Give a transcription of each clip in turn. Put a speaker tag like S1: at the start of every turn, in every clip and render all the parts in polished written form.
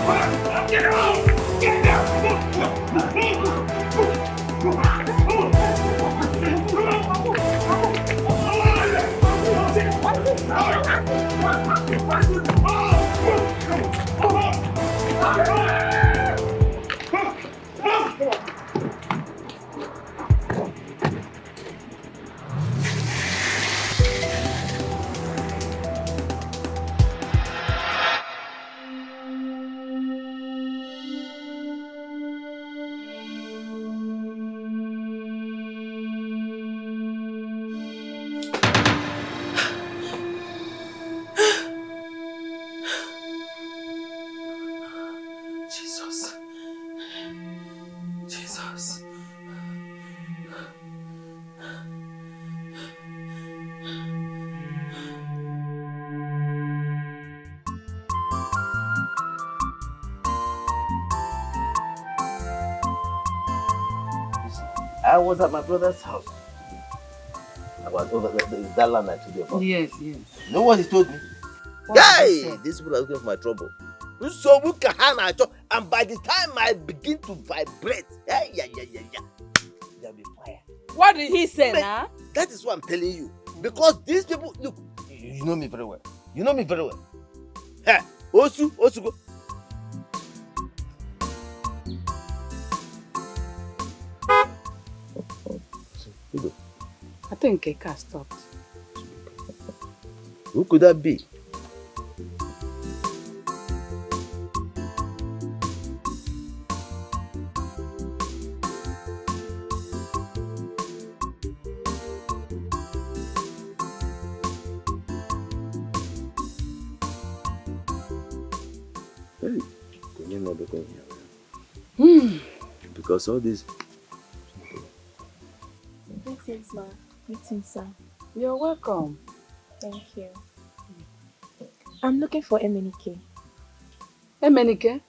S1: Get out! Get out!
S2: I was at my brother's house. I was over that land I told you about.
S3: Yes, yes.
S2: You know what he told me? Hey, these people are looking for my trouble. So and by the time I begin to vibrate, there'll be fire.
S3: What did he say now?
S2: That is what I'm telling you. Because these people, look, you know me very well. You know me very well. Hey, Osu, go.
S3: I think a car stopped.
S2: Who could that be? Hey, can you not be going here? Because all this.
S4: Greetings, ma. Greetings, sir.
S3: You're welcome.
S4: Thank you. I'm looking for Emenike.
S3: Emenike?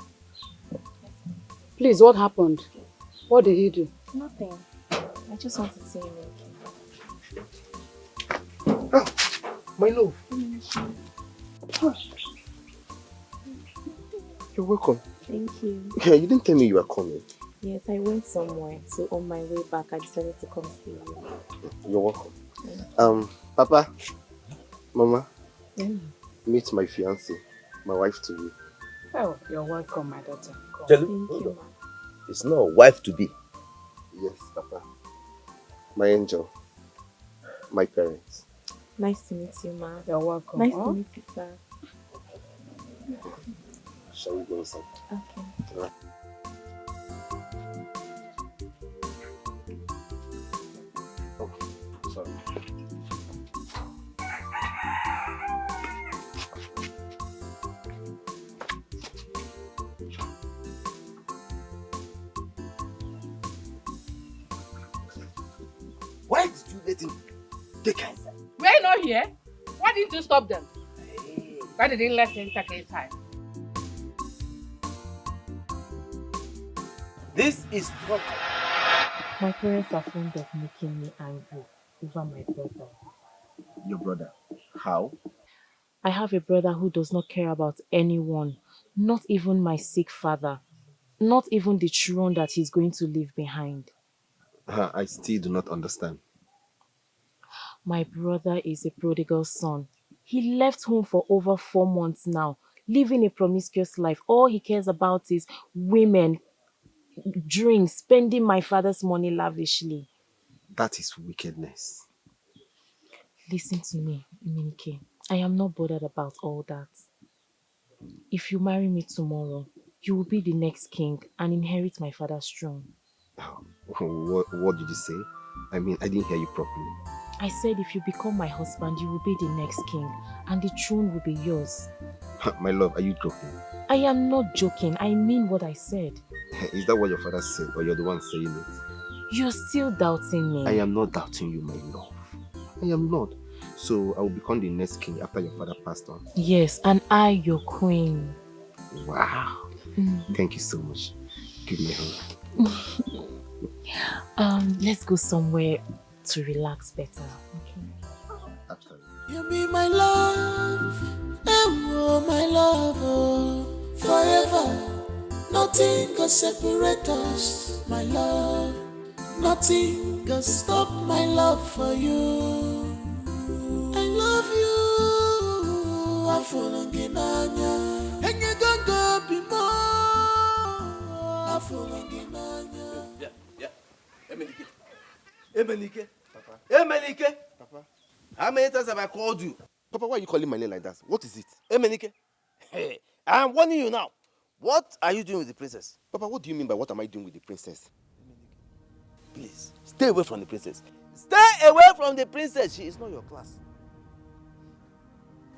S3: Please, what happened? What did he do?
S4: Nothing. I just want to see Emenike.
S2: Ah, my love. You're welcome.
S4: Thank you.
S2: Yeah, you didn't tell me you were coming.
S4: Yes, I went somewhere, so on my way back, I decided to come see you.
S2: You're welcome. Papa, Mama, meet my fiancée, my wife to be.
S3: Oh, you're welcome, my daughter.
S4: Thank you, ma.
S2: It's not a wife to be. Yes, Papa. My angel, my parents.
S4: Nice to meet you, ma.
S3: You're welcome.
S4: Nice to meet you, sir.
S2: Shall we go inside?
S4: Okay.
S2: All right. Sorry. Why did you let him take her inside?
S3: We're not here. Why didn't you stop them? Why didn't you let him take inside?
S2: This is trouble.
S4: My parents are fond of making me angry over my brother.
S2: Your brother? How?
S4: I have a brother who does not care about anyone, not even my sick father, not even the children that he's going to leave behind.
S2: I still do not understand.
S4: My brother is a prodigal son. He left home for over 4 months now, living a promiscuous life. All he cares about is women, drinks, spending my father's money lavishly.
S2: That is wickedness.
S4: Listen to me, Emenike. I am not bothered about all that. If you marry me tomorrow, you will be the next king and inherit my father's throne.
S2: What did you say? I mean, I didn't hear you properly.
S4: I said if you become my husband, you will be the next king and the throne will be yours.
S2: My love, are you joking?
S4: I am not joking. I mean what I said.
S2: Is that what your father said, or you're the one saying it?
S4: You're still doubting me.
S2: I am not doubting you, my love. I am not. So I will become the next king after your father passed on.
S4: Yes, and I, your queen.
S2: Wow. Thank you so much. Give me a hug.
S4: Let's go somewhere to relax better. Okay.
S2: After
S5: you be my love, oh my love, oh, forever. Nothing can separate us, my love. Nothing can stop my love for you. I love you. I fall in anya. And you don't go be more. I fall in anya.
S2: Yeah. Emenike. Papa. Emenike.
S6: Papa.
S2: How many times have I called you?
S6: Papa, why are you calling my name like that? What is it?
S2: Emenike. Hey, I'm warning you now. What are you doing with the princess?
S6: Papa, what do you mean by what am I doing with the princess?
S2: Please, stay away from the princess. Stay away from the princess. She is not your class.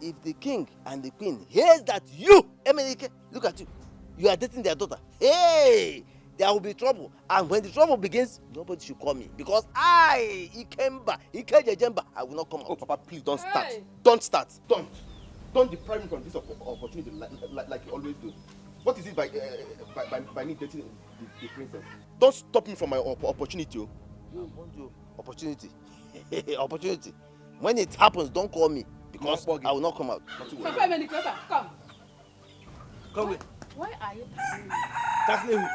S2: If the king and the queen hears that you, Emenike, look at you, you are dating their daughter, hey, there will be trouble. And when the trouble begins, nobody should call me. Because I, Ikejemba, I will not come out.
S6: Oh, Papa, please don't start.
S3: Hey.
S6: Don't start. Don't deprive me from this opportunity like you always do. What is it by me dating the princess? Don't stop me from my opportunity.
S2: I want you opportunity. Opportunity. When it happens, don't call me. Because I will not come out.
S3: Papa, Emenike, come.
S2: Come here.
S3: Why are you tackling me?
S2: Tackling who?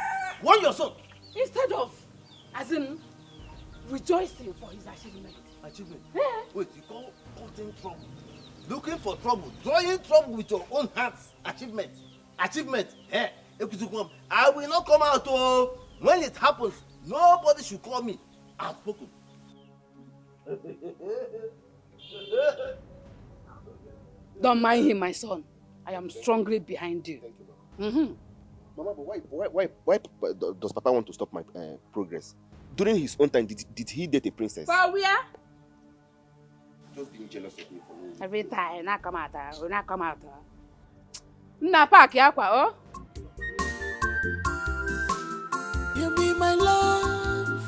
S2: Warn your son.
S3: Instead of, as in, rejoicing for his achievement.
S2: Achievement?
S3: Yeah.
S2: Wait, you call causing trouble? Looking for trouble, drawing trouble with your own hands. Achievement. Eh? I will not come out. Oh. When it happens, nobody should call me. Outspoken.
S3: Don't mind him, my son. I am strongly behind you.
S6: Thank you, Mama. Mama, but why does Papa want to stop my progress? During his own time, did he date a princess?
S3: For where?
S6: Just being jealous of me for me.
S3: Every time, not come out. Nna park yakwa, oh?
S5: You be my love,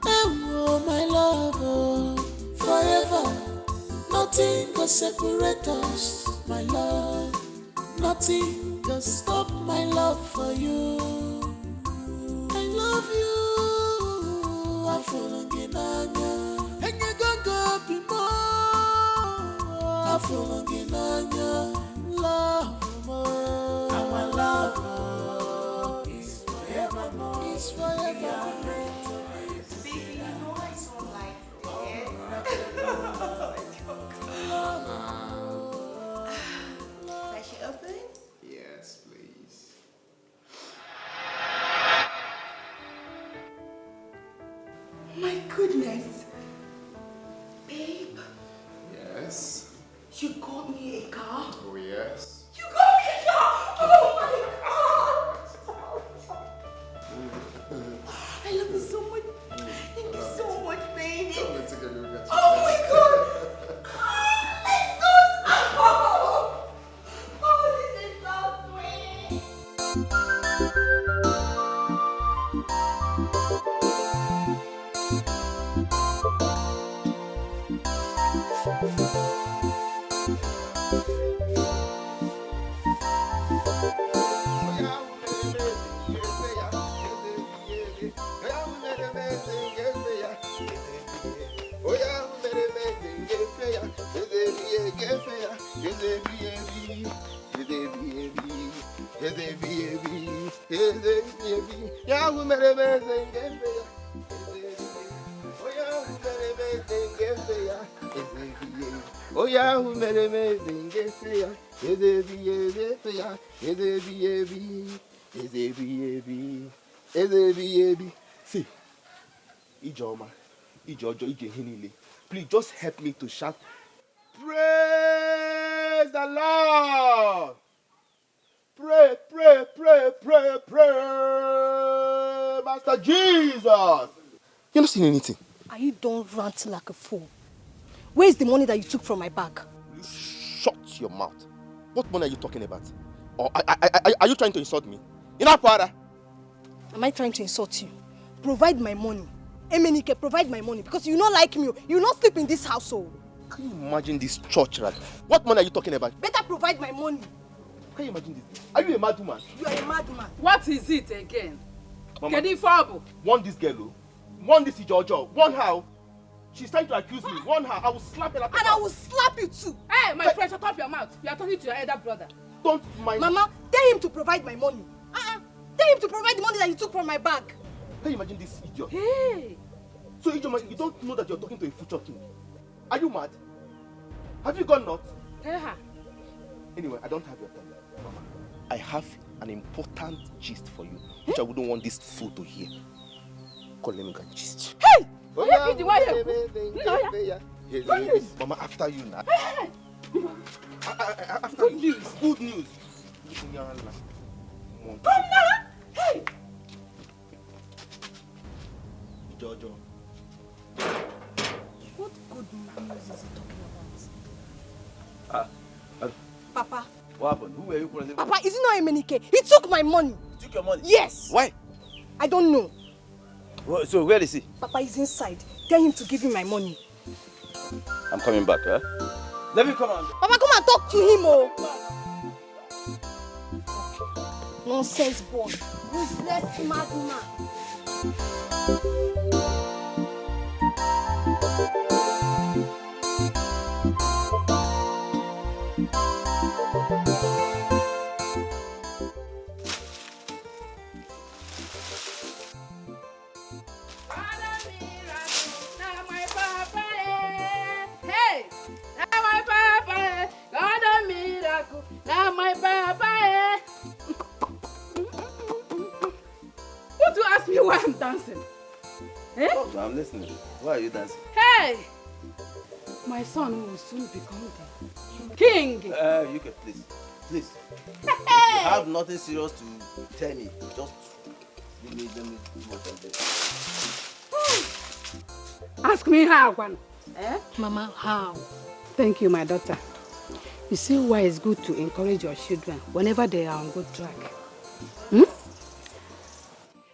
S5: oh my love, oh. Forever, nothing can separate us, my love. Nothing can stop my love for you. I love you. I fall in anya, and you don't go be more. I fall in anya, love more. Our love is forevermore. Is forevermore.
S7: Baby, you know I so like this. Can she open?
S6: Yes, please.
S7: My goodness. Babe,
S6: Yes.
S7: you got me a car.
S6: Oh, yes.
S7: You got me a car! Oh my God! I love you so much. Thank you so much, baby.
S6: Let's take a look at
S7: Oh my God! Let's go! Oh, this is so sweet.
S6: Oh yeah, who made me think it's ya? Is it See, Ijoma, Ijojo, Ijehinile. Please just help me to shout. Praise the Lord! Pray, Master Jesus! You're not seeing anything.
S8: Are you don't rant like a fool? Where is the money that you took from my bag?
S6: You shut your mouth. What money are you talking about? Or are you trying to insult me? Para.
S8: Am I trying to insult you? Provide my money. Emenike, provide my money because you not like me. You not sleep in this household.
S6: Can you imagine this church rat? What money are you talking about?
S8: Better provide my money.
S6: Can you imagine this? Are you a mad woman?
S8: You are a madman.
S3: What is it again?
S6: Mama,
S3: Kedifabu.
S6: one this girl, one this Ijojo, one how? She's trying to accuse me. One how? I will slap her.
S8: And I will slap you too.
S3: Hey, my friend, shut up your mouth. You are talking to your elder brother.
S6: Don't mind.
S8: Mama, tell him to provide my money. Tell him to provide the money that he took from my bag.
S6: Can you imagine this idiot?
S8: Hey!
S6: So, Ijoma, you don't know that you're talking to a future king? Are you mad? Have you gone nuts?
S3: Tell her.
S6: Anyway, I don't have your time. Mama, I have an important gist for you, which I wouldn't want this fool to hear. Call them and gist.
S3: Hey!
S6: Oh,
S3: yeah,
S6: Mama, after you now.
S3: Hey!
S6: After good you. News. Good news.
S3: Come now! Hey!
S2: Jojo.
S8: What good news is he talking about? Papa.
S2: What happened? Who were you calling?
S8: Papa, is it not Emenike? He took my money.
S2: He took your money?
S8: Yes.
S2: Why?
S8: I don't know.
S2: So where is he?
S8: Papa is inside. Tell him to give me my money.
S2: I'm coming back, huh? Let me come on.
S8: Papa, come and talk to him, oh. Nonsense boy. Useless madman.
S3: Me why I'm dancing. Eh?
S2: Oh, I'm listening. Why are you dancing?
S3: Hey! My son will soon become the king.
S2: You can please. Please. If you have nothing serious to tell me, just let me do what I'm doing.
S3: Ask me how, Juan. Eh?
S8: Mama, how?
S3: Thank you, my daughter. You see why it's good to encourage your children whenever they are on good track.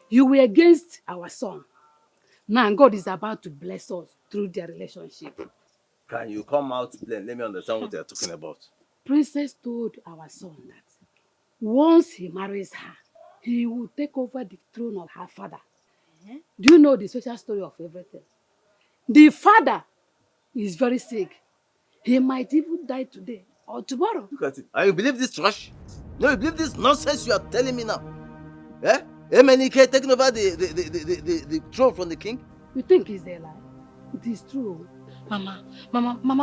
S3: You were against our son. Now God is about to bless us through their relationship.
S2: Can you come out plain? Let me understand what you're talking about.
S3: Princess told our son that once he marries her, he will take over the throne of her father. Do you know the social story of everything? The father is very sick. He might even die today or tomorrow.
S2: Look at it. And you believe this trash? No, you believe this nonsense you are telling me now? Eh? Emenike taking over the throne from the king?
S3: You think it's a lie? It is true.
S8: Mama,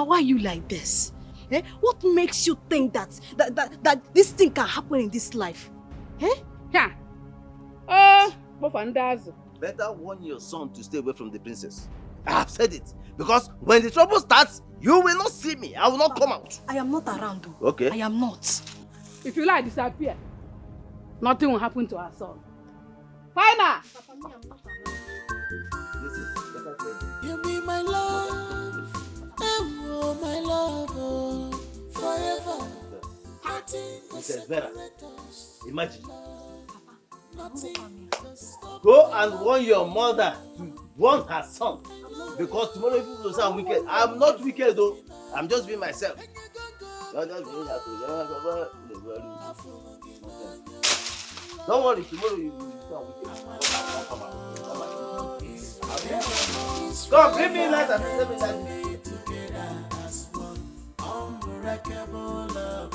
S8: why are you like this? Eh? What makes you think that this thing can happen in this life? Eh?
S3: Yeah.
S2: Better warn your son to stay away from the princess. I have said it. Because when the trouble starts, you will not see me. I will not come out.
S8: I am not around though.
S2: Okay.
S8: I am not.
S3: If you like disappear, nothing will happen to our son. Final!
S5: You be my love, oh my love, oh, forever.
S2: Mrs. Vera, imagine. Go and warn your mother to warn her son. Because tomorrow people will say I'm wicked. I'm not wicked though. I'm just being myself. Don't worry, tomorrow you will become wicked. Come, bring me light and let me light.
S5: Unbreakable love,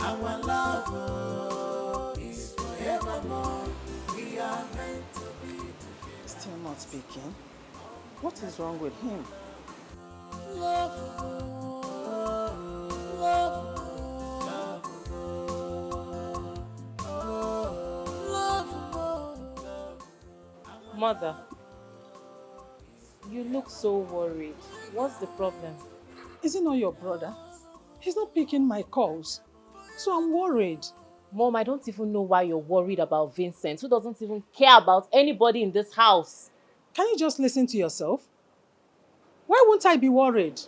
S5: our love is forevermore. We are meant to be together.
S9: Still not speaking. What is wrong with him?
S4: Mother, you look so worried. What's the problem?
S9: Is it not your brother? He's not picking my calls. So I'm worried.
S4: Mom, I don't even know why you're worried about Vincent, who doesn't even care about anybody in this house.
S9: Can you just listen to yourself? Why won't I be worried?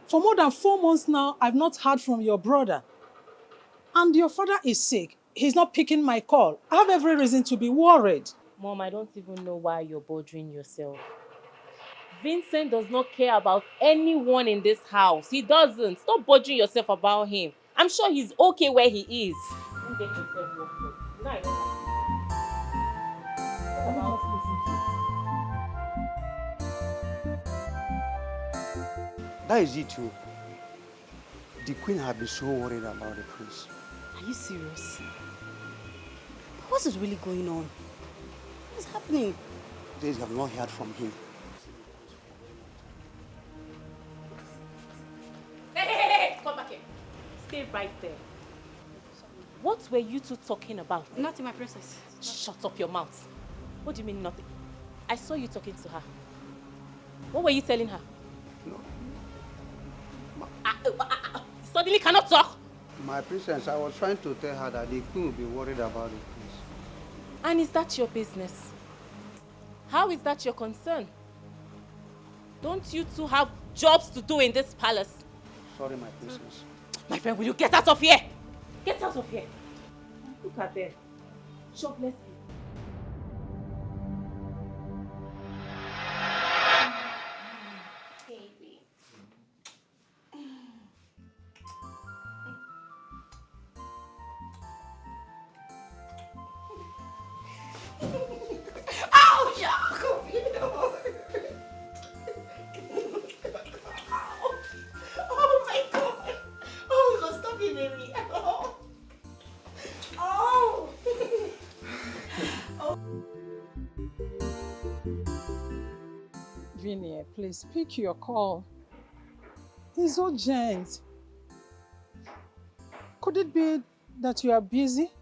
S9: For more than 4 months now, I've not heard from your brother. And your father is sick. He's not picking my call. I have every reason to be worried.
S4: Mom, I don't even know why you're bothering yourself. Vincent does not care about anyone in this house. He doesn't. Stop bothering yourself about him. I'm sure he's okay where he is. Don't get yourself worked up. No, I don't.
S10: That is it too. The queen had been so worried about the prince.
S8: Are you serious? What is really going on? What's happening?
S10: They have not heard from him.
S4: Hey, come back here. Stay right there. What were you two talking about?
S8: Nothing, my princess.
S4: Shut up your mouth. What do you mean nothing? I saw you talking to her. What were you telling her?
S10: No.
S4: Suddenly cannot talk?
S10: My princess, I was trying to tell her that the queen will be worried about the prince.
S4: And is that your business? How is that your concern? Don't you two have jobs to do in this palace?
S10: Sorry, my princess.
S4: My friend, will you get out of here? Get out of here. Look at them. Shopless people.
S9: Vinny, please pick your call. It's urgent. Could it be that you are busy?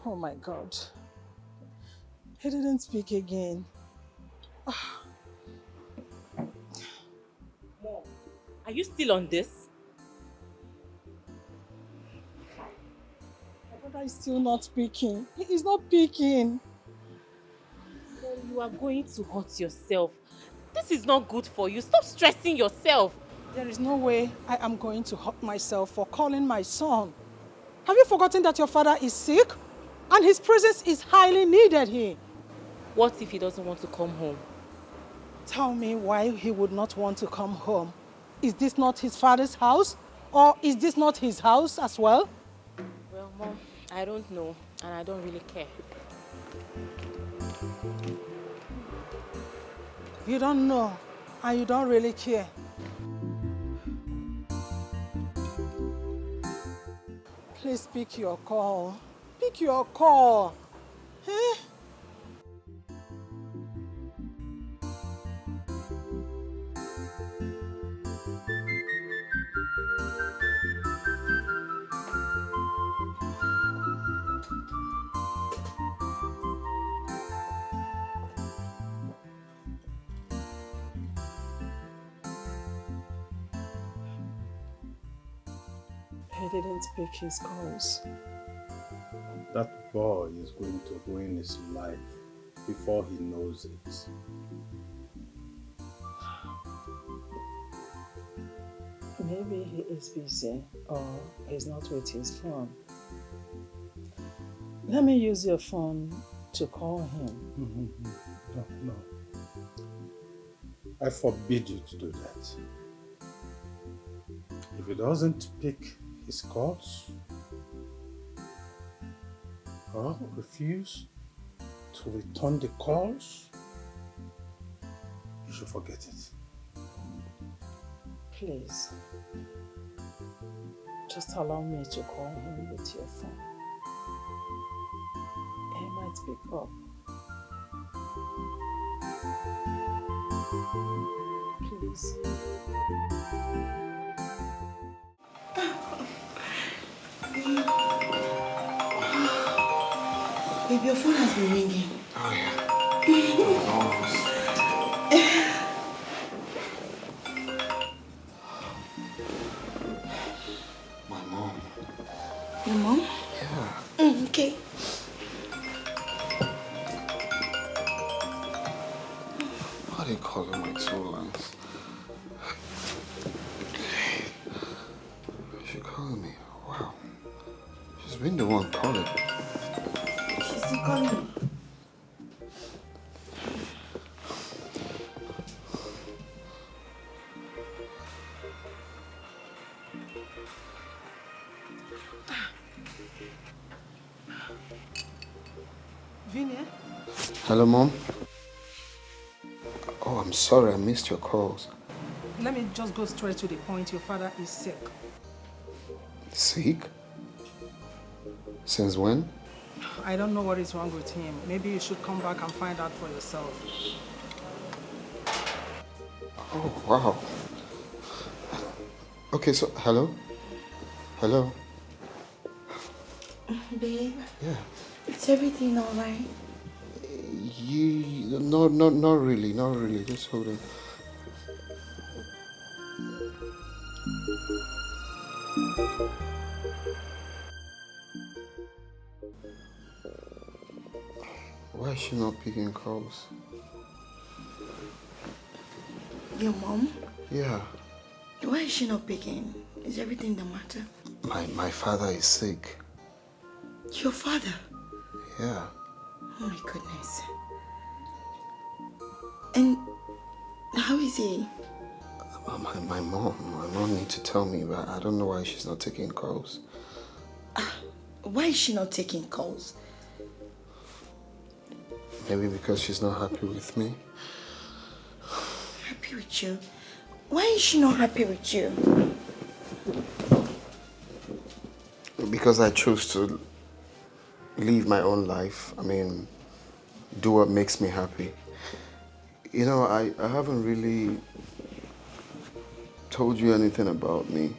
S9: Oh my God. He didn't speak again.
S4: Mom, are you still on this?
S9: My brother is still not speaking. He is not speaking.
S4: Then you are going to hurt yourself. This is not good for you. Stop stressing yourself.
S9: There is no way I am going to hurt myself for calling my son. Have you forgotten that your father is sick? And his presence is highly needed here.
S4: What if he doesn't want to come home?
S9: Tell me why he would not want to come home. Is this not his father's house? Or is this not his house as well?
S4: Well, Mom, I don't know. And I don't really care.
S9: You don't know. And you don't really care. Please pick your call. Pick your call. Eh? He didn't pick his calls.
S11: That boy is going to ruin his life before he knows it.
S9: Maybe he is busy or he's not with his phone. Let me use your phone to call him.
S11: No. I forbid you to do that. If he doesn't pick his calls or refuse to return the calls, you should forget it.
S9: Please, just allow me to call him with your phone. He might pick up. Please.
S12: Babe, your phone has been ringing.
S13: Oh, yeah. My mom.
S12: Your mom?
S13: Yeah.
S12: Okay.
S13: Why are they calling my two lines? She's calling me. Wow. She's been the one calling.
S12: She's still calling me.
S9: Vinny?
S13: Hello, Mom. Oh, I'm sorry I missed your calls.
S9: let me just go straight to the point. Your father is sick.
S13: Sick? Since when?
S9: I don't know what is wrong with him. Maybe you should come back and find out for yourself.
S13: Oh, wow. Okay, so, hello? Hello?
S12: Babe?
S13: Yeah.
S12: Is everything alright?
S13: Not really, not really. Just hold on. Why is she not picking calls?
S12: Your mom?
S13: Yeah.
S12: Why is she not picking? Is everything the matter?
S13: My father is sick.
S12: Your father?
S13: Yeah.
S12: Oh my goodness. And how is he?
S13: My mom needs to tell me, but I don't know why she's not taking calls.
S12: Why is she not taking calls?
S13: Maybe because she's not happy with me.
S12: Happy with you? Why is she not happy with you?
S13: Because I chose to live my own life. I mean, do what makes me happy. You know, I haven't really told you anything about me.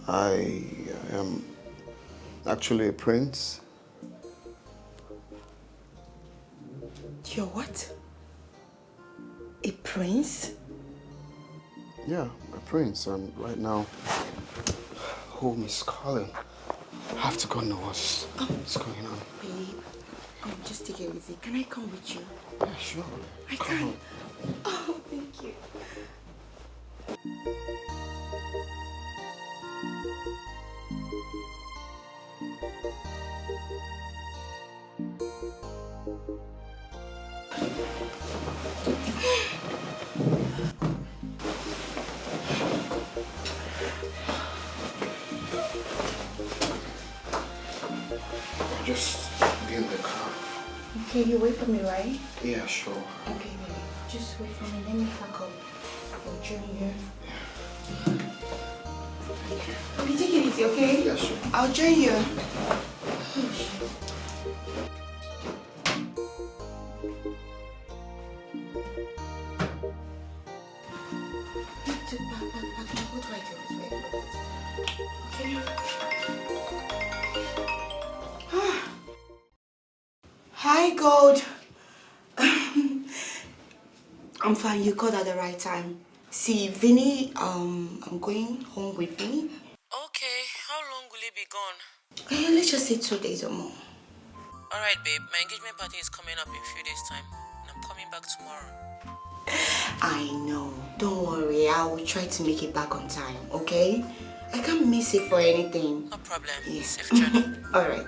S13: I am actually a prince.
S12: You're what? A prince?
S13: Yeah, a prince. And right now, home is calling. I have to go know what's going on.
S12: Babe, just take it easy. Can I come with you?
S13: Yeah, sure.
S12: I can. Oh, thank you.
S13: Just be in the car.
S12: Okay, you wait for me, right?
S13: Yeah, sure.
S12: Okay, baby. Just wait for me. Let me pack up. I'll join you. Okay, take it easy, okay?
S13: Yeah, sure.
S12: I'll join you. Hi, God. I'm fine. You called at the right time. See, Vinny, I'm going home with Vinny.
S4: Okay, how long will he be gone?
S12: Let's just say 2 days or more.
S4: Alright, babe, my engagement party is coming up in a few days' time, and I'm coming back tomorrow.
S12: I know. Don't worry. I will try to make it back on time, okay? I can't miss it for anything.
S4: No problem.
S12: Yes.
S4: Safe journey.
S12: Alright.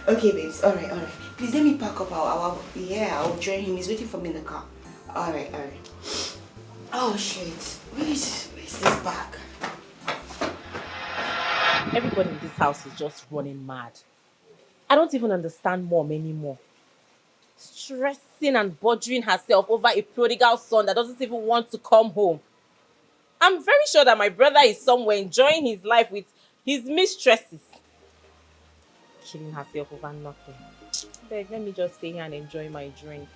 S12: Okay, babes. Alright. Please let me pack up. I'll join him. He's waiting for me in the car. Alright. Oh, shit. Where's this bag?
S4: Everybody in this house is just running mad. I don't even understand mom anymore. Stressing and bothering herself over a prodigal son that doesn't even want to come home. I'm very sure that my brother is somewhere enjoying his life with his mistresses. Killing herself over nothing. Beg, let me just stay here and enjoy my drink.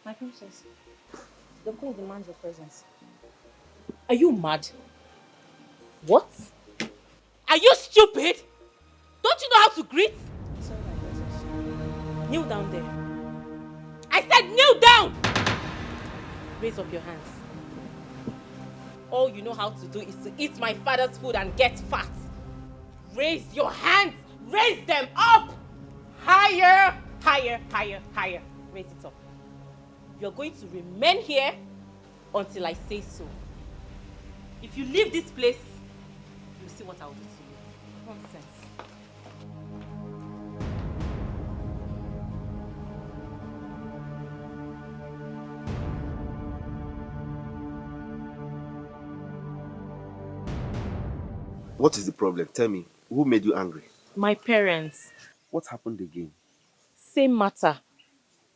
S14: My princess, the queen demands your presence.
S4: Are you mad? What? Are you stupid? Don't you know how to greet?
S14: Sorry, my princess.
S4: Kneel down there. I said kneel down! Raise up your hands. All you know how to do is to eat my father's food and get fat. Raise your hands! Raise them up! Higher! Higher, higher, higher. Raise it up. You're going to remain here until I say so. If you leave this place, you'll see what I'll do to you. Nonsense.
S6: What is the problem? Tell me, who made you angry?
S4: My parents.
S6: What happened again?
S4: same matter.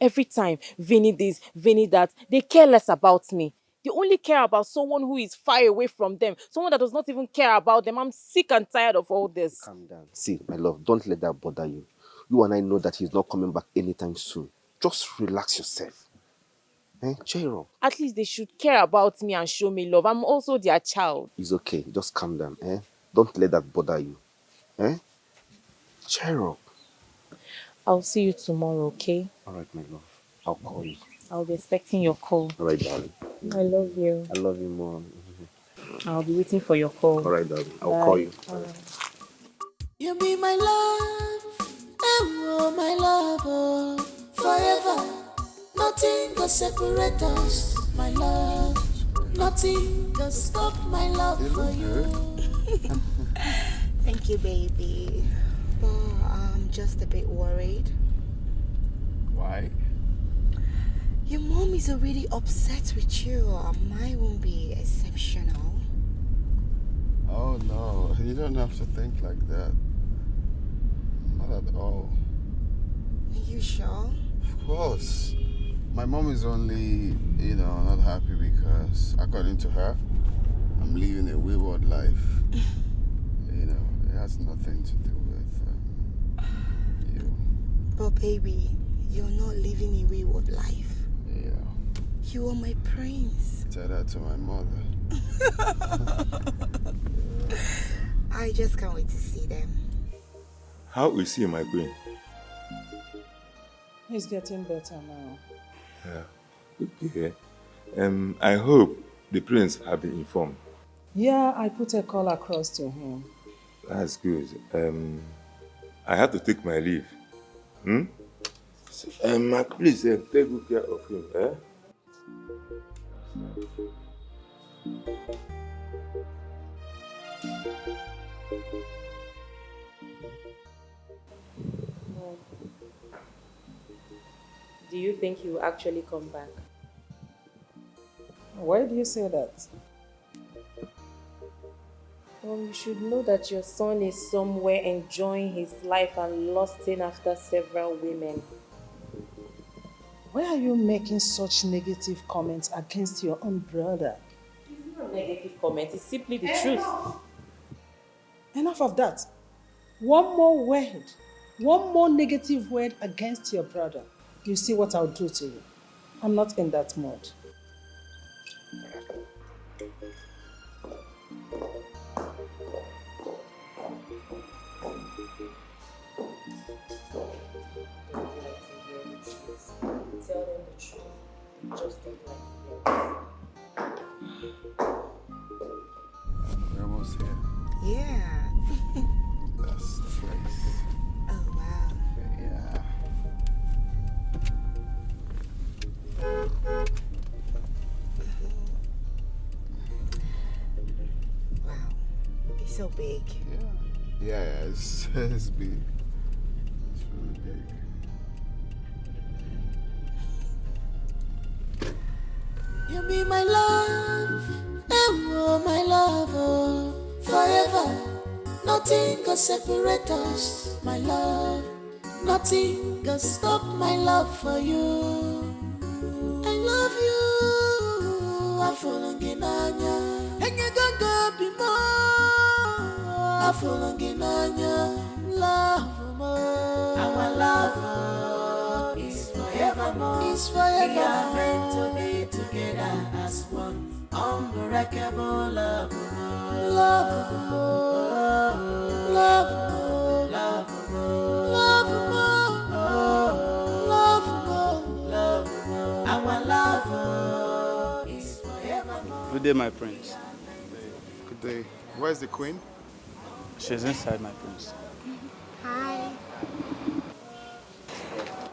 S4: Every time, Vinny this, Vinny that, they care less about me. They only care about someone who is far away from them, someone that does not even care about them. I'm sick and tired of all this.
S6: Calm down. See, my love, don't let that bother you. You and I know that he's not coming back anytime soon. Just relax yourself. Cheer up.
S4: At least they should care about me and show me love. I'm also their child.
S6: It's okay. Just calm down. Don't let that bother you. Cheer up.
S4: I'll see you tomorrow, okay?
S6: All right, my love. I'll call you.
S4: I'll be expecting your call.
S6: All right, darling.
S4: I love you.
S6: I love you more.
S4: I'll be waiting for your call.
S6: All right, darling. I'll call you.
S4: All right.
S5: You be my love, oh my love, oh, forever. Nothing can separate us, my love. Nothing can stop my love for you.
S12: Thank you, baby. But I'm just a bit worried.
S10: Why?
S12: Your mom is already upset with you. Mine won't be exceptional.
S10: Oh no, you don't have to think like that. Not at all.
S12: Are you sure?
S10: Of course. My mom is only, not happy because, according to her, I'm living a wayward life. It has nothing to do with you.
S12: But baby, you're not living a wayward life.
S10: Yeah.
S12: You are my prince.
S10: Tell that to my mother.
S12: I just can't wait to see them.
S15: How is he, my queen?
S9: He's getting better now.
S15: Yeah. Okay. I hope the prince have been informed.
S9: Yeah, I put a call across to him.
S15: That's good. I have to take my leave. So, please take good care of him.
S4: Do you think he will actually come back?
S9: Why do you say that?
S4: Well, you should know that your son is somewhere enjoying his life and lusting after several women.
S9: Why are you making such negative comments against your own brother?
S4: It's not a negative comment, it's simply the truth.
S9: Enough of that. One more negative word against your brother. You see what I'll do to you. I'm not in that mood.
S4: Tell them the truth. Just don't like to hear it.
S10: We're almost here.
S12: Yeah.
S10: That's the place.
S12: Oh, wow.
S10: Yeah.
S12: Wow. It's so big.
S10: Yeah, it's big. It's really big.
S5: You be my love, oh my love, oh, forever. Nothing can separate us, my love. Nothing can stop my love for you. I love you. I fall in anya, and you don't go be more. I fall in anya, love more. Our love is forevermore. It's forever. We are meant to be together as one. Unbreakable love, love, love, love, love, love. Our love is forevermore.
S10: Good day, my prince. Good day. Where's the queen?
S16: She's inside, my prince.
S12: Hi.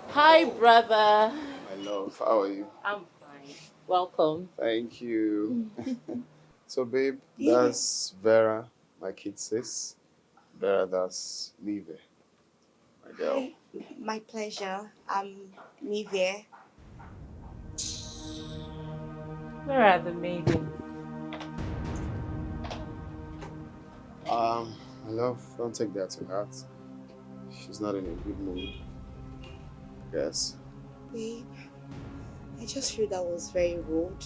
S4: Hi, brother.
S10: My love, how are you?
S4: I'm fine. Welcome.
S10: Thank you. So, babe,
S12: Yeah.
S10: that's Vera, my kid sis. Vera, that's Nive, my girl.
S12: Hi. My pleasure. I'm Nivea.
S4: Where are the maidens?
S10: My love, don't take that to heart. She's not in a good mood.
S13: Yes?
S12: Babe, I just feel that was very rude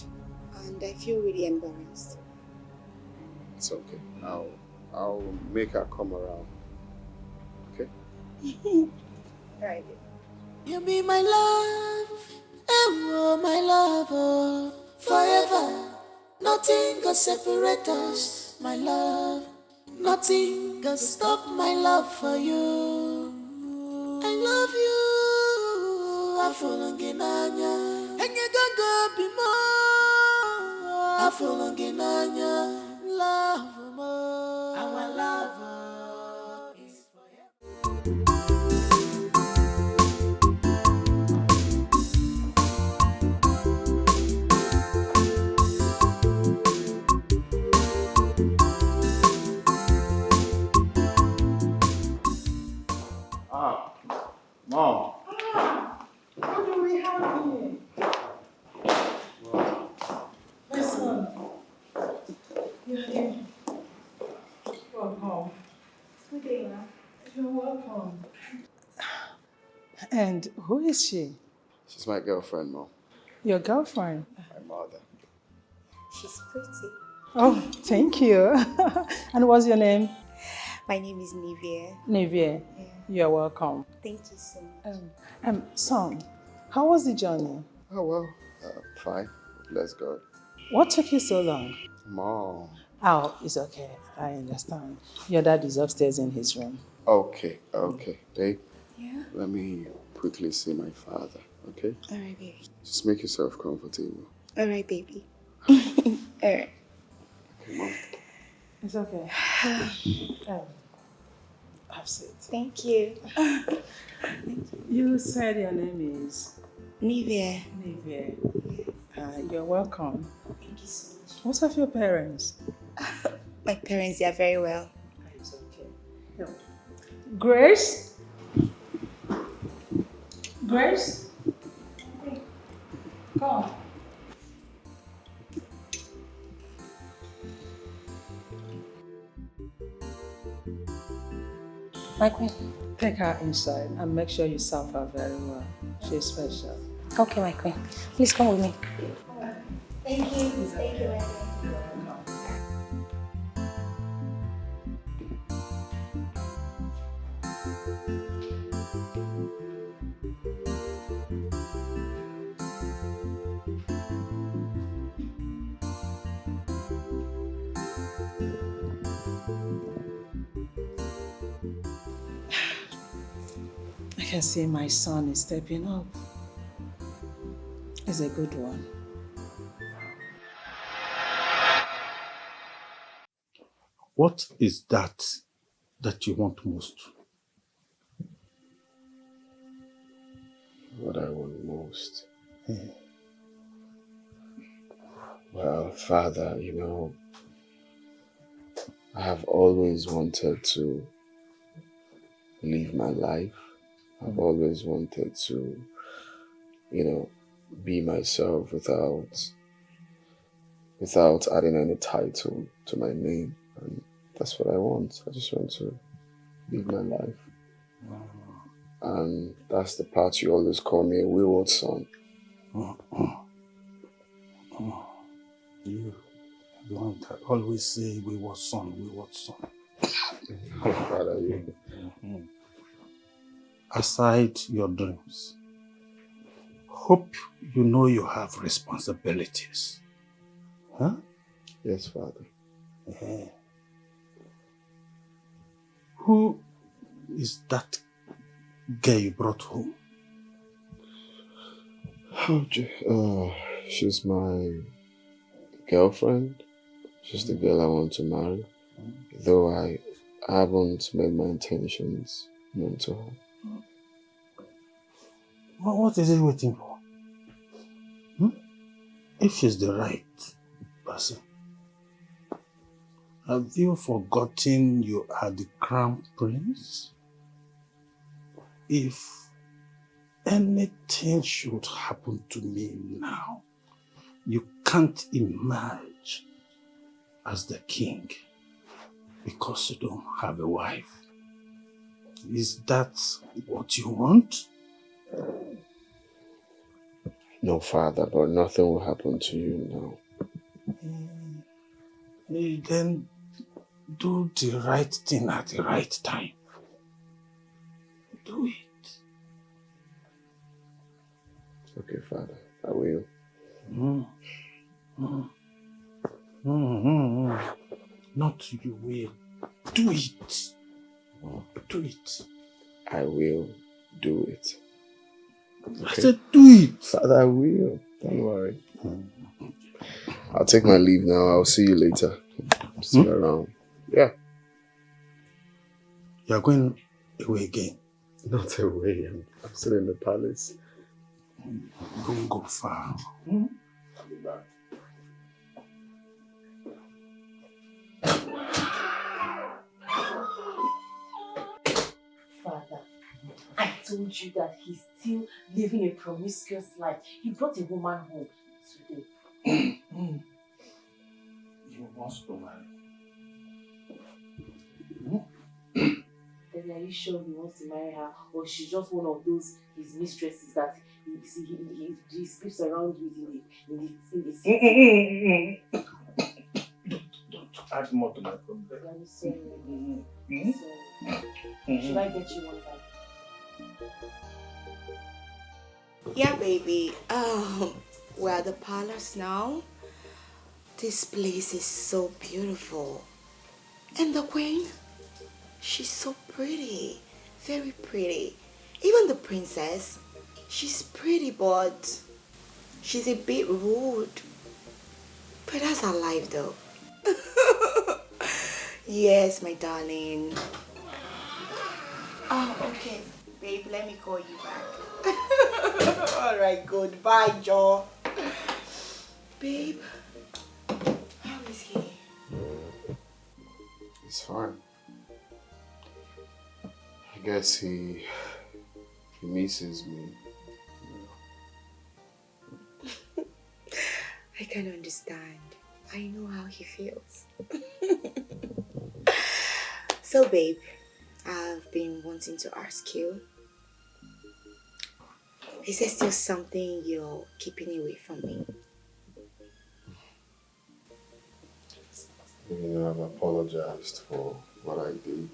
S12: and I feel really embarrassed.
S13: It's okay. I'll make her come around. Okay?
S12: Alright, babe.
S5: You be my love, oh my love, oh, forever. Nothing can separate us, my love. Nothing can stop my love for you. I love you. Afulunginanya, enyegaga bimo. Afulunginanya, love more. Our love is forever.
S11: Mom.
S9: What do we have here? My son. You're here. Welcome.
S12: Good day, Ma.
S9: You're welcome. And who is she?
S13: She's my girlfriend, Mom.
S9: Your girlfriend?
S13: My mother.
S12: She's pretty.
S9: Oh, thank you. And what's your name?
S12: My name is Nivea.
S9: Nivea.
S12: Yeah.
S9: You're welcome.
S12: Thank you so much.
S9: Son, how was the journey?
S13: Oh, well, fine. Bless God.
S9: What took you so long?
S13: Mom.
S9: Oh, it's okay. I understand. Your dad is upstairs in his room.
S13: Okay. Babe,
S12: Yeah?
S13: let me quickly see my father, okay?
S12: Alright, baby.
S13: Just make yourself comfortable.
S12: Alright, baby. Alright.
S13: Okay, Mom.
S9: It's okay. Have a seat.
S12: Thank you.
S9: You said your name is?
S12: Nivea.
S9: Nivea. You're welcome.
S12: Thank you so much.
S9: What of your parents?
S12: My parents, they are very well.
S9: It's okay. No. Grace? Grace? Come.
S14: My queen.
S9: Take her inside and make sure you serve her very well. She's special.
S14: Okay, my queen. Please come with me.
S12: Thank you. Thank you,
S9: I can see my son is stepping up. He's a good one.
S11: What is that you want most?
S13: What I want most? Well, Father, I have always wanted to live my life. I've always wanted to, be myself without adding any title to my name. And that's what I want. I just want to live my life. And that's the part you always call me a wayward son.
S11: You the one that always say wayward son, wayward son.
S13: Father, you.
S11: Aside your dreams, hope you know you have responsibilities. Huh?
S13: Yes, Father.
S11: Yeah. Who is that girl you brought home?
S13: She's my girlfriend. She's the girl I want to marry. Though I haven't made my intentions known to her.
S11: What is he waiting for? If she's the right person, have you forgotten you are the crown prince? If anything should happen to me now, you can't emerge as the king because you don't have a wife. Is that what you want?
S13: No, Father, but nothing will happen to you now.
S11: Then do the right thing at the right time. Do it.
S13: Okay, Father, I will.
S11: Not you will. Do it. Do it.
S13: I will do it. Okay?
S11: I said do it.
S13: Father, I will. Don't worry. I'll take my leave now. I'll see you later. I'm still around. Yeah.
S11: You're going away again?
S13: Not away. I'm still in the palace.
S11: Don't go far.
S13: I'll be back.
S4: Father, I told you that he's still living a promiscuous life. He brought a woman home today.
S11: You must go marry.
S4: Then are you sure he wants to marry her, or she's just one of those his mistresses that he sleeps around with in the city?
S11: Don't add more to my problem.
S4: I'm sorry. Should I get you one time?
S12: Yeah, baby. We're at the palace now. This place is so beautiful. And the queen, she's so pretty. Very pretty. Even the princess, she's pretty, but she's a bit rude. But that's her life, though. Yes, my darling. Oh, okay. Babe, let me call you back. Alright, good. Bye, Joe. Babe, how is he?
S13: It's fine. I guess he misses me.
S12: I can understand. I know how he feels. So, babe, I've been wanting to ask you. Is there still something you're keeping away from me?
S13: I've apologized for what I did.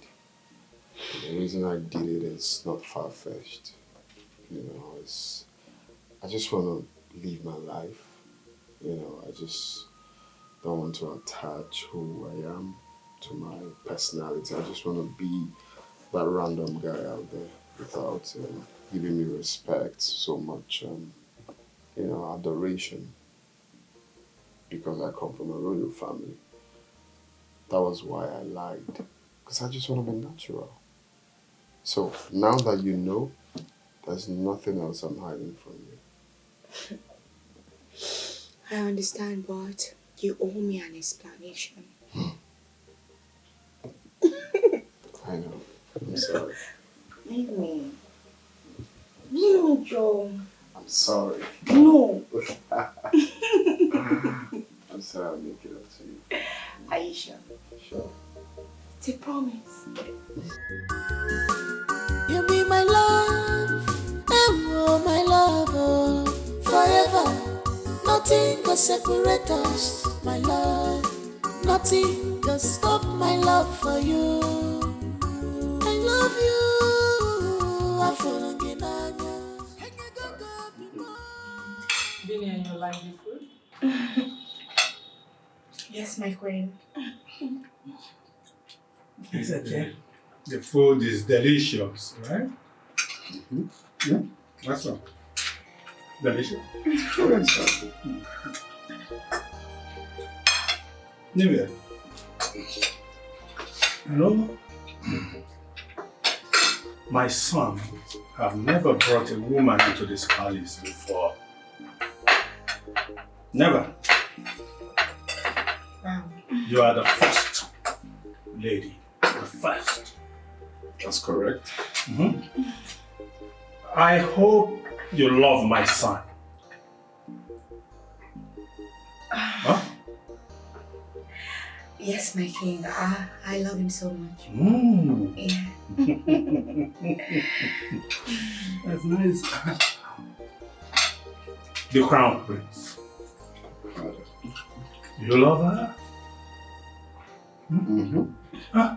S13: The reason I did it is not far-fetched. I just want to live my life. I just don't want to attach who I am to my personality. I just want to be that random guy out there without giving me respect, so much, adoration, because I come from a royal family. That was why I lied, because I just want to be natural. So now that you know, there's nothing else I'm hiding from you.
S12: I understand, but you owe me an explanation.
S13: I know. I'm sorry.
S12: Leave me. Leave me, Joe.
S13: I'm sorry.
S12: No.
S13: I'm sorry, I'll make it up to you.
S12: Are you sure?
S13: Sure.
S12: It's a promise.
S5: You be my love, oh my love, oh, forever. Nothing can separate us, my love. Nothing can stop my love for you. I love you. I'm falling in love.
S9: Vinny, you like the food?
S12: Yes, my queen.
S11: It's okay. The food is delicious, right? Yeah? That's all. Delicious. Anyway, my son have never brought a woman into this palace before. Never. You are the first lady. The first.
S13: That's correct.
S11: I hope you love my son. Huh?
S12: Yes, my king. I love him so much. Yeah.
S11: That's nice. the crown prince. You love her?
S13: Mm-hmm.
S11: Huh?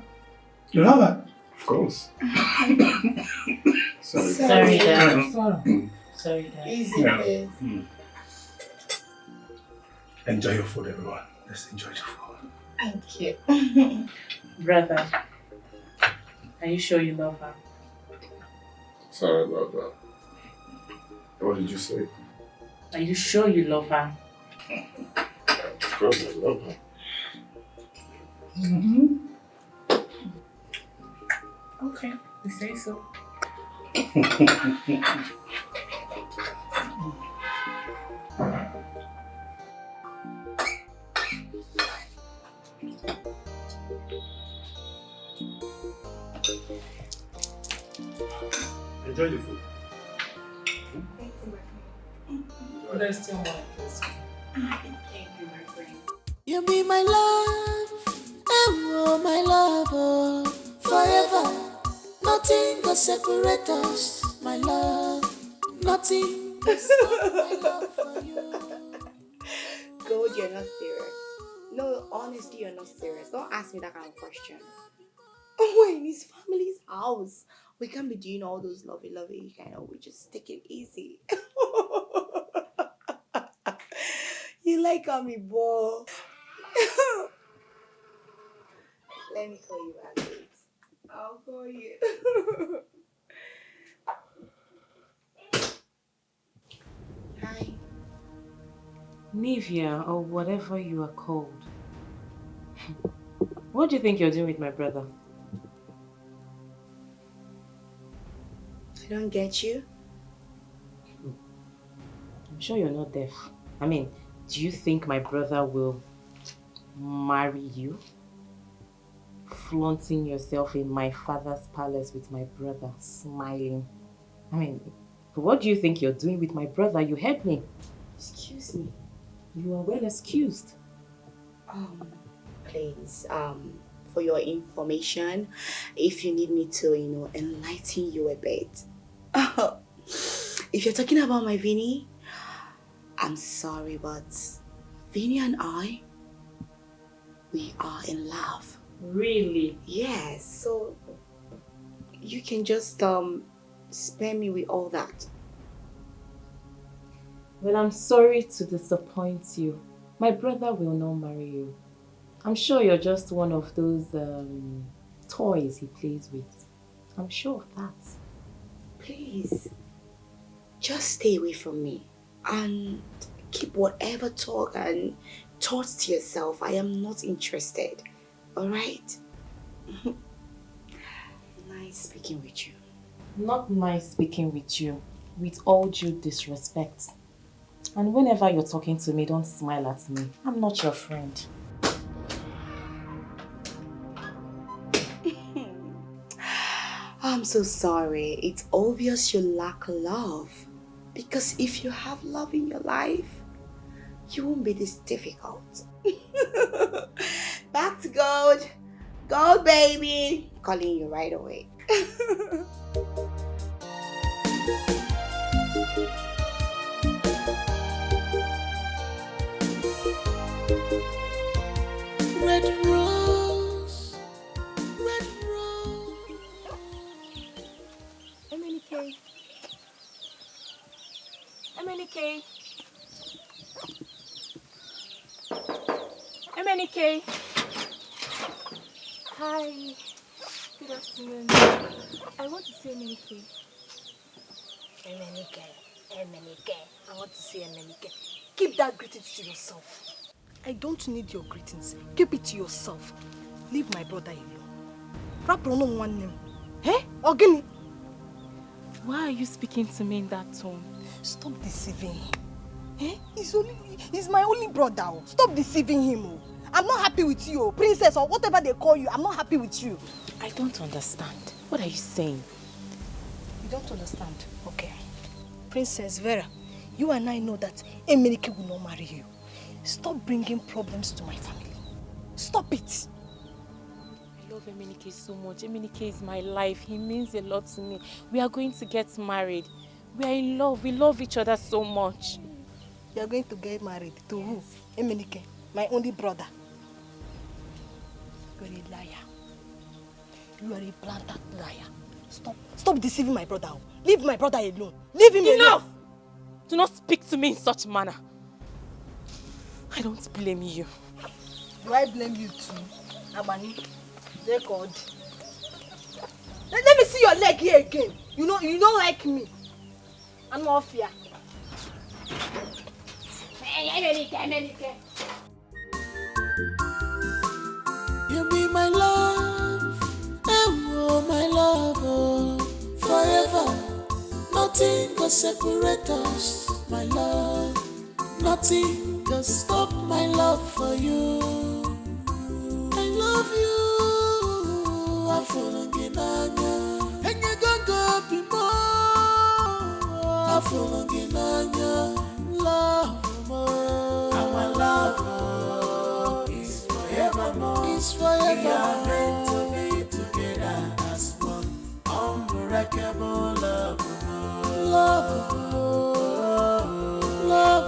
S11: You love her?
S13: Of course.
S12: Sorry, Dad.
S4: Sorry, Dad.
S12: Easy,
S11: Yeah.
S12: please.
S11: Enjoy your food, everyone. Let's enjoy the food.
S12: Thank you.
S4: Brother, are you sure you love her?
S13: Sorry about that. What did you say?
S4: Are you sure you love her?
S13: Of course I love her.
S4: Okay, you say so.
S11: Enjoy the food.
S4: There's still more this.
S12: Thank you, my friend.
S5: You be my love, oh my love, oh, forever. Nothing can separate us, my love. Nothing can stop my love for you.
S12: God, you're not serious. No, honestly, you're not serious. Don't ask me that kind of question. We're in his family's house. We can't be doing all those lovey, kind of. We just take it easy. You like how me, boy. Let me call you back, please. I'll call you. Hi.
S4: Nivea, or whatever you are called. What do you think you're doing with my brother?
S12: I don't get you.
S4: I'm sure you're not deaf. I mean, do you think my brother will marry you? Flaunting yourself in my father's palace with my brother, smiling. I mean, what do you think you're doing with my brother? You heard me.
S12: Excuse me.
S4: You are well excused.
S12: Please, for your information, if you need me to, enlighten you a bit. If you're talking about my Vinny, I'm sorry, but Vinny and I, we are in love.
S4: Really?
S12: Yes, so you can just spare me with all that.
S4: Well, I'm sorry to disappoint you. My brother will not marry you. I'm sure you're just one of those toys he plays with. I'm sure of that.
S12: Please, just stay away from me and keep whatever talk and thoughts to yourself. I am not interested. Alright? Nice speaking with you.
S4: Not nice speaking with you, with all due disrespect. And whenever you're talking to me, don't smile at me. I'm not your friend.
S12: I'm so sorry. It's obvious you lack love. Because if you have love in your life, you won't be this difficult. Back to gold. Gold, baby. Calling you right away.
S5: Red rose, red rose.
S4: MNK. MNK. MNK. Hi. Good afternoon. I want to see MNK.
S8: MNK. I want to see MNK. Keep that greeting to yourself. I don't need your greetings. Keep it to yourself. Leave my brother alone. Wrap on one name. Eh? Ogini.
S4: Why are you speaking to me in that tone?
S8: Stop deceiving him. Eh? He's my only brother. Oh. Stop deceiving him. Oh. I'm not happy with you, princess, or whatever they call you. I'm not happy with you.
S4: I don't understand. What are you saying?
S8: You don't understand? Okay. Princess Vera, you and I know that Emenike will not marry you. Stop bringing problems to my family. Stop it.
S4: I love Emenike so much. Emenike is my life. He means a lot to me. We are going to get married. We are in love. We love each other so much.
S8: You are going to get married to who? Emenike, my only brother. You are a liar. You are a blatant liar. Stop deceiving my brother. Leave my brother alone. Leave him alone.
S4: Enough! Do not speak to me in such manner. I don't blame you.
S8: Do I blame you too? Abani, they're God. Let me see your leg here again. You don't like me. I'm not fear.
S5: You be my love, oh my love, oh, forever. Nothing can separate us, my love. Nothing can stop my love for you. I love you, I'm falling in anya, and you don't go be more. I'm falling in anya, love more. Our love is forevermore. It's forever. We are meant to be together as one. Unbreakable love. Love, love,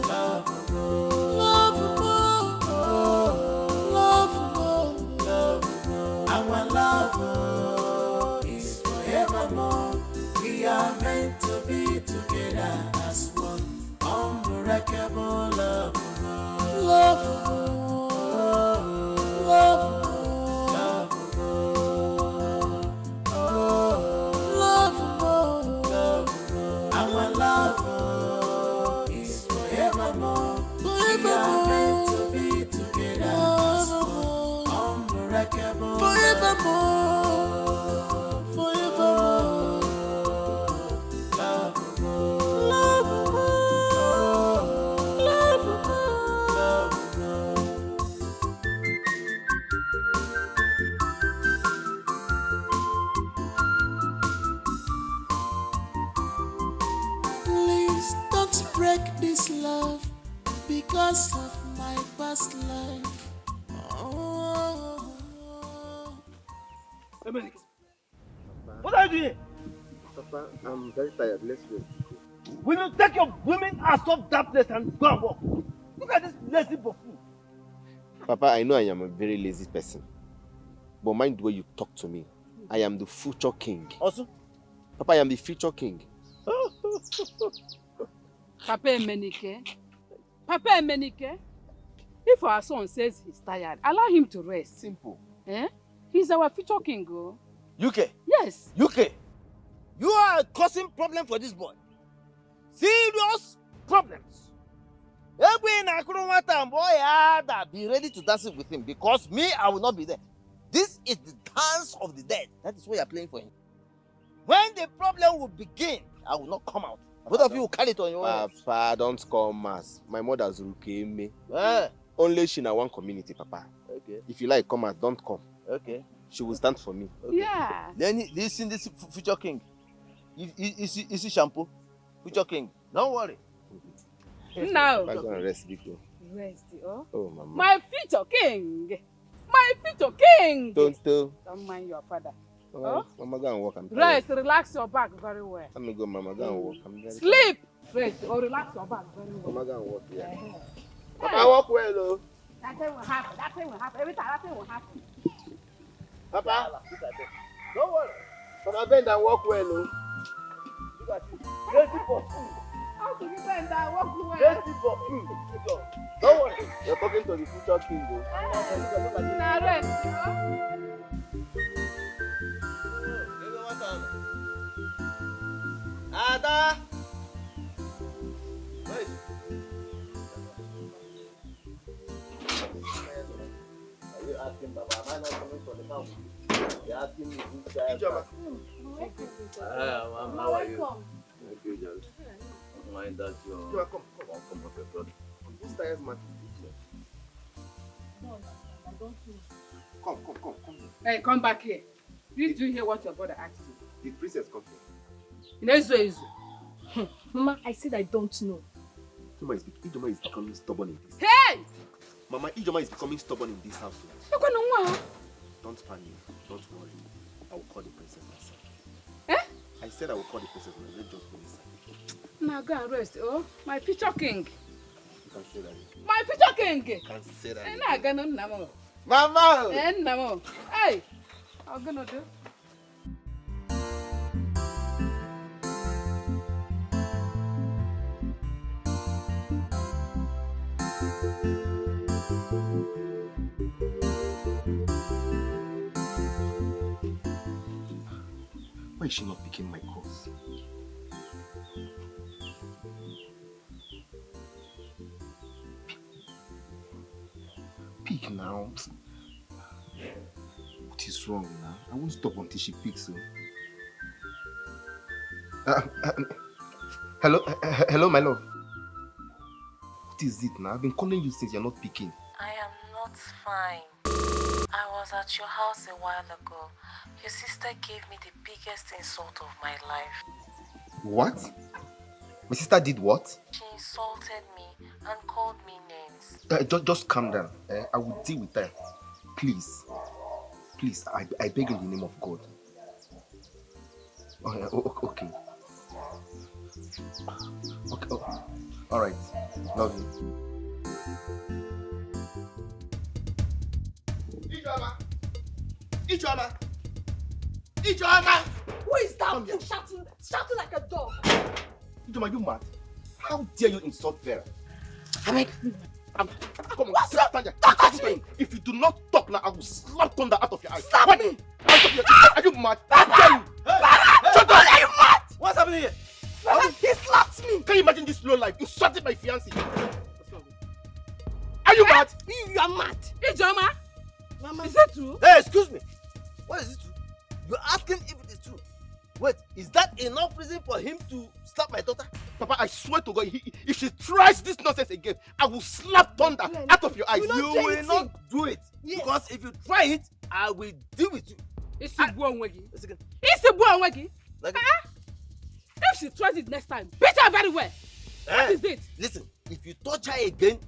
S5: love, love, love, our love is forevermore. We are meant to be together as one. Unbreakable love, love, love. Our love is forevermore. We are meant to be together as one. Unbreakable. Forevermore. Forevermore. Please don't break this love because of my past life. Oh.
S2: What are you doing?
S6: Papa, I'm very tired. Let's go.
S2: Will you take your women ass off that place and go and walk? Look at this lazy buffoon.
S6: Papa, I know I am a very lazy person. But mind the way you talk to me. I am the future king.
S2: Also?
S6: Papa, I am the future king.
S3: Papa Emenike. Papa Emenike. If our son says he's tired, allow him to rest.
S2: Simple.
S3: Eh? He's our future king, oh.
S2: UK.
S3: Yes.
S2: UK. You are causing problem for this boy. Serious problems. Be ready to dance with him because me, I will not be there. This is the dance of the dead. That is what you are playing for him. When the problem will begin, I will not come out. Both of you will carry it on your own.
S6: Papa, don't call mass. My mother's rookie me. Only she in one community, Papa.
S2: Okay.
S6: If you like, come out. Don't come.
S2: Okay.
S6: She will stand for me.
S2: Okay.
S3: Yeah.
S2: Then this in this future king. Is he shampoo? Future king. Don't worry.
S3: No.
S6: I'm going to rest, Biko.
S3: Rest, oh.
S6: Oh, Mama.
S3: My future king. My future king.
S6: Don't
S3: mind your father.
S6: Oh? Mama, go and walk. I'm
S3: Rest, relax your back very well.
S6: Let me go, Mama. Go and walk. I'm very
S3: Sleep. Rest or relax your back very well.
S6: Mama, go and walk, yeah. Papa, walk well, though.
S3: That thing will happen. That thing will happen. Every time that thing will happen.
S6: Papa, don't worry. Papa, bend and walk well, though.
S2: Look at you. Lazy for food.
S3: How do you bend and walk well?
S2: Lazy for food. Don't worry. You're talking to the future king, though.
S3: Now rest,
S2: Ada! Where is Are you asking Baba? Am I not coming from the house? You're asking me who's the Ijoma.
S17: How are you? Thank you, John. Mind that you're
S6: Come,
S17: welcome of your brother.
S6: Who's tired, man?
S3: No, I don't know.
S6: Come.
S3: Hey, come back here. Did you hear what your brother asked you?
S6: The princess come here.
S8: Mama, I said I don't know.
S6: Ijoma is becoming stubborn in this.
S3: Hey!
S6: Mama, Ijoma is becoming stubborn in this house.
S3: Don't
S6: Don't panic. Don't worry. I will call the princess myself.
S3: Eh?
S6: I said I will call the princess and let's just go inside.
S3: Now go and rest. Oh, my future king.
S6: You can say that.
S3: My future king.
S6: You can say that.
S3: Nah, gonna namo.
S6: Mama!
S3: Namo. Hey, I'm gonna do.
S6: Why is she not picking my calls? Pick now. What is wrong now? I won't stop until she picks. Hello, my love. What is it now? I've been calling you since you're not picking.
S4: I am not fine. I was at your house a while ago. Your sister gave me the biggest insult of my life.
S6: What? My sister did what?
S4: She insulted me and called me names.
S6: Just calm down. I will deal with her. Please. Please, I beg in the name of God. Okay. Okay. Oh. All right. Love you. Ijoma!
S8: Who is that fool shouting like a dog?
S6: Ijoma, you mad? How dare you insult Vera?
S8: I mean,
S6: come on, stand there. Talk to me. If you do not talk now, I will slap thunder out of your eyes.
S8: Slap me!
S6: Are you mad? How dare you?
S8: Shut up! Are you mad?
S6: What's happening here?
S8: He slapped me!
S6: Can you imagine this low life? Insulting my fiancé. Are you mad?
S8: You are mad.
S3: Ijoma,
S2: Mama.
S3: is it true?
S2: Hey, excuse me. What is it true? You're asking if it is true. Wait, is that enough reason for him to slap my daughter?
S6: Papa, I swear to God, if she tries this nonsense again, I will slap thunder out of your eyes.
S2: You will not do it. Yes. Because if you try it, I will deal with you.
S3: It's a boy Nwigwe. It's a boy Nwigwe. If she tries it next time, beat her very well. What is it?
S2: Listen, if you touch her again,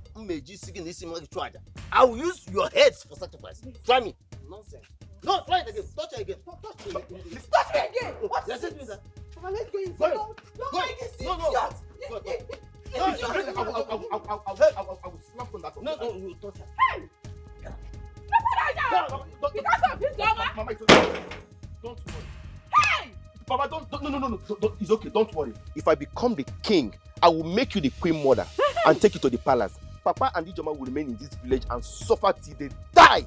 S2: I will use your heads for sacrifice. Try me. Nonsense. No, try it again. Touch her again. Touch me.
S8: Touch me again. What is it? Mama, let's go inside. Don't make it serious.
S6: I will slap thunder out of your eyes.
S2: No, you touch her.
S3: Hey! Because of this drama.
S6: Mama, it's okay. Don't worry.
S3: Hey!
S6: Papa, don't, it's okay, don't worry. If I become the king, I will make you the queen mother and take you to the palace. Papa and Ijoma will remain in this village and suffer till they die.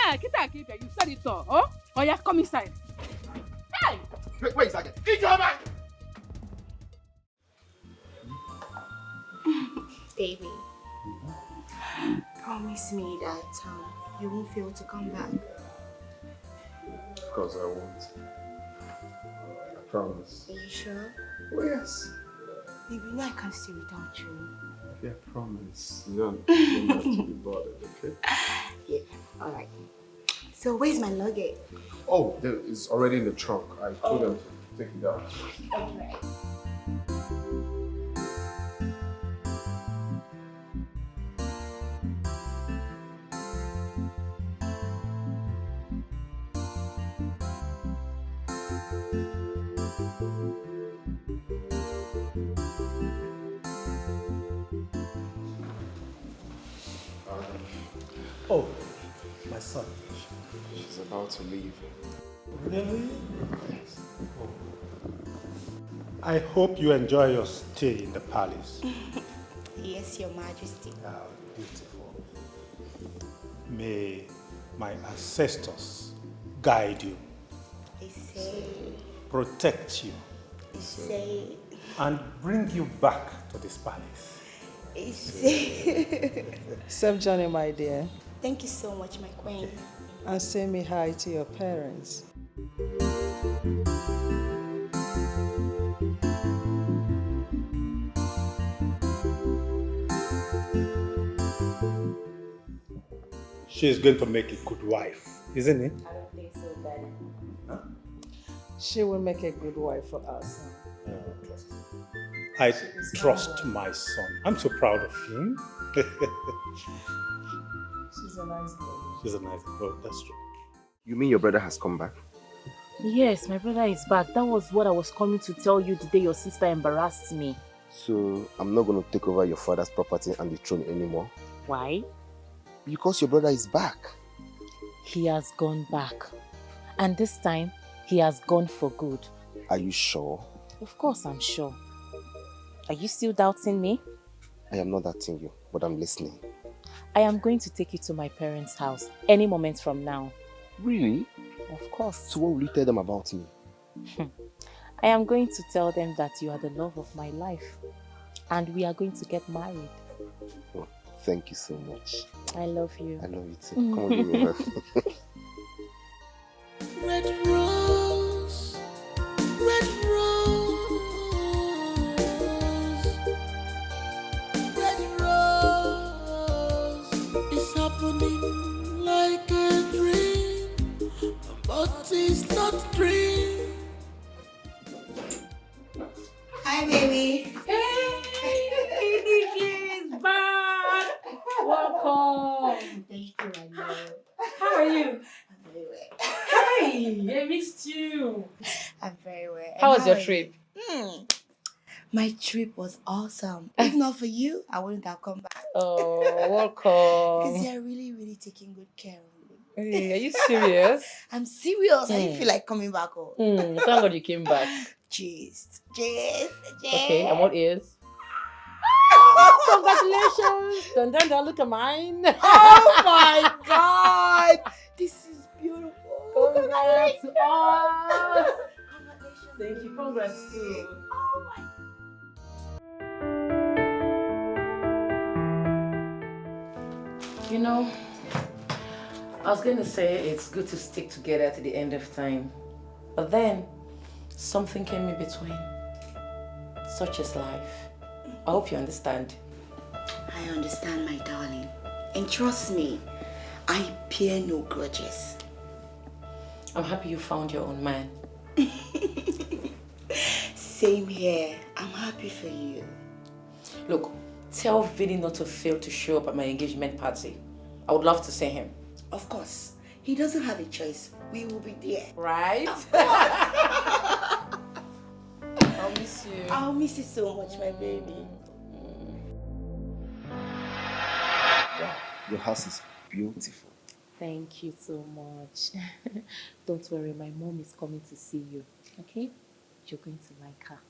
S3: Kita, you said it all. Oh yeah, come inside. Hey!
S6: Wait a second. Ijoma!
S12: Baby, promise me that you won't fail to come back.
S13: Of course I won't. I promise.
S12: Are you sure?
S13: Oh, yes.
S12: Baby, no, I can't stay without you.
S13: Yeah, promise. You don't have to be bothered, okay?
S12: Yeah, alright. So where's my luggage?
S13: Oh, it's already in the trunk. I told them to take it out.
S12: Okay.
S11: Oh, my son.
S13: She's about to leave.
S11: Really? Yes. Oh. I hope you enjoy your stay in the palace.
S12: Yes, Your Majesty.
S11: Ah, beautiful. May my ancestors guide you,
S12: I say,
S11: protect you,
S12: I say,
S11: and bring you back to this palace.
S12: I say.
S9: Safe journey, my dear.
S12: Thank you so much, my queen.
S9: And say me hi to your parents.
S11: She's going to make a good wife, isn't it?
S12: I don't think so, Daddy.
S11: Huh?
S9: She will make a good wife for us.
S11: I trust my son. I'm so proud of him.
S9: She's a nice lady.
S11: She's a nice girl, that's true.
S6: You mean your brother has come back?
S4: Yes, my brother is back. That was what I was coming to tell you the day your sister embarrassed me.
S6: So I'm not going to take over your father's property and the throne anymore.
S4: Why?
S6: Because your brother is back.
S4: He has gone back. And this time, he has gone for good.
S6: Are you sure?
S4: Of course I'm sure. Are you still doubting me?
S6: I am not doubting you, but I'm listening.
S4: I am going to take you to my parents' house any moment from now.
S6: Really?
S4: Of course.
S6: So what will you tell them about me?
S4: I am going to tell them that you are the love of my life. And we are going to get married.
S6: Oh, thank you so much.
S4: I love you.
S6: I love you too. Come on, give me a hug.
S5: Red rose, red rose, red rose. It's happening like a dream, but it's not a dream.
S12: Hi, baby.
S3: She's back. Welcome.
S12: Thank you, I love.
S3: How are you?
S12: I'm very well.
S3: Hey, I missed you.
S12: I'm very well.
S3: How was your
S12: are you?
S3: trip?
S12: My trip was awesome. If not for you, I wouldn't have come back.
S3: Oh,
S12: Because
S3: welcome.
S12: you're really, really taking good care of me.
S3: Hey, are you serious?
S12: I'm serious. I didn't feel like coming back home.
S3: Thank God you came back.
S12: Cheers. Cheers.
S3: Okay, I'm all ears. Congratulations! Dun, dun, dun, look at mine.
S12: Oh my God! This is beautiful.
S3: Congrats to us. Thank you. Congrats too.
S12: Oh my.
S18: You know, I was going to say it's good to stick together to the end of time. But then, something came in between. Such is life. I hope you understand.
S12: I understand, my darling. And trust me, I bear no grudges.
S18: I'm happy you found your own man.
S12: Same here. I'm happy for you.
S18: Look, tell Vinny not to fail to show up at my engagement party. I would love to see him.
S12: Of course. He doesn't have a choice. We will be there.
S18: Right?
S12: Of course.
S18: I'll miss you.
S12: I'll miss you so much, my baby.
S6: Your house is beautiful.
S4: Thank you so much. Don't worry, my mom is coming to see you. Okay? You're going to like her.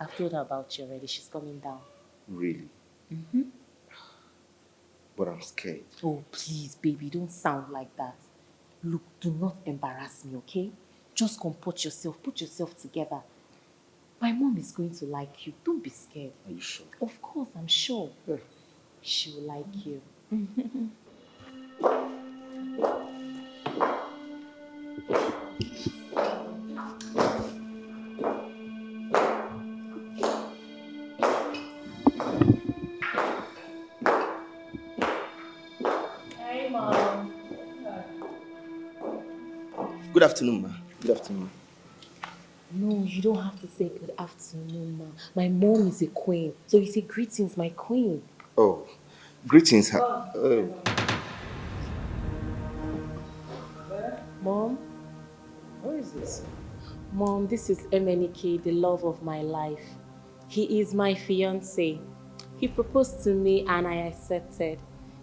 S4: I've told her about you already. She's coming down.
S6: Really?
S4: Mm-hmm.
S6: But I'm scared.
S4: Oh, please, baby, don't sound like that. Look, do not embarrass me, okay? Just comport yourself. Put yourself together. My mom is going to like you. Don't be scared.
S6: Are you sure?
S4: Of course, I'm sure. She will like you.
S18: Hey, Mom.
S6: Good afternoon, ma. Good afternoon.
S4: No, you don't have to say good afternoon, ma. My mom is a queen. So you say greetings, my queen.
S6: Oh, greetings.
S4: Mom?
S18: Who is this?
S4: Mom, this is Onyeka, the love of my life. He is my fiancé. He proposed to me and I accepted.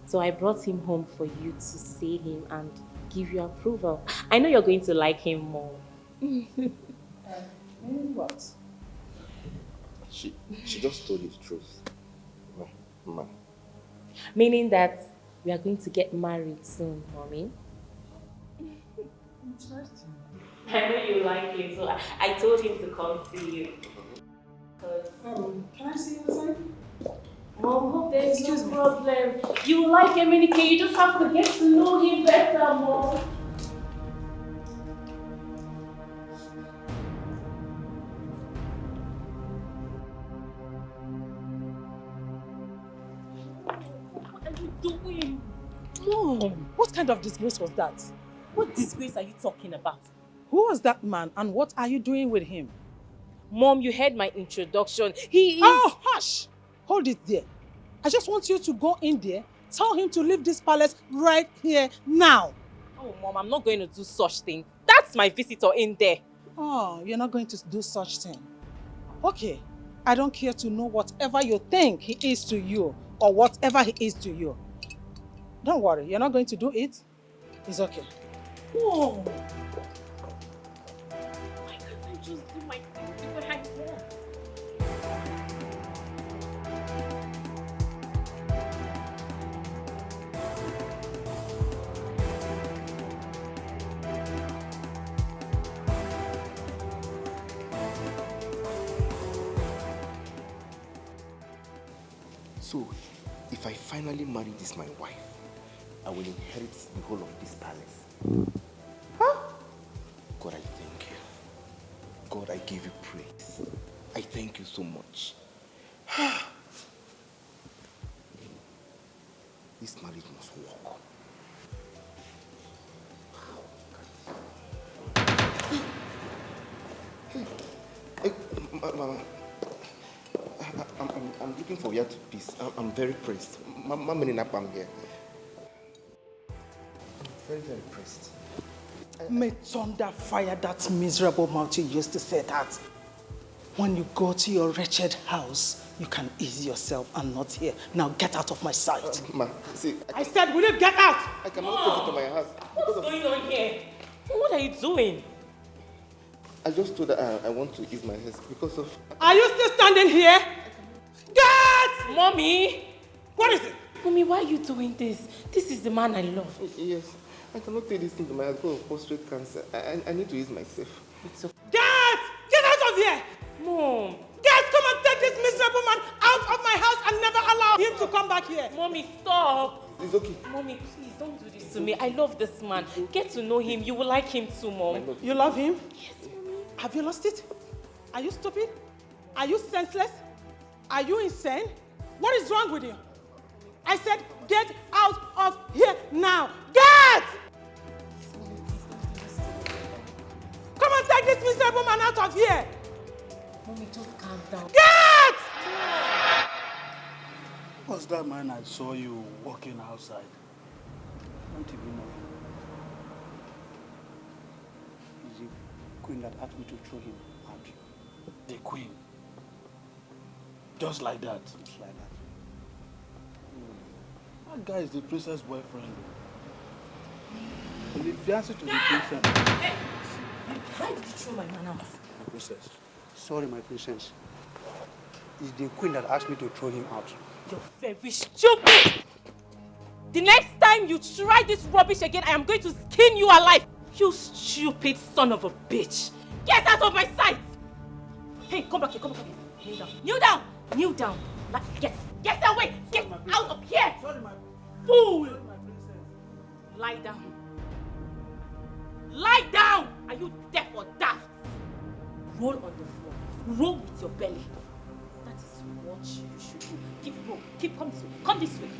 S4: So I brought him home for you to see him and give you approval. I know you're going to like him more.
S18: What?
S6: She just told you the truth. Ma.
S4: Meaning that we are going to get married soon, Mommy.
S18: Interesting.
S4: I know you like him, so I told him to come see you.
S18: Can I see you inside?
S4: Mom, there's no problem. You like Onyeka, you just have to get to know him better, Mom.
S9: What are you doing? Mom, what kind of disgrace was that?
S4: What disgrace are you talking about?
S9: Who was that man and what are you doing with him?
S4: Mom, you heard my introduction. He is...
S9: Oh, hush! Hold it there. I just want you to go in there, tell him to leave this palace right here now.
S4: Oh, Mom, I'm not going to do such thing. That
S14: that's my visitor in there.
S9: Oh, you're not going to do such thing. Okay, I don't care to know whatever you think he is to you or whatever he is to you. Don't worry, you're not going to do it. It's okay.
S14: Whoa! Why can't I just do my thing the way I want?
S6: So, if I finally marry this my wife, I will inherit the whole of this palace. Huh? God, I thank you. God, I give you praise. I thank you so much. This marriage must work. Hey, Mama. I'm looking for your peace. I'm very pressed. Mama I'm here. I'm very, very pressed.
S9: May thunder fire that miserable mouth you used to say that. When you go to your wretched house, you can ease yourself and not here. Now get out of my sight.
S6: Ma, see,
S9: I said, will you get out?
S6: I cannot take it to my house.
S14: What's going on here? What are you doing?
S6: I just told her I want to ease my head because of...
S9: Are you still standing here? Get!
S14: Mommy!
S9: What is it?
S14: Mommy, why are you doing this? This is the man I love.
S6: Yes. I cannot take this thing to my house because of prostate cancer. I need to ease myself.
S14: It's okay.
S9: Get! Get out of here!
S14: Mom!
S9: Get! Come and take this miserable man out of my house and never allow him to come back here.
S14: Mommy, stop!
S6: It's okay.
S14: Mommy, please don't do this to me. I love this man. Get to know him. You will like him too, Mom.
S9: You love him?
S14: Yes, Mommy.
S9: Have you lost it? Are you stupid? Are you senseless? Are you insane? What is wrong with you? I said, get out of here now. Get! Come and take this miserable man out of here.
S14: Mommy, just calm down.
S9: Get!
S11: What's that man I saw you walking outside? I don't even know. He's the queen that asked me to throw him out. The queen. Just like that. Just like that. That guy is the princess' boyfriend. He's the fiancé to the princess.
S14: Hey! Why did you throw my man out?
S11: My princess. Sorry, my princess. It's the queen that asked me to throw him out.
S14: You're very stupid! The next time you try this rubbish again, I am going to skin you alive! You stupid son of a bitch! Get out of my sight! Hey, come back here, come back here. Kneel down. Kneel down! Kneel down! Get away! Get out of here!
S11: Sorry, my
S14: fool!
S11: Sorry, my princess.
S14: Lie down. Lie down! Are you deaf or daft? Roll on the floor. Roll with your belly. That is what you should do. Come this way. Come this way.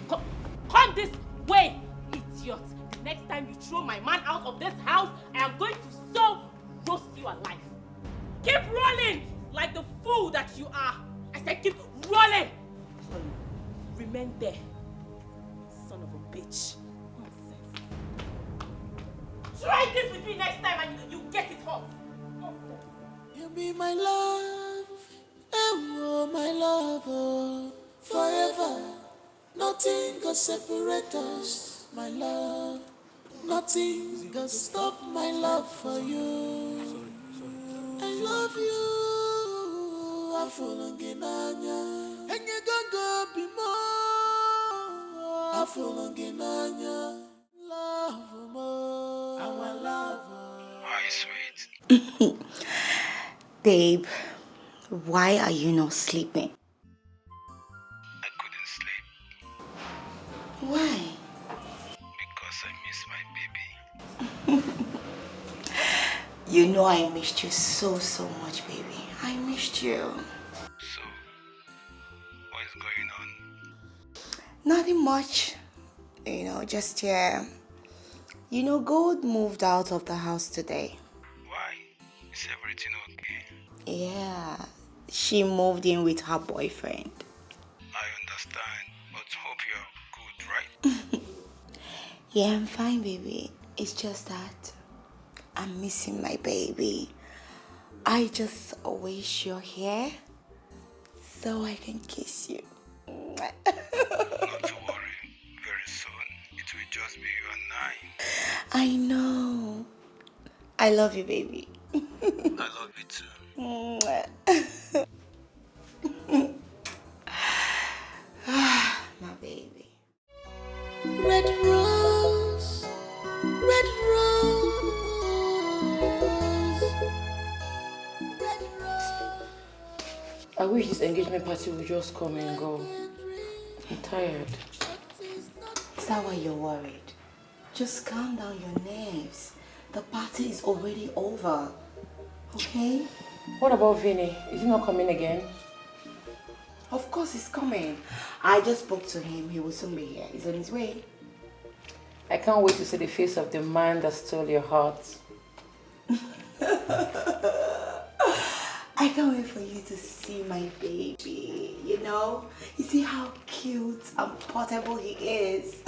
S14: Come this way, idiot. The next time you throw my man out of this house, I am going to so roast you alive. Keep rolling like the fool that you are. I said keep rolling. Remain there. Son of a bitch. Nonsense. Try this with me next time and you get it hot. Nonsense.
S5: You be my love, oh my love, oh, forever. Nothing can separate us, my love. Nothing can stop my love for you. I love you. I fall again, and you go be more. I fall again, love more. Our love.
S12: Hi, sweet. Babe, why are you not sleeping?
S19: I couldn't sleep.
S12: Why?
S19: Because I miss my baby.
S12: You know I missed you so much, baby. I missed you.
S19: So, what is going on?
S12: Nothing much. Just here. Gold moved out of the house today.
S19: Why? Is everything okay?
S12: Yeah, she moved in with her boyfriend.
S19: I understand, but hope you're good, right?
S12: Yeah, I'm fine, baby. It's just that I'm missing my baby. I just wish you're here so I can kiss you.
S19: Not to worry. Very soon, it will just be you and I.
S12: I know. I love you, baby.
S19: I love you too.
S12: My baby.
S5: Red rose, red rose, red rose.
S18: I wish this engagement party would just come and go. I'm tired.
S12: Is that why you're worried? Just calm down your nerves. The party is already over. Okay?
S18: What about Vinny? Is he not coming again?
S12: Of course he's coming. I just spoke to him. He will soon be here. He's on his way.
S18: I can't wait to see the face of the man that stole your heart.
S12: I can't wait for you to see my baby. You know? You see how cute and portable he is.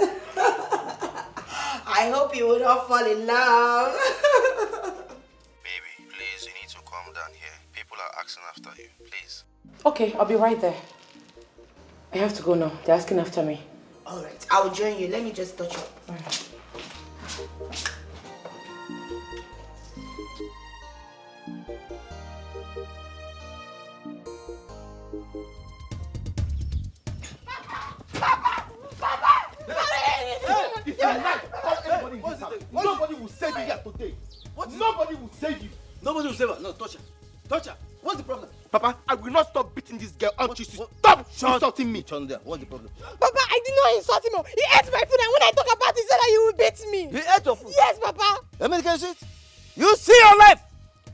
S12: I hope you will not fall in love.
S6: Baby, please, you need to calm down here. People are asking after you, please.
S18: Okay, I'll be right there. I have to go now. They're asking after me.
S12: Alright, I'll join you. Let me just touch up.
S2: Nobody will save you here today. Nobody will save you. Nobody will save her. No, touch her. Touch her. What's the problem?
S6: Papa, I will not stop beating this girl until she stop insulting me.
S2: Chanda, what's the problem?
S8: Papa, I did not insult him. He ate my food, and when I talk about it, he said that he will beat me.
S2: He ate your food?
S8: Yes, Papa.
S2: American shit. You see your life.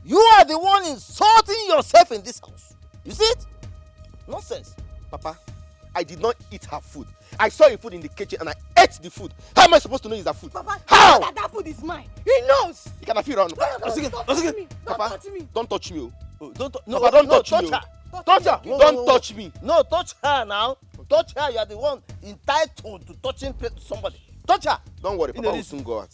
S2: You are the one insulting yourself in this house. You see it? Nonsense.
S6: Papa, I did not eat her food. I saw her food in the kitchen and I ate the food. How am I supposed to know it's her food?
S8: Papa,
S6: how?
S8: That food is mine. He knows.
S6: You cannot feel around.
S8: Don't touch me.
S6: Papa, don't touch me.
S2: Don't touch
S6: me.
S2: her.
S6: Touch her. Don't touch me.
S2: No, touch her now. Touch her. You are the one entitled to touching somebody. Touch her.
S6: Don't worry, Papa will soon go out.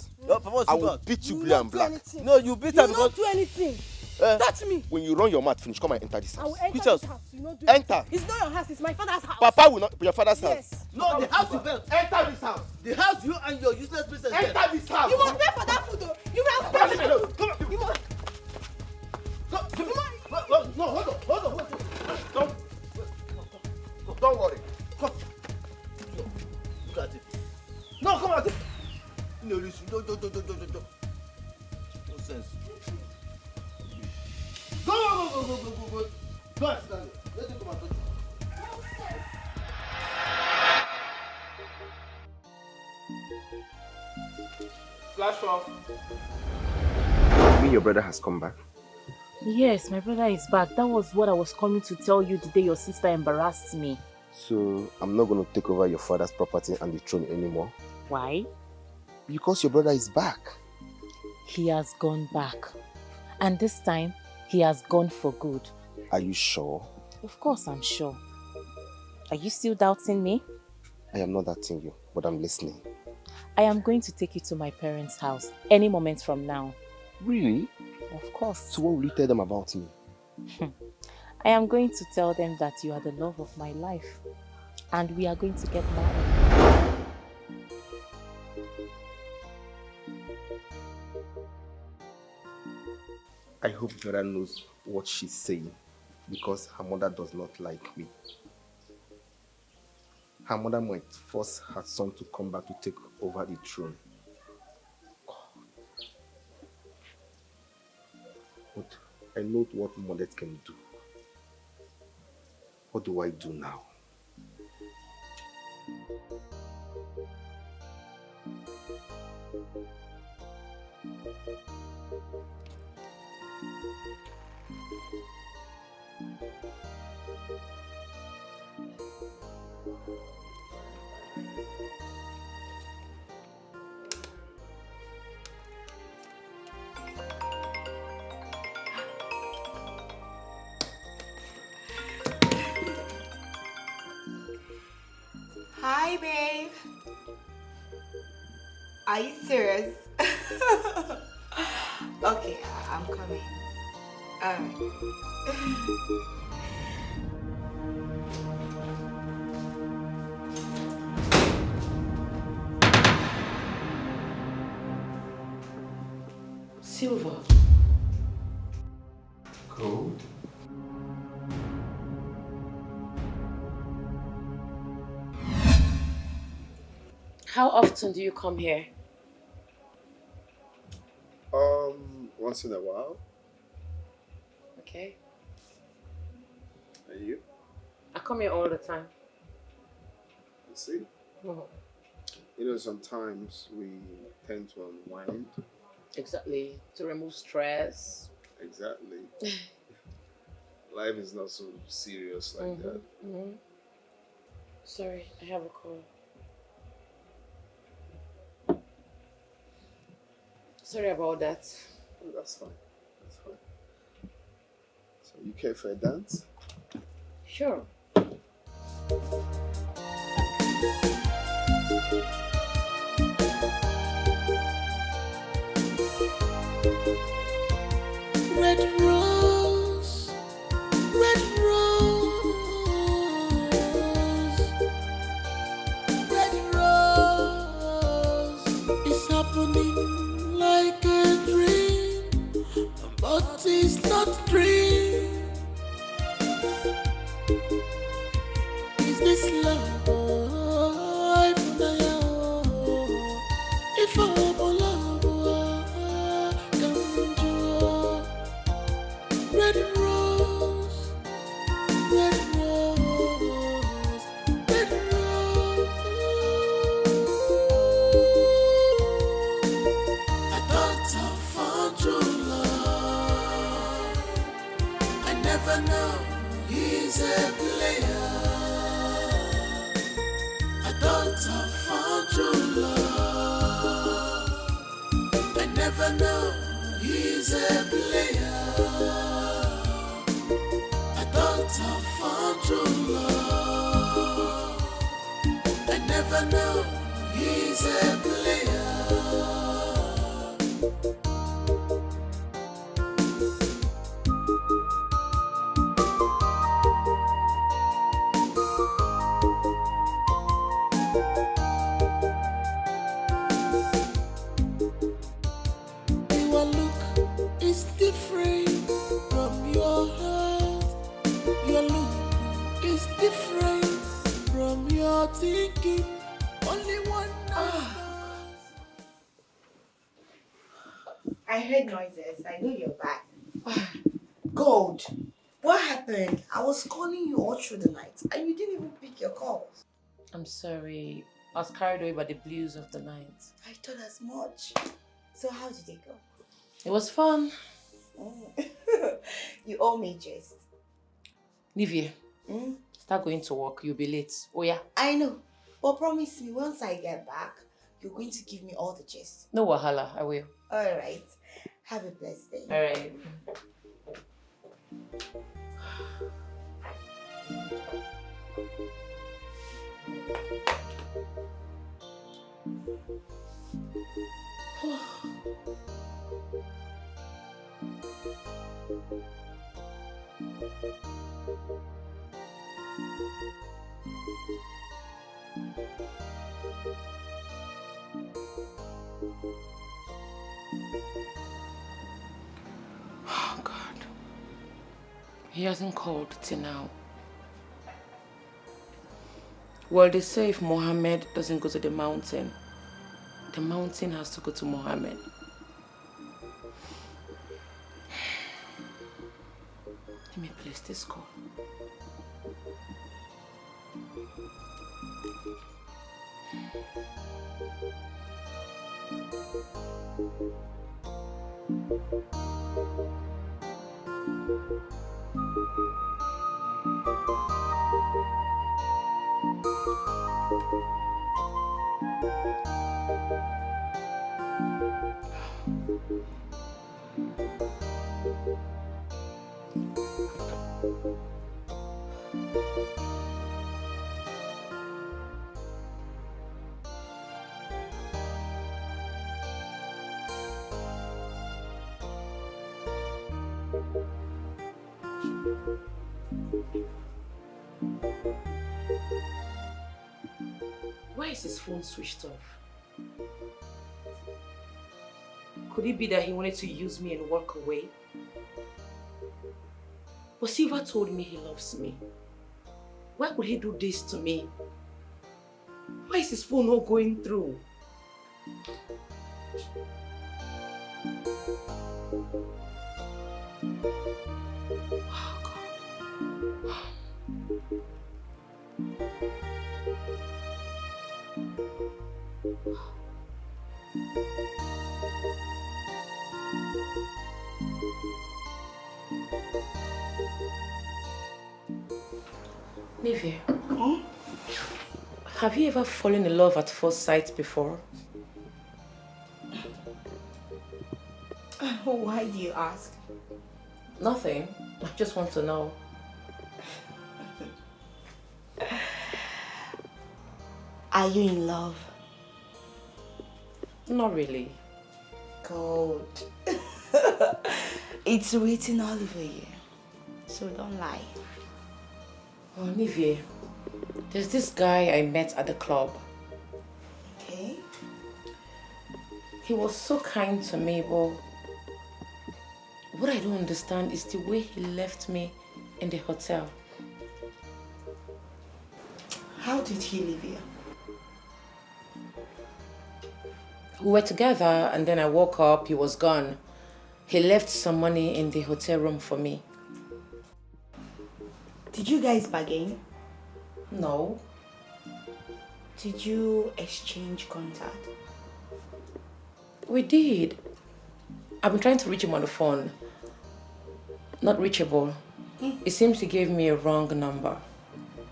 S6: I will beat you blue and black.
S2: No, you beat her
S8: You
S2: because...
S8: not do anything. Touch me.
S6: When you run your mouth finish, come and enter this
S8: I will
S6: house.
S8: enter
S2: Which
S8: this
S2: house?
S8: house. You not do
S6: Enter.
S8: anything. It's not your house. It's my father's house.
S6: Papa will not your father's house.
S8: Yes.
S2: No, the house you built.
S6: Enter this house.
S2: The house you and your useless business.
S6: Enter this house.
S8: You must pay for that food, though. You must pay for that food.
S6: Come on.
S8: You must.
S2: No, hold on.
S6: Don't worry.
S2: Come. Look at it. No, come on. No, listen. No. No sense. Go. Go and stand there. Let him come and touch you.
S6: Flash off. You mean your brother has come back?
S4: Yes, my brother is back. That was what I was coming to tell you the day your sister embarrassed me.
S6: So I'm not going to take over your father's property and the throne anymore?
S4: Why?
S6: Because your brother is back.
S4: He has gone back. And this time, he has gone for good.
S6: Are you sure?
S4: Of course I'm sure. Are you still doubting me?
S6: I am not doubting you, but I'm listening.
S4: I am going to take you to my parents' house any moment from now.
S6: Really?
S4: Of course.
S6: So what will you tell them about me?
S4: I am going to tell them that you are the love of my life and we are going to get married.
S6: I hope Vera knows what she's saying because her mother does not like me. Her mother might force her son to come back to take over the throne. But I know what mothers can do. What do I do now?
S12: Hi, babe. Are you serious? Okay, I'm coming. Alright.
S18: Silver.
S13: Gold?
S18: How often do you come here?
S13: Once in a while.
S18: Okay.
S13: And you?
S18: I come here all the time.
S13: You see?
S18: Mhm.
S13: You know, sometimes we tend to unwind.
S18: Exactly. To remove stress.
S13: Exactly. Life is not so serious like that.
S18: Mm-hmm. Sorry, I have a call. Sorry about that.
S13: Oh, that's fine. That's fine. So you care for a dance?
S18: Sure.
S5: Red rose, red rose, red rose. It's happening like a dream, but it's not dream. Is this love? If I love, come to red rose, red rose, red rose. I thought I found true love. I never know he's a player. I thought I found true love. I never know he's a player. I thought I found true love. I never know he's a player. Your look is different from your heart. Your look is different from your thinking. Only one knows.
S12: I heard noises. I know you're back. Gold, what happened? I was calling you all through the night and you didn't even pick your calls.
S18: I'm sorry. I was carried away by the blues of the night.
S12: I thought as much. So how did it go?
S18: It was fun.
S12: You owe me just.
S18: Nivea, start going to work. You'll be late. Oh yeah.
S12: I know. But promise me once I get back, you're going to give me all the gist.
S18: No wahala, I will.
S12: Alright. Have a blessed day.
S18: Alright. Oh God. He hasn't called till now. Well, they say if Mohammed doesn't go to the mountain has to go to Mohammed. Let me place this call. is his phone switched off? Could it be that he wanted to use me and walk away? But Silva told me he loves me. Why would he do this to me? Why is his phone not going through? Oh, God. Nivea, have you ever fallen in love at first sight before?
S12: Why do you ask?
S18: Nothing. I just want to know.
S12: Are you in love?
S18: Not really.
S12: Good. It's written all over you, so don't lie.
S18: Oh, Nivea, there's this guy I met at the club.
S12: Okay.
S18: He was so kind to me, but what I don't understand is the way he left me in the hotel.
S12: How did he leave you?
S18: We were together and then I woke up, he was gone. He left some money in the hotel room for me.
S12: Did you guys bargain?
S18: No.
S12: Did you exchange contact?
S18: We did. I've been trying to reach him on the phone. Not reachable. It seems he gave me a wrong number.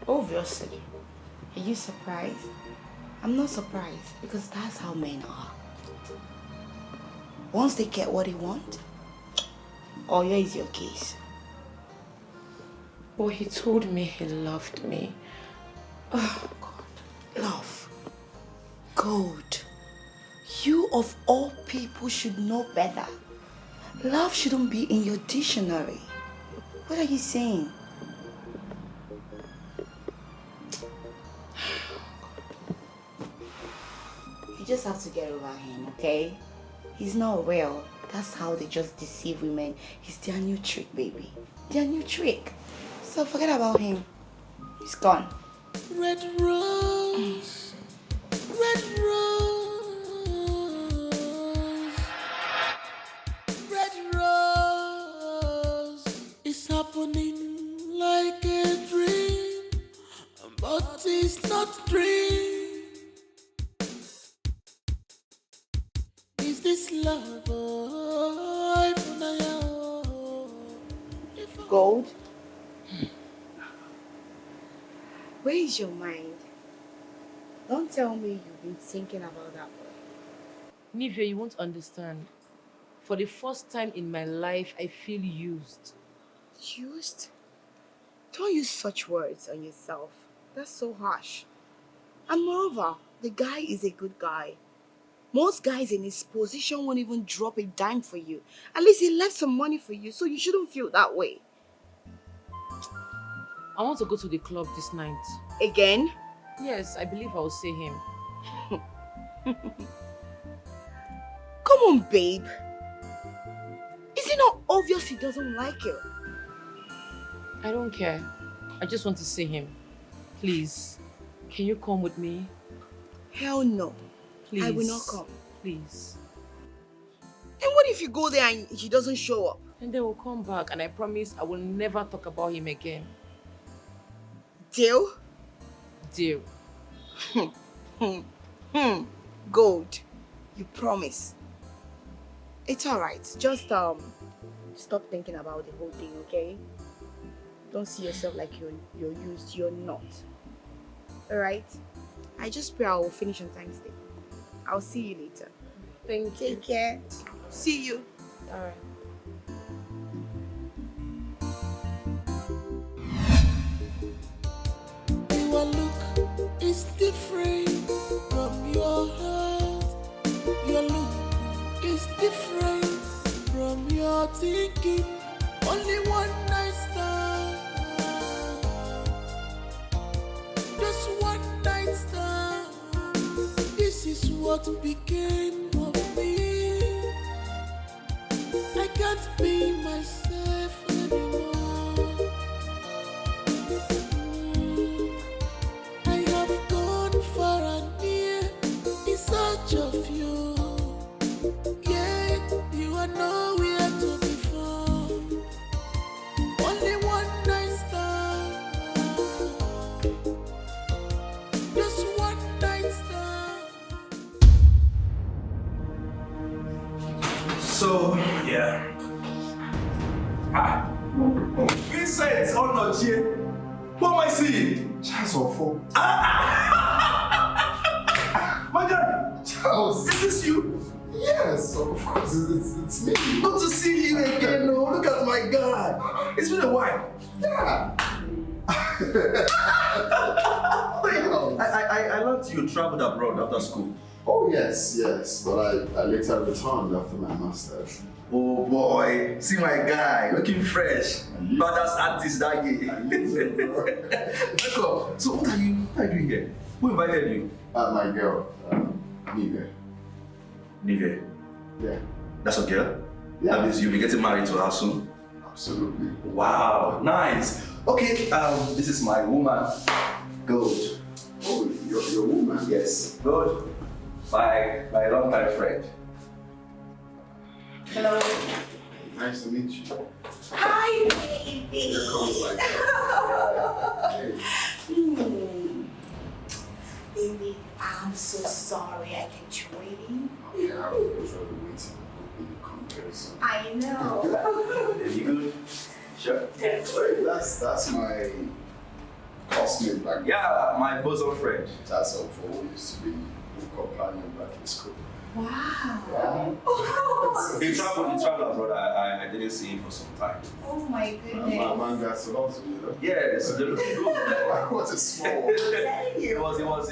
S12: Obviously. Are you surprised? I'm not surprised because that's how men are. Once they get what they want, oh, here is your case.
S18: Well, he told me he loved me.
S12: Oh, God. Love. Gold. You of all people should know better. Love shouldn't be in your dictionary. What are you saying? You just have to get over him, okay? He's not real. That's how they just deceive women. It's their new trick, baby. Their new trick. So forget about him. He's gone.
S5: Red rose, red rose, red rose. It's happening like a dream, but it's not a dream. Is this love?
S12: Gold? Where is your mind? Don't tell me you've been thinking about that boy.
S18: Nivea, you won't understand. For the first time in my life, I feel used.
S12: Used? Don't use such words on yourself. That's so harsh. And moreover, the guy is a good guy. Most guys in his position won't even drop a dime for you. At least he left some money for you, so you shouldn't feel that way.
S18: I want to go to the club this night.
S12: Again?
S18: Yes, I believe I will see him.
S12: Come on, babe. Is it not obvious he doesn't like you?
S18: I don't care. I just want to see him. Please, can you come with me?
S12: Hell no.
S18: Please.
S12: I will not come.
S18: Please.
S12: And what if you go there and he doesn't show up?
S18: And they will come back and I promise I will never talk about him again.
S12: Deal?
S18: Deal.
S12: Gold. You promise. It's alright. Just stop thinking about the whole thing, okay? Don't see yourself like you're used. You're not. Alright? I just pray I will finish on Thanksday. I'll see you later.
S18: Thank you.
S12: Take care. See you.
S18: Alright.
S5: Your look is different from your heart. Your look is different from your thinking. Only one night stand. Just one night stand. what became of me. I can't be myself anymore. I have gone far and near in search of you, yet you are nowhere to be found. Only one night stand, just one night stand.
S20: So, yeah. Vincent, oh no, Jay. What am I seeing?
S13: Charles Ofo.
S20: My God!
S13: Charles!
S20: Is this you?
S13: Yes, of course, it's me.
S20: Good to see you again, no. Look at my God. It's been a while.
S13: Yeah.
S20: I learned you traveled abroad after school.
S13: Oh, yes, but I later returned after my master's.
S20: Oh boy, see my guy, looking fresh. Badass artist that year. So what are you doing here? Who invited you?
S13: My girl, Nwigwe.
S20: Nwigwe?
S13: Yeah.
S20: That's a girl?
S13: Yeah.
S20: That means you'll be getting married to her soon?
S13: Absolutely.
S20: Wow, nice. Okay, this is my woman, Gold.
S13: Oh, your woman?
S20: Yes, Gold. My long-time friend.
S12: Hello.
S13: Nice to meet you.
S12: Hi, baby.
S13: Here comes like
S12: Baby, I'm so sorry I kept you waiting.
S13: Okay, I was already waiting. Hoping you come very soon.
S12: I know.
S20: You good? Sure.
S13: That's my classmate back then.
S20: Yeah, my bosom friend.
S13: That's all for who used to be companion back in school.
S12: Wow.
S20: He traveled abroad. I didn't see him for some time.
S12: Oh my goodness.
S13: My man got so lots, you know.
S20: Yes, they're looking good.
S13: What a small.
S20: It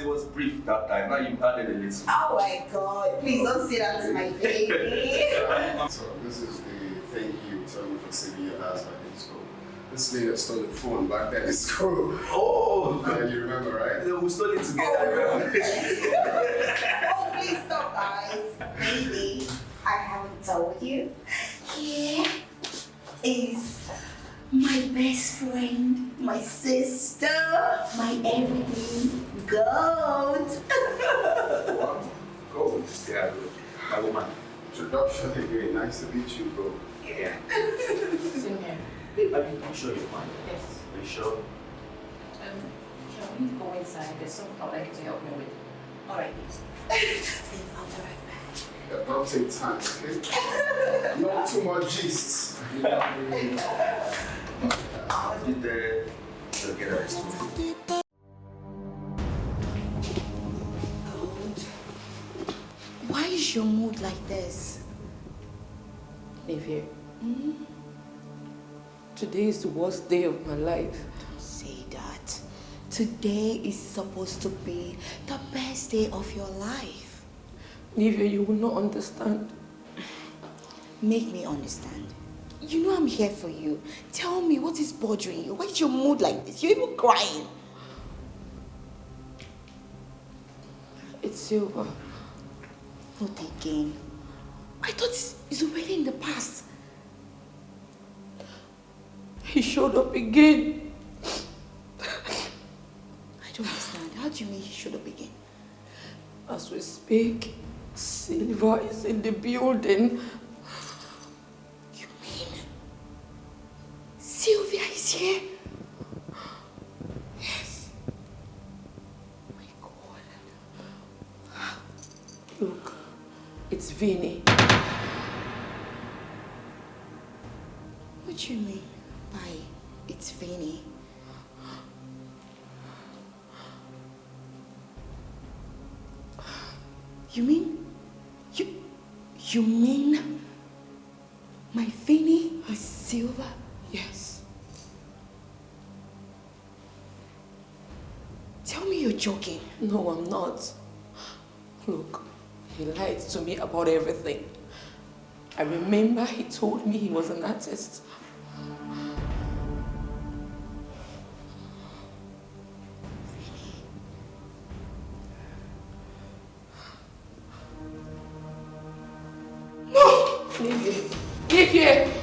S20: was brief that time. Now you added a little.
S12: Oh my God. Please don't say that to my baby.
S13: So this is the thank you telling me for saving your ass back in school. This lady stole the phone back then in school.
S20: Oh!
S13: You remember, right?
S20: We stole it together.
S12: Oh, please stop, guys. Baby, I haven't told you. Here is my best friend, my sister, my everything, Gold.
S13: Gold.
S20: Yeah, my woman.
S13: Introduction again. Nice to meet you, bro.
S20: Yeah.
S12: Same here.
S20: Babe, are you sure you're fine?
S12: Yes.
S20: Are you sure?
S12: Shall we go inside? There's something I'd like to help me with. All right. I'll be right back.
S13: Yeah, don't take time, okay? Not too much gist.
S20: Did the get us?
S12: Why is your mood like this?
S18: Nevia, today is the worst day of my life.
S12: Don't say that. Today is supposed to be the best day of your life.
S18: Nevia, you will not understand.
S12: Make me understand. You know I'm here for you. Tell me what is bothering you. Why is your mood like this? You're even crying.
S18: It's Silver.
S12: Not again. I thought it's already in the past.
S18: He showed up again.
S12: I don't understand. How do you mean he showed up again?
S18: As we speak, Silver is in the building.
S12: You mean Sylvia is here? Yes. Oh my God.
S18: Look, it's Vinny.
S12: What do you mean by it's Vinny? You mean my Vinny is Silver?
S18: Yes.
S12: Tell me you're joking.
S18: No, I'm not. Look, he lied to me about everything. I remember he told me he was an artist. Igwe!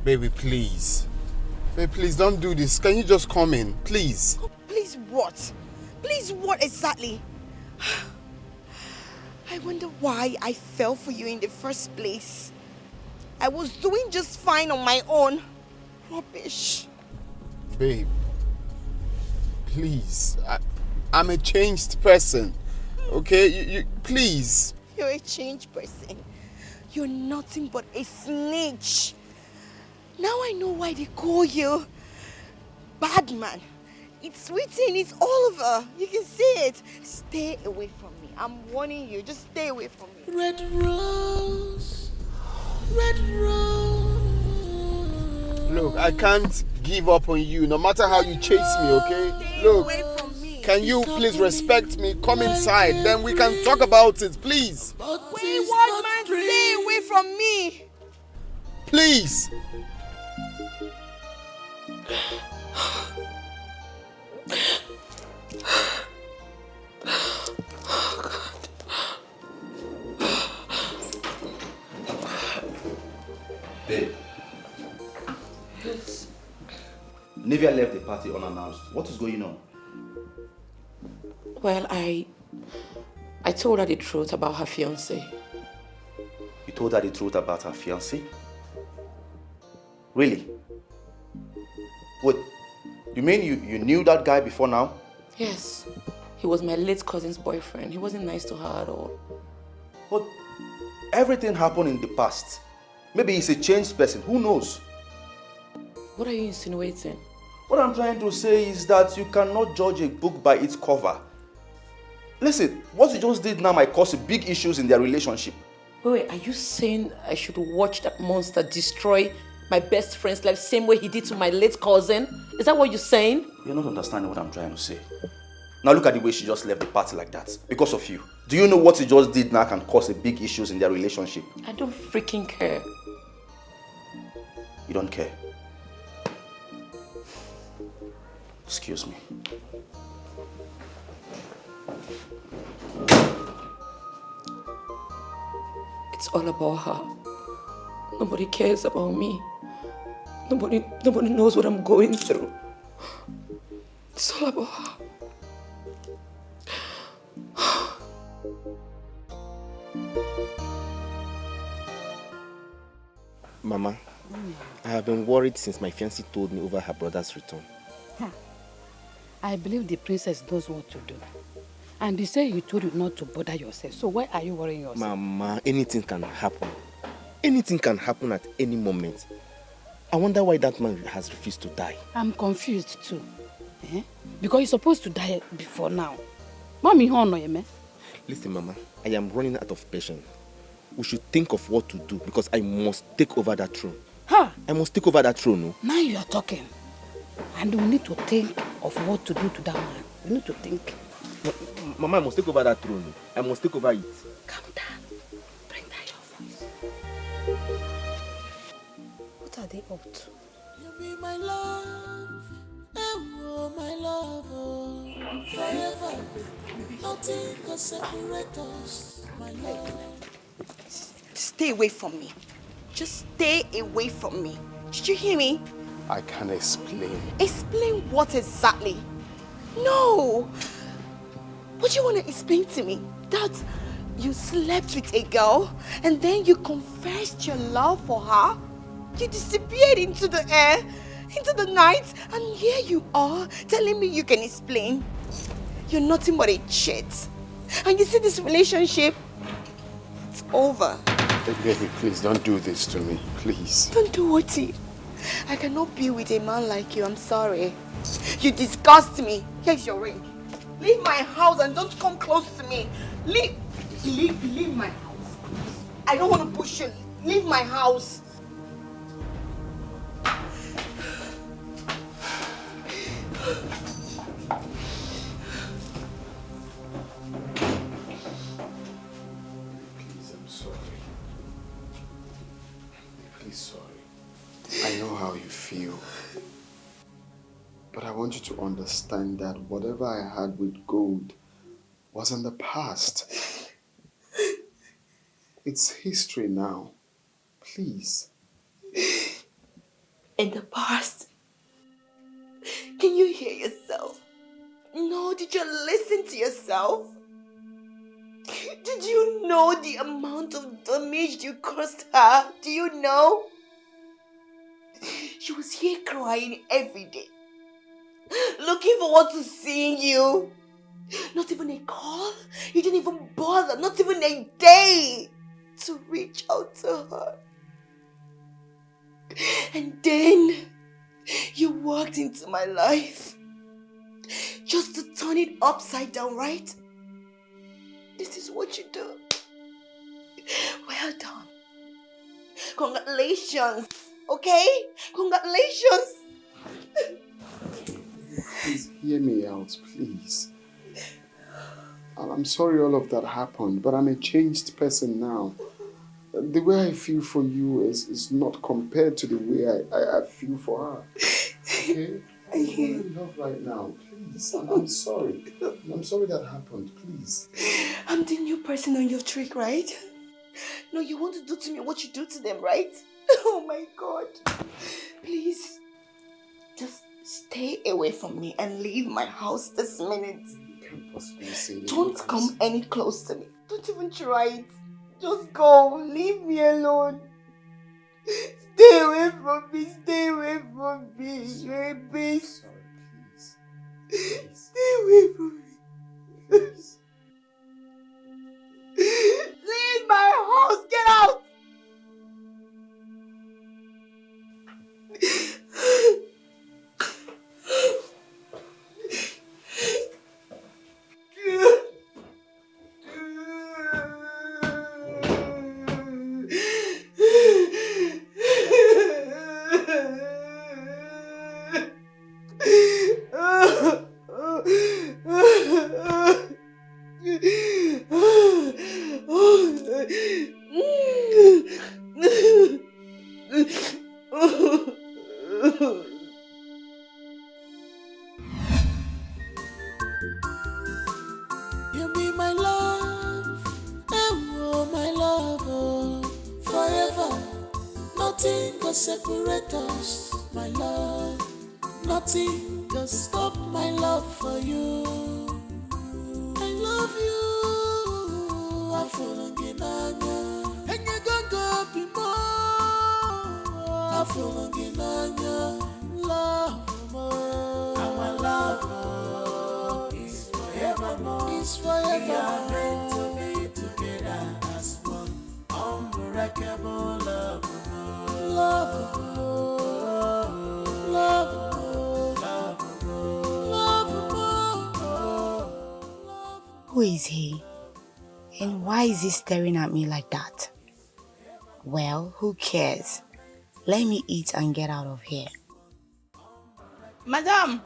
S10: Baby, please. Baby, please don't do this. Can you just come in, please?
S12: Oh, please what? Please what exactly? I wonder why I fell for you in the first place. I was doing just fine on my own. Rubbish.
S10: Babe, please. I'm a changed person. Okay? You please.
S12: You're a changed person. You're nothing but a snitch. Now I know why they call you bad man. It's written, it's all over. You can see it. Stay away from me. I'm warning you. Just stay away from me.
S5: Red rose, red rose.
S10: Look, I can't give up on you no matter how you chase me, okay? Look, can you please respect me? Come inside, then we can talk about it, please.
S12: Wayward man, stay away from me.
S10: Please.
S20: Babe. Yes. Nivea left the party unannounced. What is going on?
S18: Well, I told her the truth about her fiancé.
S20: You told her the truth about her fiancé? Really? Wait, you mean you knew that guy before now?
S18: Yes. He was my late cousin's boyfriend. He wasn't nice to her at all.
S20: But everything happened in the past. Maybe he's a changed person. Who knows?
S18: What are you insinuating?
S20: What I'm trying to say is that you cannot judge a book by its cover. Listen, what you just did now might cause big issues in their relationship.
S18: Wait, are you saying I should watch that monster destroy my best friend's life same way he did to my late cousin? Is that what you're saying?
S20: You're not understanding what I'm trying to say. Now look at the way she just left the party like that. Because of you. Do you know what you just did now can cause big issues in their relationship?
S18: I don't freaking care.
S20: You don't care? Excuse me.
S18: It's all about her. Nobody cares about me. Nobody knows what I'm going through. It's all about her.
S6: Mama, I have been worried since my fiancé told me over her brother's return.
S3: I believe the princess knows what to do. And they say you told you not to bother yourself. So why are you worrying yourself?
S6: Mama, anything can happen. Anything can happen at any moment. I wonder why that man has refused to die.
S3: I'm confused too. Because you're supposed to die before now. Mommy,
S6: listen, Mama, I am running out of patience. We should think of what to do because I must take over that throne.
S3: Huh?
S6: I must take over that throne, no?
S3: Now you are talking. And we need to think of what to do to that man. We need to think.
S6: Mama, I must take over that throne. I must take over it.
S3: Calm down. Bring down your voice.
S8: What are they up to?
S5: You be my love, oh my love, oh, forever. Nothing can separate us, my love.
S12: Stay away from me. Just stay away from me. Did you hear me?
S10: I can explain.
S12: Explain what exactly? No. What do you want to explain to me? That you slept with a girl and then you confessed your love for her? You disappeared into the air, into the night, and here you are telling me you can explain. You're nothing but a cheat. And you see this relationship? It's over.
S10: Baby, please don't do this to me, please.
S12: Don't do what? I cannot be with a man like you. I'm sorry. You disgust me. Here's your ring. Leave my house and don't come close to me. Leave my house. I don't want to push you. Leave my house.
S13: Please, I'm sorry. Please, sorry. I know how you feel. But I want you to understand that whatever I had with gold was in the past. It's history now. Please.
S12: In the past? Can you hear yourself? No, did you listen to yourself? Did you know the amount of damage you caused her? Do you know? She was here crying every day, looking forward to seeing you. Not even a call. You didn't even bother. Not even a day to reach out to her. And then you walked into my life just to turn it upside down, right? This is what you do. Well done. Congratulations. Okay? Congratulations.
S13: Please hear me out, please. I'm sorry all of that happened, but I'm a changed person now. The way I feel for you is not compared to the way I feel for her. Okay? I'm in love right now. Please. I'm sorry. I'm sorry that happened. Please.
S12: I'm the new person on your trick, right? No, you want to do to me what you do to them, right? Oh my God. Please. Just stay away from me and leave my house this minute.
S13: You can't possibly say that.
S12: Don't come any close to me. Don't even try it. Just go. Leave me alone. Stay away from me. Stay away from me. You're a bitch.
S13: Sorry, please.
S12: Stay away from me.
S13: Please.
S12: Leave my house. Get out.
S5: You be my love, oh my love, oh, forever. Nothing can separate us, my love. Nothing can stop my love for you. I love you, I fall again, and you go be more. I fall again, love more. Our love is forevermore. It's forever. We are meant to be together as one. Unbreakable love. Love. Love.
S12: Who is he? And why is he staring at me like that? Well, who cares? Let me eat and get out of here. Madam,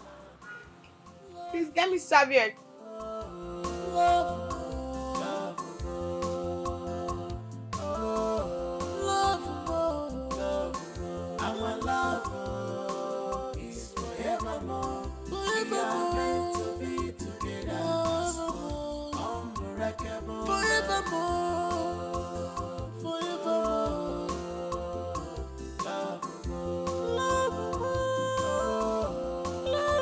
S12: please get me serviette.
S5: Our love is forevermore. We are meant to be together as one. Unbreakable. Forevermore. Forevermore. Love. Love. Love.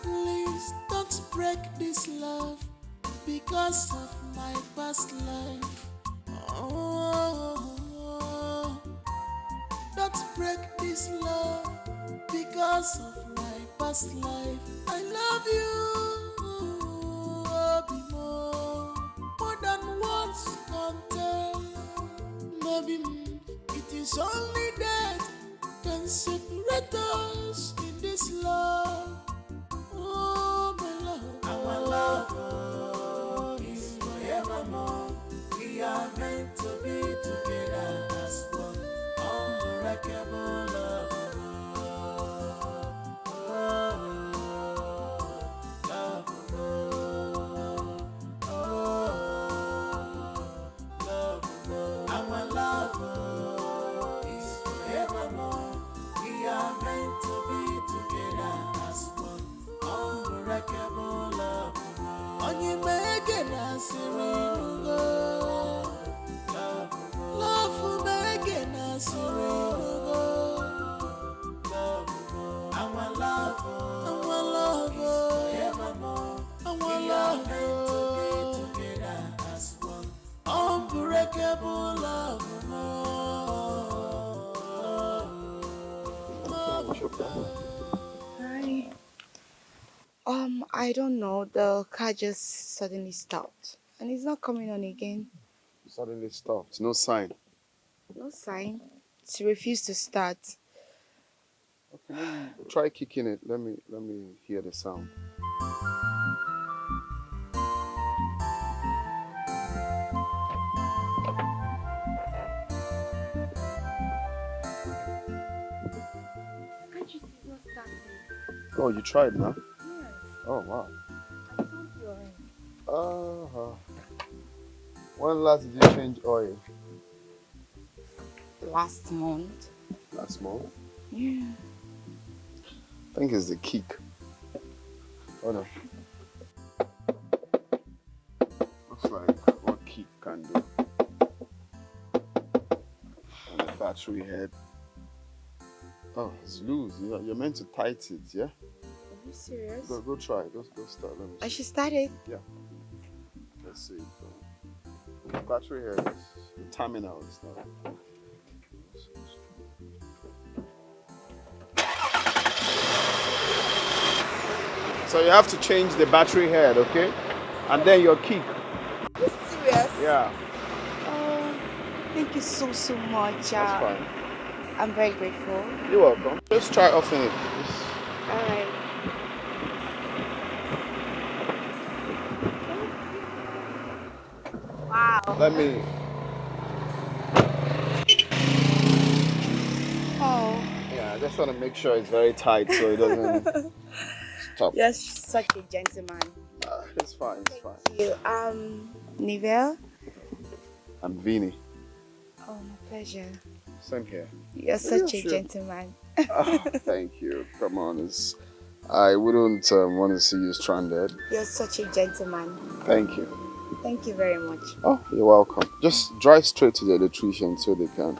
S5: Please don't break this love because of my past life. Oh, don't break this love because of my past life. I love you, more than words can tell. Maybe it is only death can separate us in this love. Oh, my love, our love is forevermore. We are meant to be together as one, unbreakable love. Our love is forevermore. We are meant to be together as one, unbreakable love. Onye make na sirinugo, love make na sirinugo. Our love is forevermore. We are meant to be together as one, unbreakable love.
S12: Hi. I don't know. The car just suddenly stopped. And it's not coming on again.
S10: Suddenly stopped. No sign.
S12: No sign. It refused to start.
S10: Okay, let me try kicking it. Let me hear the sound.
S12: Can't you see it's not starting?
S10: Oh, you tried now?
S12: Yes.
S10: Oh, wow.
S12: I found your end.
S10: When last did you change oil?
S12: Last month.
S10: Last month?
S12: Yeah.
S10: I think it's the kick. Oh no. Looks like what kick can do. And the battery head. Oh, it's loose. You're meant to tighten it, yeah?
S12: Are you serious?
S10: Go try. Go start. Let me see.
S12: I should start it?
S10: Yeah. Let's see. The battery head is the terminal is not. So you have to change the battery head, okay? And then your kick.
S12: Are you serious?
S10: Yeah.
S12: Oh, thank you so much.
S10: That's fine.
S12: I'm very grateful.
S10: You're welcome. Just try offing it.
S12: Alright. Wow.
S10: Let me.
S12: Oh.
S10: Yeah, I just want to make sure it's very tight so it doesn't stop.
S12: You're such a gentleman.
S10: It's fine. It's fine.
S12: Thank you. Nivelle?
S10: I'm Vinny.
S12: Oh, my pleasure.
S10: Same here.
S12: You're such a gentleman.
S10: Oh, thank you. Come on, I wouldn't want to see you stranded.
S12: You're such a gentleman.
S10: Thank you.
S12: Thank you very much.
S10: Oh, you're welcome. Just drive straight to the electrician so they can,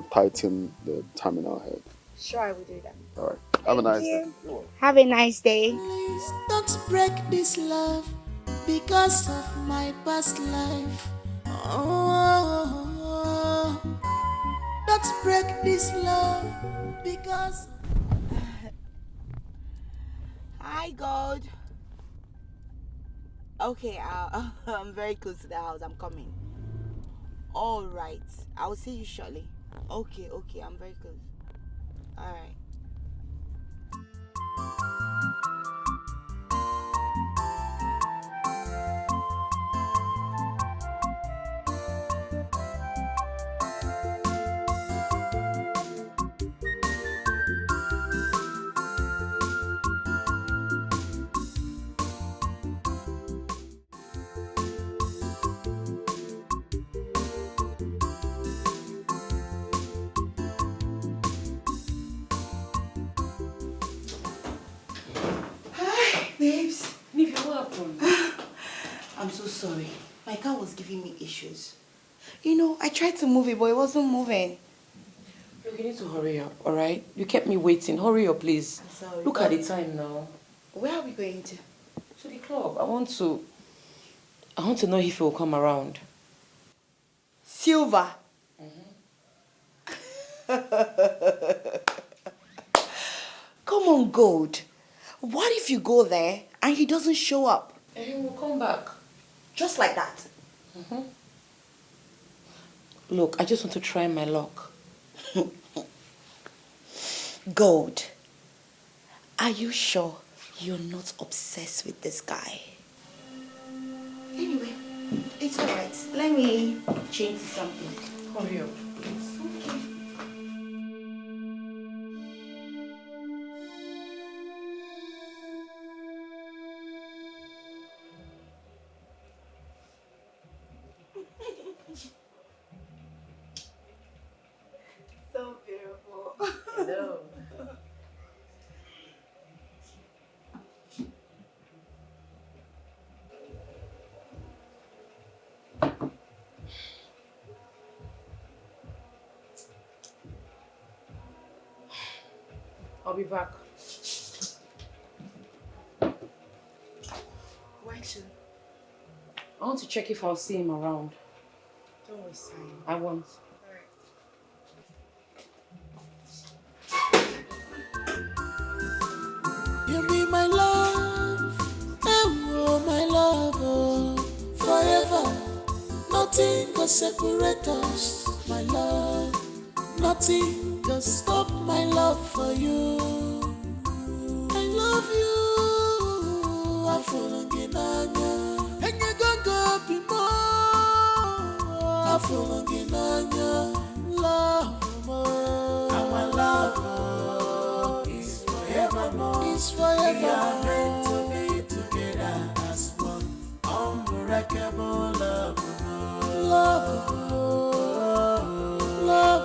S10: tighten the terminal head.
S12: Sure, I will do that.
S10: All right. Have a nice
S12: Thank
S10: day.
S12: you. Have a nice day.
S5: Please don't break this love because of my past life. Oh, don't break this love because.
S12: Hi, God. Okay, I'm very close to the house. I'm coming. All right. I will see you shortly. Okay, I'm very close. All right. Babes.
S18: Nivea, what happened?
S12: I'm so sorry. My car was giving me issues. I tried to move it, but it wasn't moving.
S18: Look, you need to hurry up, alright? You kept me waiting. Hurry up, please.
S12: I'm sorry.
S18: Look at the time now.
S12: Where are we going to?
S18: To the club. I want to know if he will come around.
S12: Silver. Come on, Gold. What if you go there and he doesn't show up?
S18: And he will come back.
S12: Just like that?
S18: Look, I just want to try my luck.
S12: Gold, are you sure you're not obsessed with this guy? Anyway, it's alright. Let me change to something.
S18: Hurry up, please.
S12: So beautiful.
S18: Hello. I'll be back.
S12: Why to?
S18: I want to check if I'll see him around.
S12: Don't waste time.
S18: I won't.
S5: You be my love, oh my love, oh, forever. Nothing can separate us, my love. Nothing can stop my love for you. I love you, I fall again, and you don't go be more. I fall again, love more. Our love is forevermore. It's forever. We are meant to be together as one. Unbreakable love. Love. Love.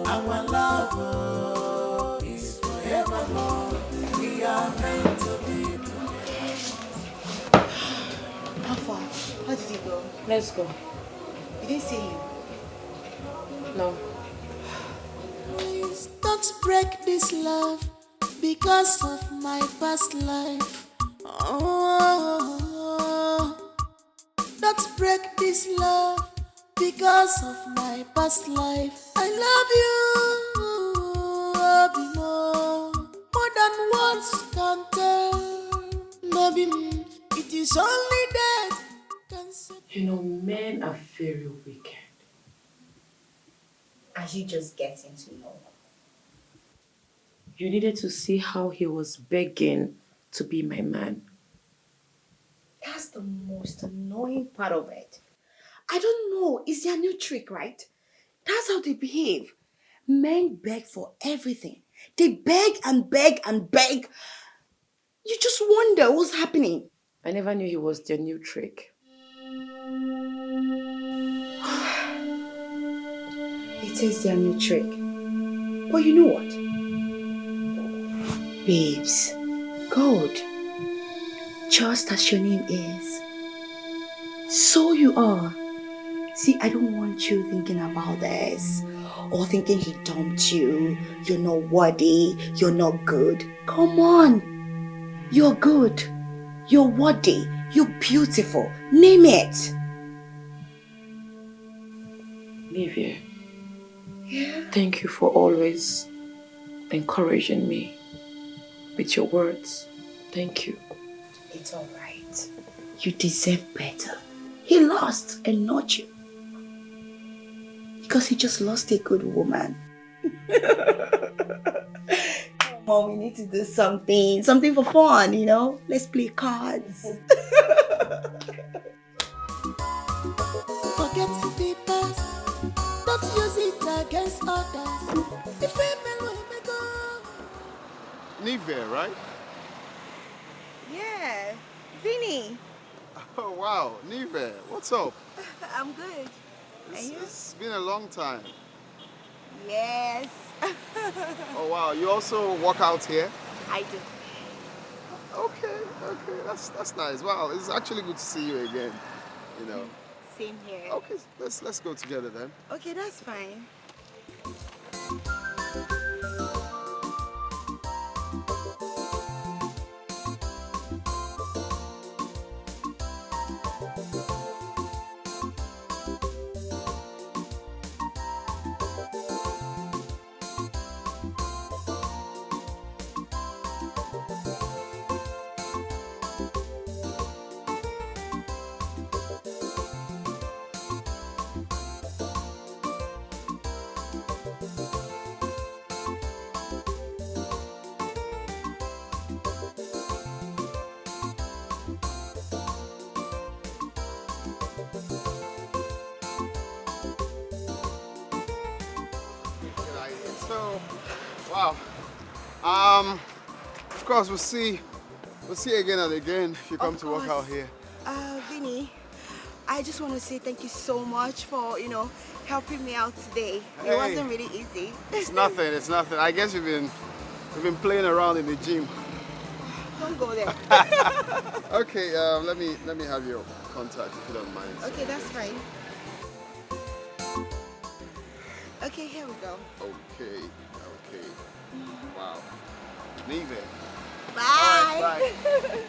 S5: Our love is forevermore. We are meant to be together.
S12: How far? How did he go?
S18: Let's go.
S12: You didn't see him?
S18: No.
S5: Please don't break this love because of my past life. Oh, don't break this love because of my past life. I love you, Abimo, more than words can tell. Maybe it is only that can say.
S18: You know, men are very wicked.
S12: Are you just getting to know?
S18: You needed to see how he was begging to be my man.
S12: That's the most annoying part of it. I don't know. It's their new trick, right? That's how they behave. Men beg for everything. They beg and beg and beg. You just wonder what's happening.
S18: I never knew he was their new trick.
S12: It is their new trick. But you know what? Babes, gold, just as your name is, so you are. See, I don't want you thinking about this or thinking he dumped you. You're not worthy. You're not good. Come on. You're good. You're worthy. You're beautiful. Name it.
S18: Olivia,
S12: Yeah.
S18: thank you for always encouraging me with your words. Thank you.
S12: It's all right. You deserve better. He lost and not you. Because he just lost a good woman. Come on, we need to do something. Something for fun, you know? Let's play cards.
S5: Forget the past. Don't use it against others. If women will make go.
S10: Nigwe, right?
S12: Yeah, Vinny.
S10: Oh, wow. Nigwe, what's up?
S12: I'm good.
S10: It's been a long time.
S12: Yes.
S10: Oh, wow. You also work out here?
S12: I do.
S10: Okay. That's nice. Wow, it's actually good to see you again. You know.
S12: Same here.
S10: Okay, let's go together then.
S12: Okay, that's fine.
S10: Wow. Of course, we'll see again and again if you come to work out here.
S12: Vinny, I just want to say thank you so much for, helping me out today.
S10: Hey.
S12: It wasn't really easy.
S10: It's nothing. I guess we've been playing around in the gym.
S12: Don't go there.
S10: Okay, let me have your contact if you don't mind.
S12: Okay, that's fine. Okay, here we go.
S10: Okay. Wow. Nwigwe.
S12: Bye.
S10: All right, bye.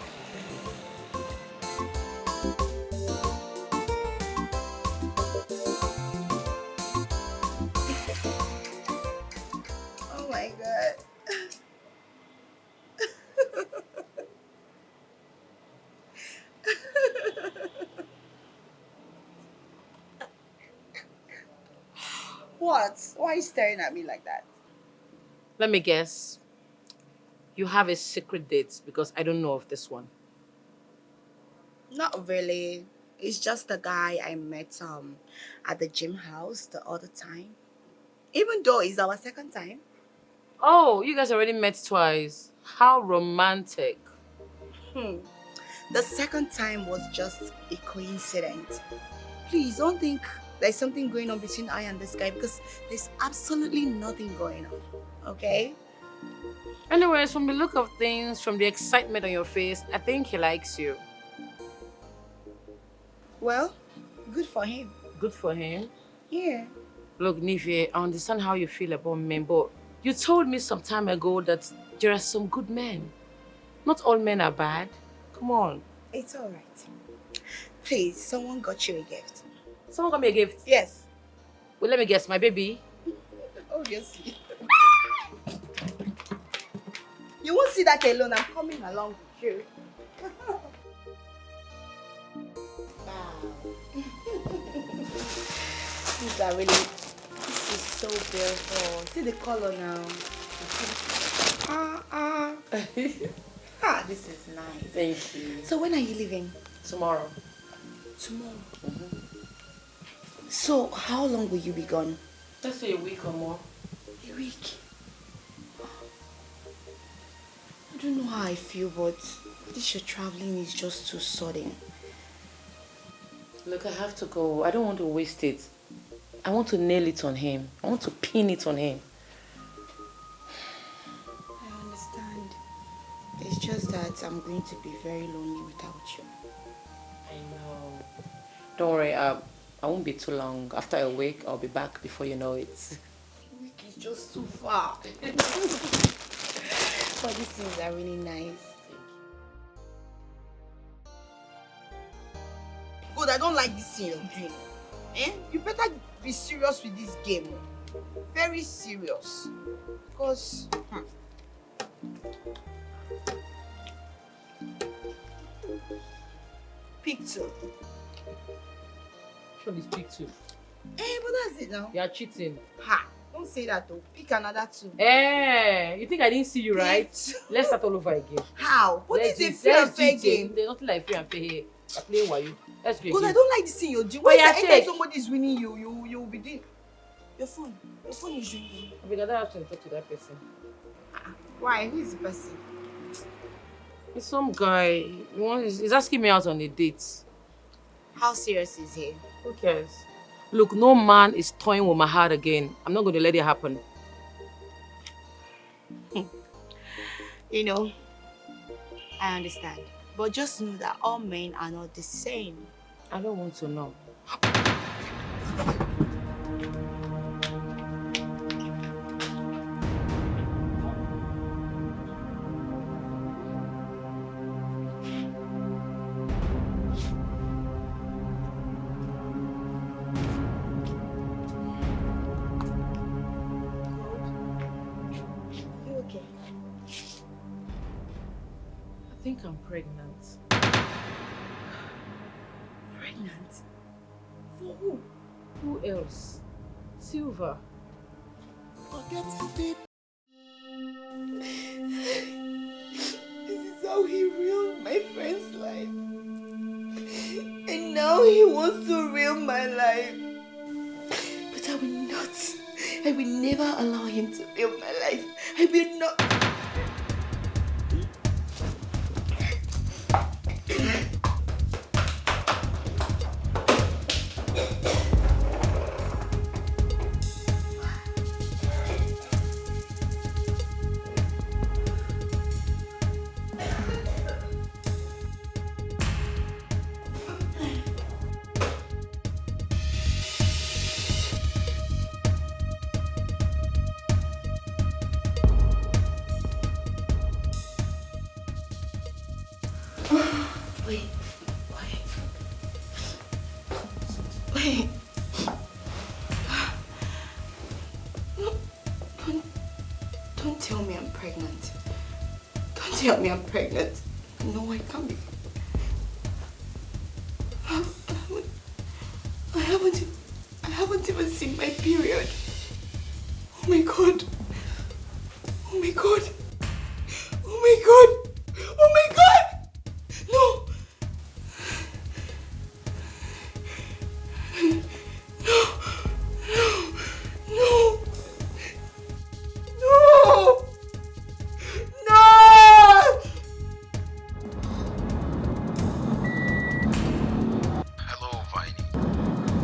S12: Oh my God. What? Why are you staring at me like that?
S18: Let me guess. You have a secret date because I don't know of this one.
S12: Not really. It's just the guy I met at the gym house the other time. Even though it's our second time.
S18: Oh, you guys already met twice. How romantic.
S12: The second time was just a coincidence. Please don't think there's something going on between I and this guy because there's absolutely nothing going on. Okay?
S18: Anyways, from the look of things, from the excitement on your face, I think he likes you.
S12: Well, good for him.
S18: Good for him?
S12: Yeah.
S18: Look, Nwigwe, I understand how you feel about men, but you told me some time ago that there are some good men. Not all men are bad. Come on.
S12: It's all right. Please, someone got you a gift.
S18: Someone got me a gift?
S12: Yes.
S18: Well, let me guess, my baby?
S12: Obviously. You won't see that alone. I'm coming along with you. Wow. These are really... This is so beautiful. See the color now. This is nice.
S18: Thank you.
S12: So when are you leaving?
S18: Tomorrow.
S12: Tomorrow? So how long will you be gone?
S18: Let's say a week or more.
S12: A week? I don't know how I feel, but this your traveling is just too sudden.
S18: Look, I have to go. I don't want to waste it. I want to nail it on him. I want to pin it on him.
S12: I understand. It's just that I'm going to be very lonely without you.
S18: I know. Don't worry, I won't be too long. After a week, I'll be back before you know it.
S12: A week is just too far. But these things are really nice. Good, I don't like this thing you're doing. You better be serious with this game. Very serious. Because... Pick two.
S18: Which one is pick two?
S12: But that's it now.
S18: You are cheating.
S12: Ha! Don't say that though. Pick another two.
S18: You think I didn't see you, right? Let's start all over again.
S12: How? What is a free and fair game?
S18: There's nothing like free and fair here. I'm playing with you. Let's do it.
S12: Because I don't like this thing you're doing. Why anytime somebody is winning you, you will be doing... Your phone is ringing.
S18: I think I don't have to talk to that person.
S12: Why? Who is the person?
S18: It's some guy. He's asking me out on a date.
S12: How serious is he?
S18: Who cares? Look, no man is toying with my heart again. I'm not going to let it happen.
S12: You know, I understand. But just know that all men are not the same.
S18: I don't want to know. I think I'm pregnant.
S12: Pregnant? For who?
S18: Who else? Silver.
S5: Forget it.
S12: This is how he ruined my friend's life. And now he wants to ruin my life. But I will not I will never allow him to build my life. I will not. Wait. No, don't tell me I'm pregnant. Don't tell me I'm pregnant. No, I can't be. I haven't even seen my period. Oh my God. Oh my God. Oh my God. Oh my God. No.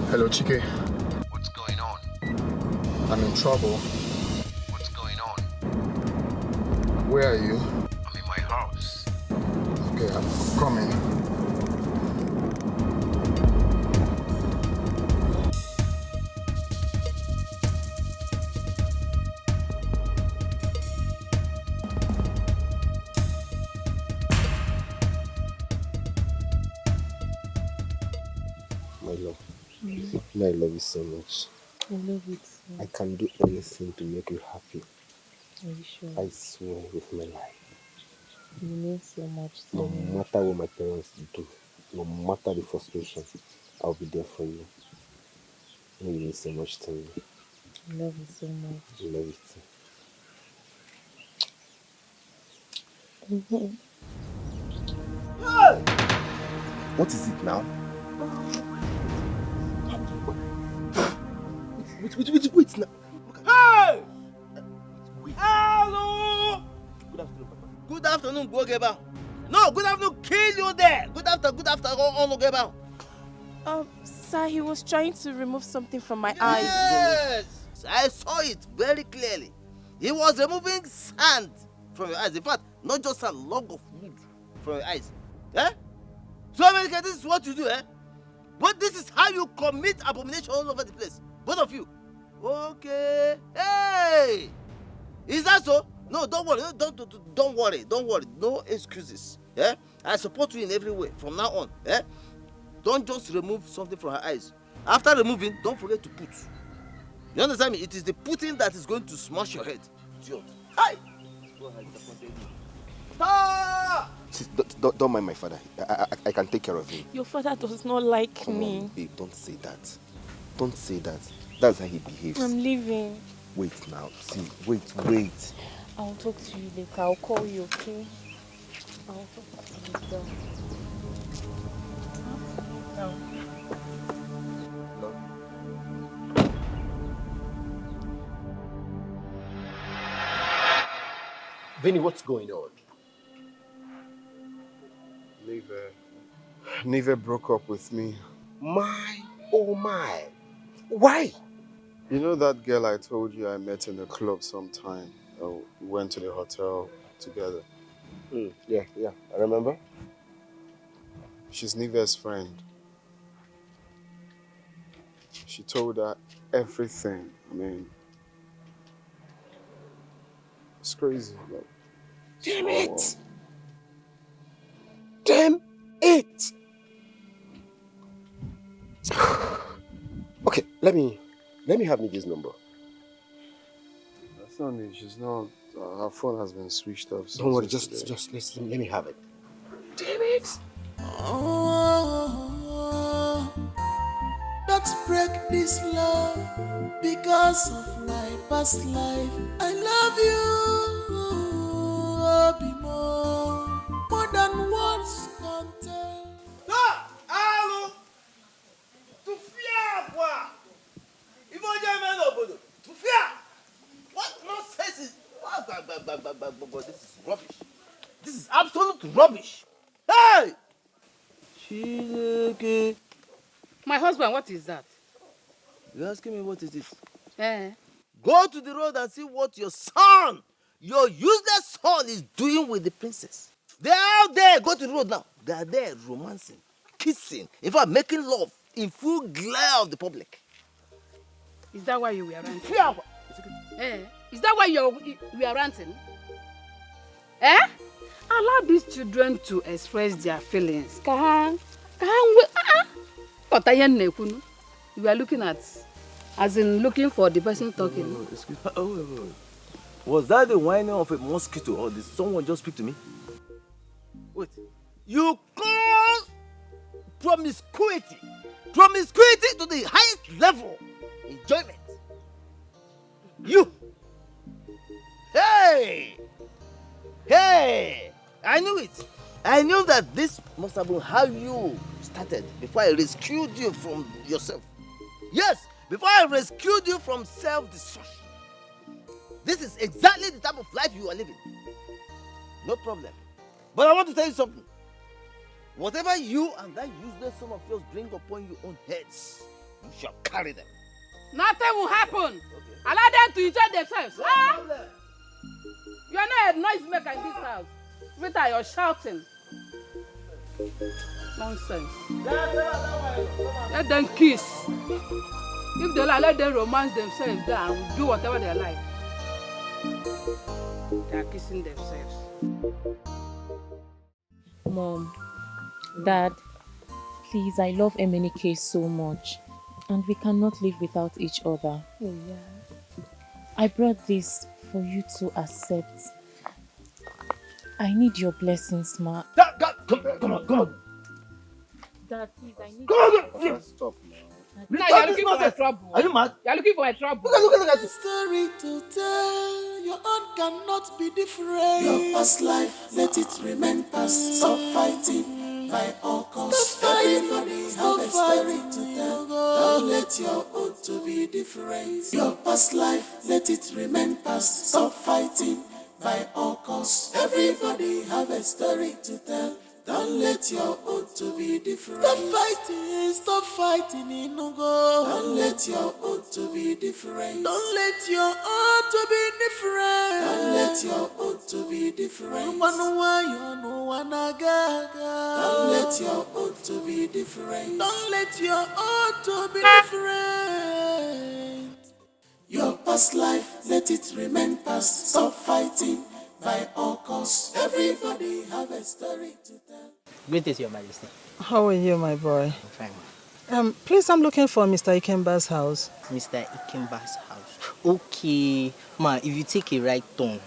S13: Hello, Chike.
S21: What's going on?
S13: I'm in trouble.
S21: What's going on?
S13: Where are you?
S21: I'm in my house.
S13: Okay, I'm coming.
S6: My love. I love you so much.
S4: I love it too.
S6: I can do anything to make you happy.
S4: Are you sure?
S6: I swear with my life.
S4: You mean so much to
S6: No
S4: me.
S6: matter what my parents do, no matter the frustration, I'll be there for you. You mean so much to me.
S4: I love you so much.
S6: I love you too.
S4: Mm-hmm.
S6: What is it now? Wait now.
S2: Hey! Hello! Good afternoon, Papa. Good afternoon, Gogeba. No, good afternoon, kill you there. Good afternoon, Gogeba.
S14: Sir, he was trying to remove something from my eyes.
S2: Yes! I saw it very clearly. He was removing sand from your eyes. In fact, not just a log of wood from your eyes. Eh? So, America, this is what you do, eh? But this is how you commit abomination all over the place. Both of you. Okay. Hey! Is that so? No, don't worry. Don't worry. Don't worry. No excuses. Yeah? I support you in every way from now on. Yeah? Don't just remove something from her eyes. After removing, don't forget to put. You understand me? It is the putting that is going to smash your head. Idiot. Hi! Ah!
S6: See, don't mind my father. I can take care of him.
S14: Your father does not like
S6: Come
S14: me.
S6: on, babe, don't say that. Don't say that. That's how he behaves.
S14: I'm leaving.
S6: Wait now. See, wait.
S14: I'll talk to you later. I'll call you, okay? I'll talk to you later. No.
S6: Vinny, what's going on?
S10: Nive broke up with me.
S6: Oh my. Why?
S10: You know that girl I told you I met in the club sometime? We went to the hotel together.
S6: Yeah, I remember.
S10: She's Nive's friend. She told her everything. I mean, it's crazy. Like,
S6: Damn it! Damn it! Okay, let me have Nive's number.
S10: That's not it. She's not. Her phone has been switched off.
S6: Don't worry,
S10: yesterday.
S6: just let me have it. Damn it!
S5: Don't break this love because of my past life. I love you, more than words can tell.
S2: Allô? Tu fier quoi? Il faut jamais l'obodo. Tu fier? but this is rubbish. This is absolute rubbish. Hey! Chileke.
S3: My husband, what is that?
S2: You're asking me what is this?
S3: Eh?
S2: Go to the road and see what your useless son is doing with the princess. They're out there. Go to the road now. They are there romancing, kissing, in fact, making love in full glare of the public.
S3: Is that why you were ranting? Eh? Is that why you are ranting? Eh? Allow these children to express their feelings. You are looking at, as in looking for the person talking.
S2: Oh, excuse me. Wait. Was that the whining of a mosquito, or did someone just speak to me? Wait. You call promiscuity to the highest level enjoyment? You. Hey! I knew it. I knew that this must have been how you started before I rescued you from yourself. Yes, before I rescued you from self-destruction. This is exactly the type of life you are living. No problem. But I want to tell you something. Whatever you and that useless son of yours bring upon your own heads, you shall carry them.
S3: Nothing will happen. Okay. Allow them to enjoy themselves.
S2: No problem.
S3: You are not a noisemaker in this house. Rita, you're shouting. Nonsense. Let them kiss. If they like, let them romance themselves there and do whatever they like. They are kissing themselves.
S4: Mom, Dad, please, I love Emenike so much. And we cannot live without each other.
S3: Oh, yeah.
S4: I brought this for you to accept. I need your blessings, Ma.
S2: Come on.
S4: Dad, please, I need
S2: Come on.
S10: Stop now.
S3: Now you're looking for my trouble.
S2: Are you mad?
S3: You're looking for my trouble.
S2: Look at this.
S5: Story to tell, your own cannot be different. Your past life, let it remain past. Stop fighting by all costs. Everybody have a story to tell. Don't let your own to be different. Your past life, let it remain past. Stop fighting by all costs. Everybody have a story to tell. Don't let your own to be different. Stop fighting, Inugo. Don't let your own to be different. Don't let your own to be different. Don't let your own to be different. Don't let your own to be different. Don't let your own to be different. Your past life, let it remain past. Stop fighting by all costs. Everybody have a story to tell.
S1: Greetings, Your Majesty.
S9: How are you, my boy?
S1: I'm fine.
S9: Please, I'm looking for Mr. Ikemba's house.
S1: Mr. Ikemba's house. Okay. Ma, if you take a right turn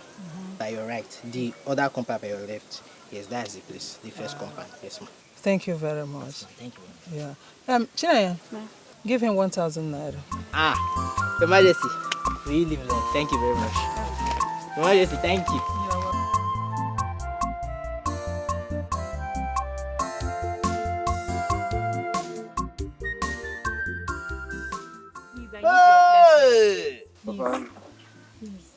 S1: by your right, the other compound by your left, yes, that's the place, the first compound. Yes, ma.
S9: Thank you very much.
S1: Thank you.
S9: Yeah. Chinaya, give him 1,000 naira.
S1: Your Majesty, we live long. Thank you very much. Your Majesty, thank you.
S4: Please.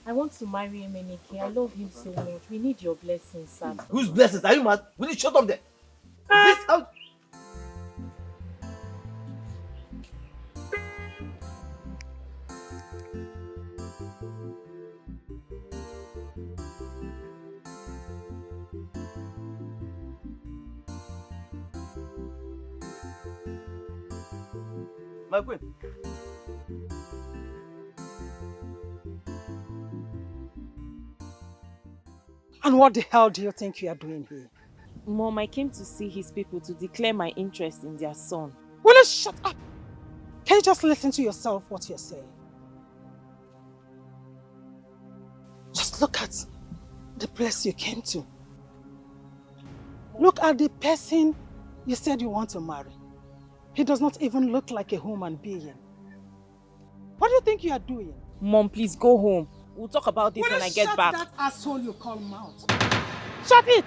S4: I want to marry Emenike. I love him so much. We need your blessings, sir.
S2: Whose blessings? Are you mad? Will you shut up there? Is this how... My queen.
S9: And what the hell do you think you are doing here?
S4: Mom, I came to see his people to declare my interest in their son.
S9: Will you shut up? Can you just listen to yourself what you're saying? Just look at the place you came to. Look at the person you said you want to marry. He does not even look like a human being. What do you think you are doing?
S4: Mom, please go home. We'll talk about this when I get back.
S9: Shut that asshole you call mouth. Shut it!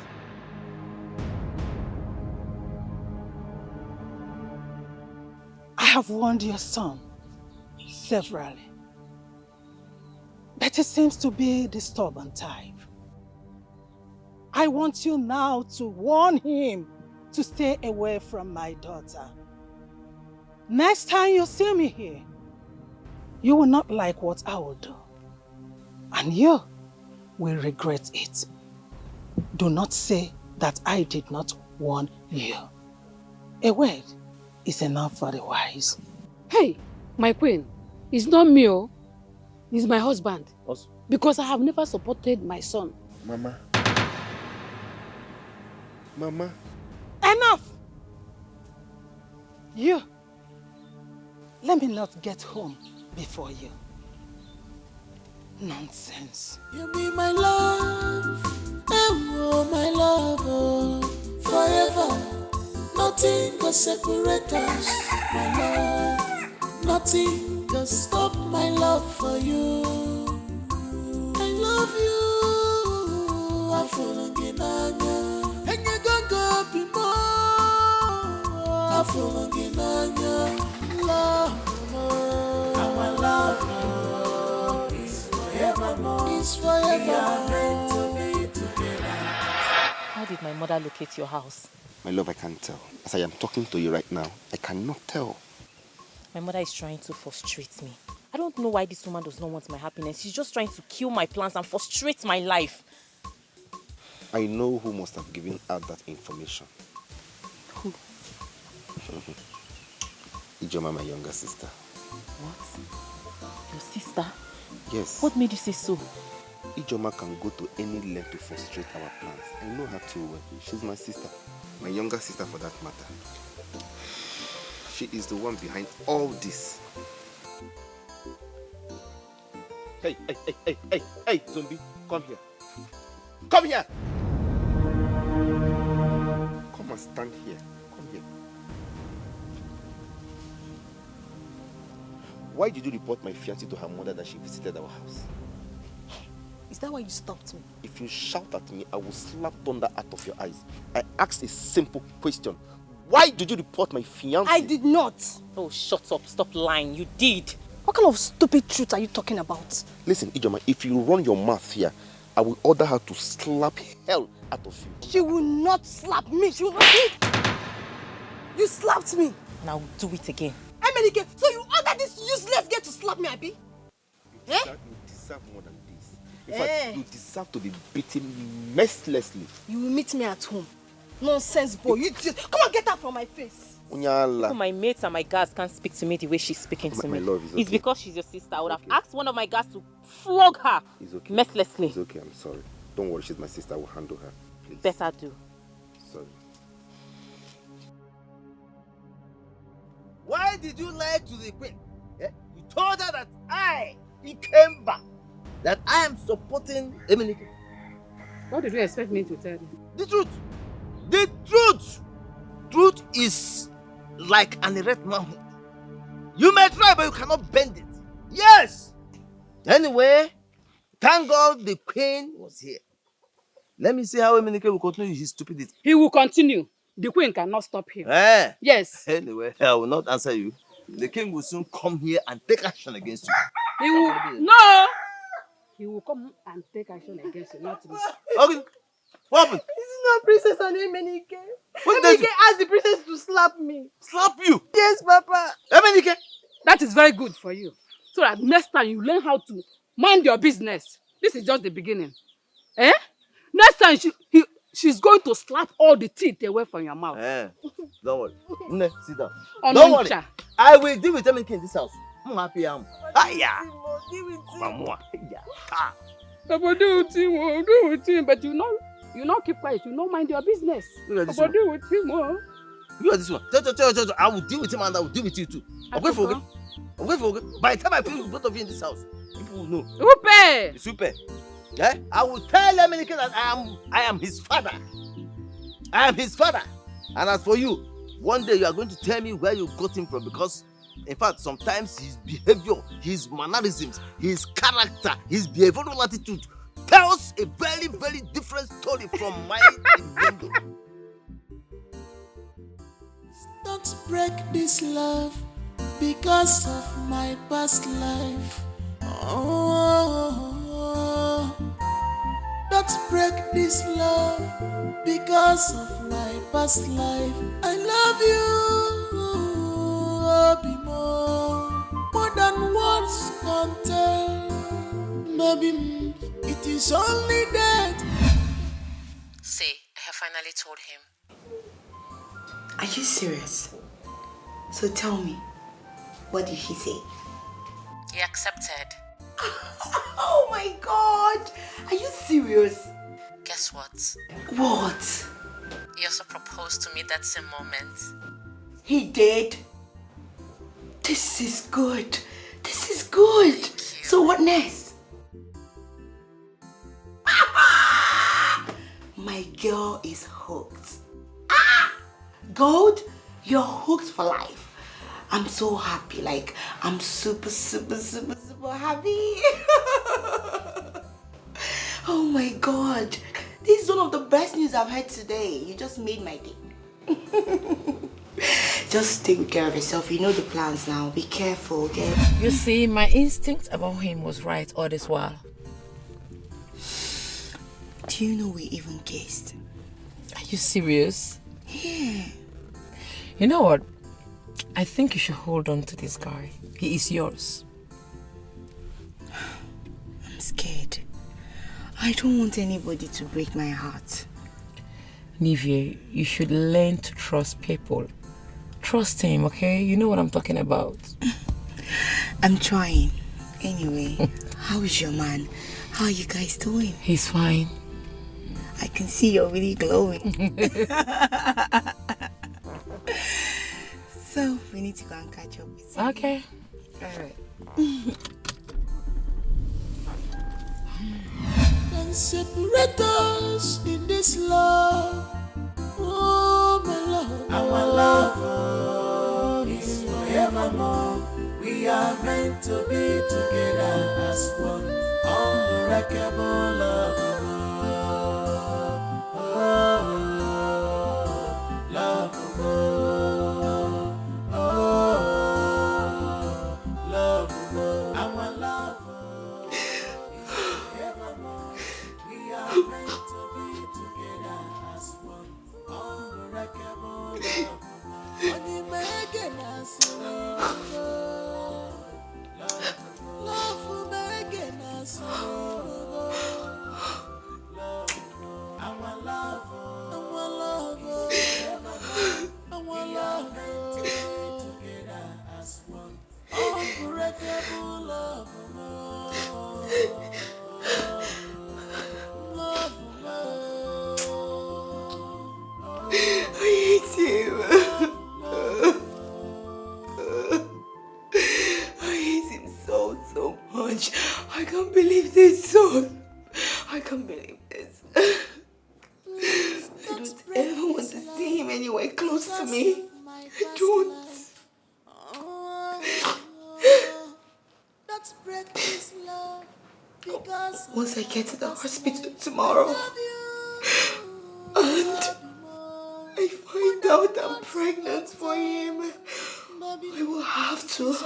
S9: I have warned your son severally. But Betty seems to be the stubborn type. I want you now to warn him to stay away from my daughter. Next time you see me here, you will not like what I will do. And you will regret it. Do not say that I did not warn you. A word is enough for the wise.
S3: Hey, my queen, it's not me, oh. It's my husband. Because I have never supported my son.
S6: Mama. Mama.
S9: Enough! You, let me not get home before you. Nonsense.
S5: You be my love, oh my love, oh, forever. Nothing can separate us, my love. Nothing can stop my love for you. I love you. I fall in love, and you don't go be more. I fall in love, our love is forevermore. It's forever. We are meant to be together.
S14: How did my mother locate your house?
S6: My love, I can't tell. As I am talking to you right now, I cannot tell.
S14: My mother is trying to frustrate me. I don't know why this woman does not want my happiness. She's just trying to kill my plans and frustrate my life.
S6: I know who must have given out that information.
S14: Who?
S6: Ijoma, my younger sister.
S14: What? Your sister?
S6: Yes.
S14: What made you say so?
S6: Ijoma can go to any length to frustrate our plans. I know her too well. She's my sister. My younger sister for that matter. She is the one behind all this. Hey, zombie, come here. Come here! Come and stand here. Come here. Why did you report my fiancée to her mother that she visited our house?
S8: Is that why you stopped me?
S6: If you shout at me, I will slap thunder out of your eyes. I asked a simple question. Why did you report my fiancé?
S8: I did not.
S14: Oh, shut up. Stop lying. You did.
S8: What kind of stupid truth are you talking about?
S6: Listen, Ijoma, if you run your mouth here, I will order her to slap hell out of you.
S8: She will not slap me. She will not do it. You slapped me.
S14: Now do it again.
S8: Emelike, so you ordered this useless girl to slap me, Abi?
S6: You deserve more than this. In fact, you deserve to be beaten mercilessly.
S8: You will meet me at home. Nonsense boy. You just come and get her from my face.
S14: Even my mates and my guards can't speak to me the way she's speaking to me.
S6: Love is okay.
S14: It's because she's your sister. I would have asked one of my guards to flog her mercilessly.
S6: It's okay, I'm sorry. Don't worry, she's my sister. I will handle her. Please.
S14: Better do.
S6: Sorry.
S2: Why did you lie to the queen? You told her that I, Ikemba, that I am supporting Emelike.
S3: What did you expect me to tell you?
S2: The truth. The truth. Truth is like an erect mountain. You may try, but you cannot bend it. Yes. Anyway, thank God the queen was here. Let me see how Emelike will continue his stupidity.
S3: He will continue. The queen cannot stop him. Yes.
S2: Anyway, I will not answer you. The king will soon come here and take action against you.
S3: He will. No. He will come and take action against you, not me.
S2: Okay. What happened?
S8: This is not Princess and Emenike.
S2: What
S8: Emenike asked the princess to slap me.
S2: Slap you?
S8: Yes, Papa.
S2: Emenike?
S3: That is very good for you. So that next time you learn how to mind your business. This is just the beginning. Next time she's going to slap all the teeth away from your mouth.
S2: Don't worry. Nne, sit down.
S3: Oh,
S2: Don't
S3: no,
S2: worry.
S3: Cha.
S2: I will deal with Emenike in this house. I'm happy.
S8: Deal with him.
S2: Mamua.
S3: Papa, do with him, but you not keep quiet. You not mind your business. Papa, do with him,
S2: You are this one. Tell. I will deal with him and I will deal with you too. I'm going for it. By the time I finish with both of you in this house, people will know.
S3: Super.
S2: Super. Yeah? I will tell Emenike that I am his father. I am his father. And as for you, one day you are going to tell me where you got him from, because in fact, sometimes his behavior, his mannerisms, his character, his behavioral attitude tells a very, very different story from my window.
S5: Don't break this love because of my past life. Oh. Let's break this love because of my past life. I love you, more than words can tell. Maybe it is only that.
S18: See, I have finally told him.
S12: Are you serious? So tell me, what did he say?
S18: He accepted.
S12: Oh my God! Are you serious?
S18: Guess what?
S12: What?
S18: He also proposed to me that same moment.
S12: He did? This is good. This is good. So what next? My girl is hooked. Gold, you're hooked for life. I'm so happy. Like, I'm super happy. Oh my God. This is one of the best news I've heard today. You just made my day. Just take care of yourself. You know the plans now. Be careful, okay?
S18: You see, my instinct about him was right all this while.
S12: Do you know we even kissed?
S18: Are you serious?
S12: Yeah.
S18: You know what? I think you should hold on to this guy. He is yours.
S12: I'm scared. I don't want anybody to break my heart.
S18: Nwigwe, you should learn to trust people. Trust him, okay? You know what I'm talking about.
S12: I'm trying. Anyway, how is your man? How are you guys doing?
S18: He's fine.
S12: I can see you're really glowing. So, we need to go and catch up with you.
S18: Okay.
S12: Alright.
S5: Can separate us in this love. Oh, my love. Our love is forevermore. We are meant to be together as one. Unbreakable love.
S12: I can't believe this, son. I can't believe this. I don't ever want to see him anywhere close to me. I don't. Once I get to the hospital tomorrow and I find out I'm pregnant for him, I will have to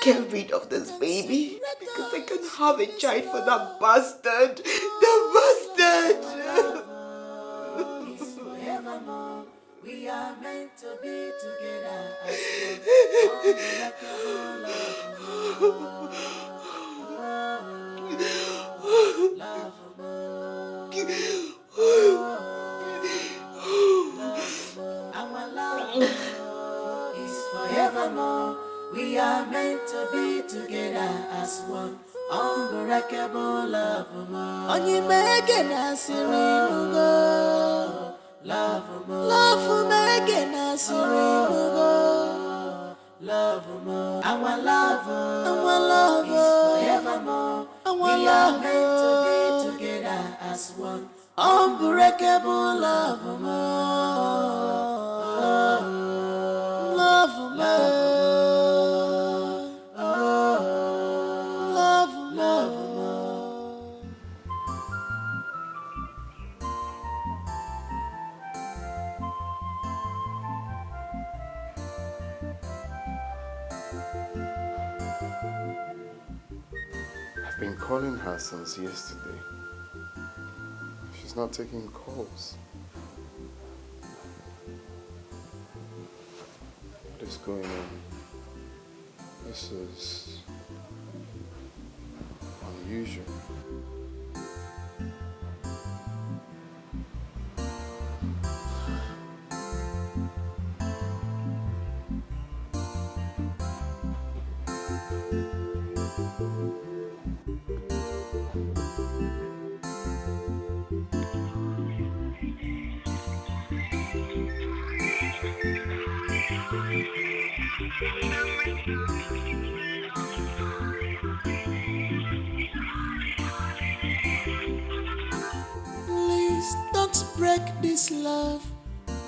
S12: get rid of this baby because I can't have a child for that bastard. The bastard!
S5: We are meant to be together Our love is forevermore. We are meant to be together as one. Unbreakable love. Only making us love making us our love is forevermore. We are meant to be together as one. Unbreakable love.
S13: I've been calling her since yesterday. not taking calls. What is going on? This is unusual.
S5: Please don't break this love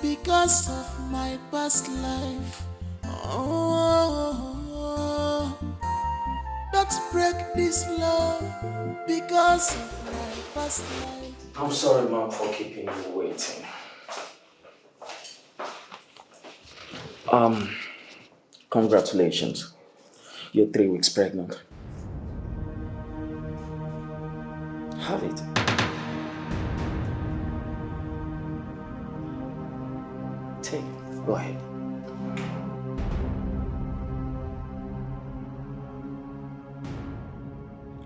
S5: because of my past life. Oh, don't break this love because of my past life.
S11: I'm sorry, Mom, for keeping you waiting. Congratulations. You're 3 weeks pregnant. Have it. Take it. Go ahead.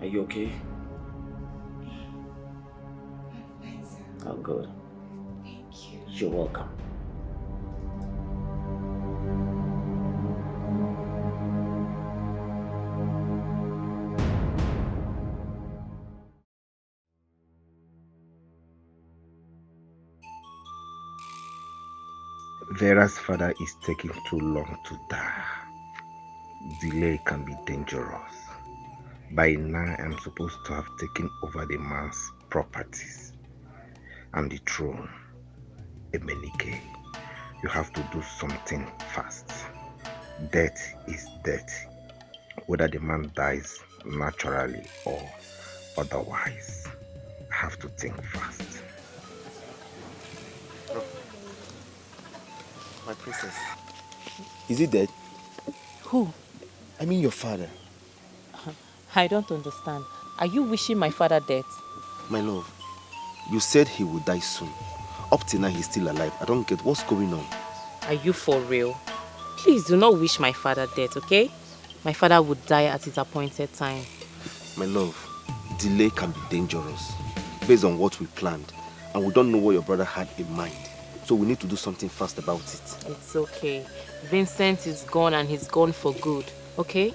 S11: Are you okay? Oh, good.
S12: Thank you.
S11: You're welcome.
S7: Vera's father is taking too long to die. Delay can be dangerous. By now, I'm supposed to have taken over the man's properties and the throne. Emenike, you have to do something fast. Death is death, whether the man dies naturally or otherwise. I have to think fast.
S6: My princess, is he dead?
S4: Who?
S6: I mean your father.
S4: I don't understand. Are you wishing my father dead?
S6: My love, you said he would die soon. Up till now he's still alive. I don't get what's going on.
S4: Are you for real? Please do not wish my father dead, okay? My father would die at his appointed time.
S6: My love, delay can be dangerous based on what we planned, and we don't know what your brother had in mind. So we need to do something fast about it.
S4: It's okay. Vincent is gone and he's gone for good, okay?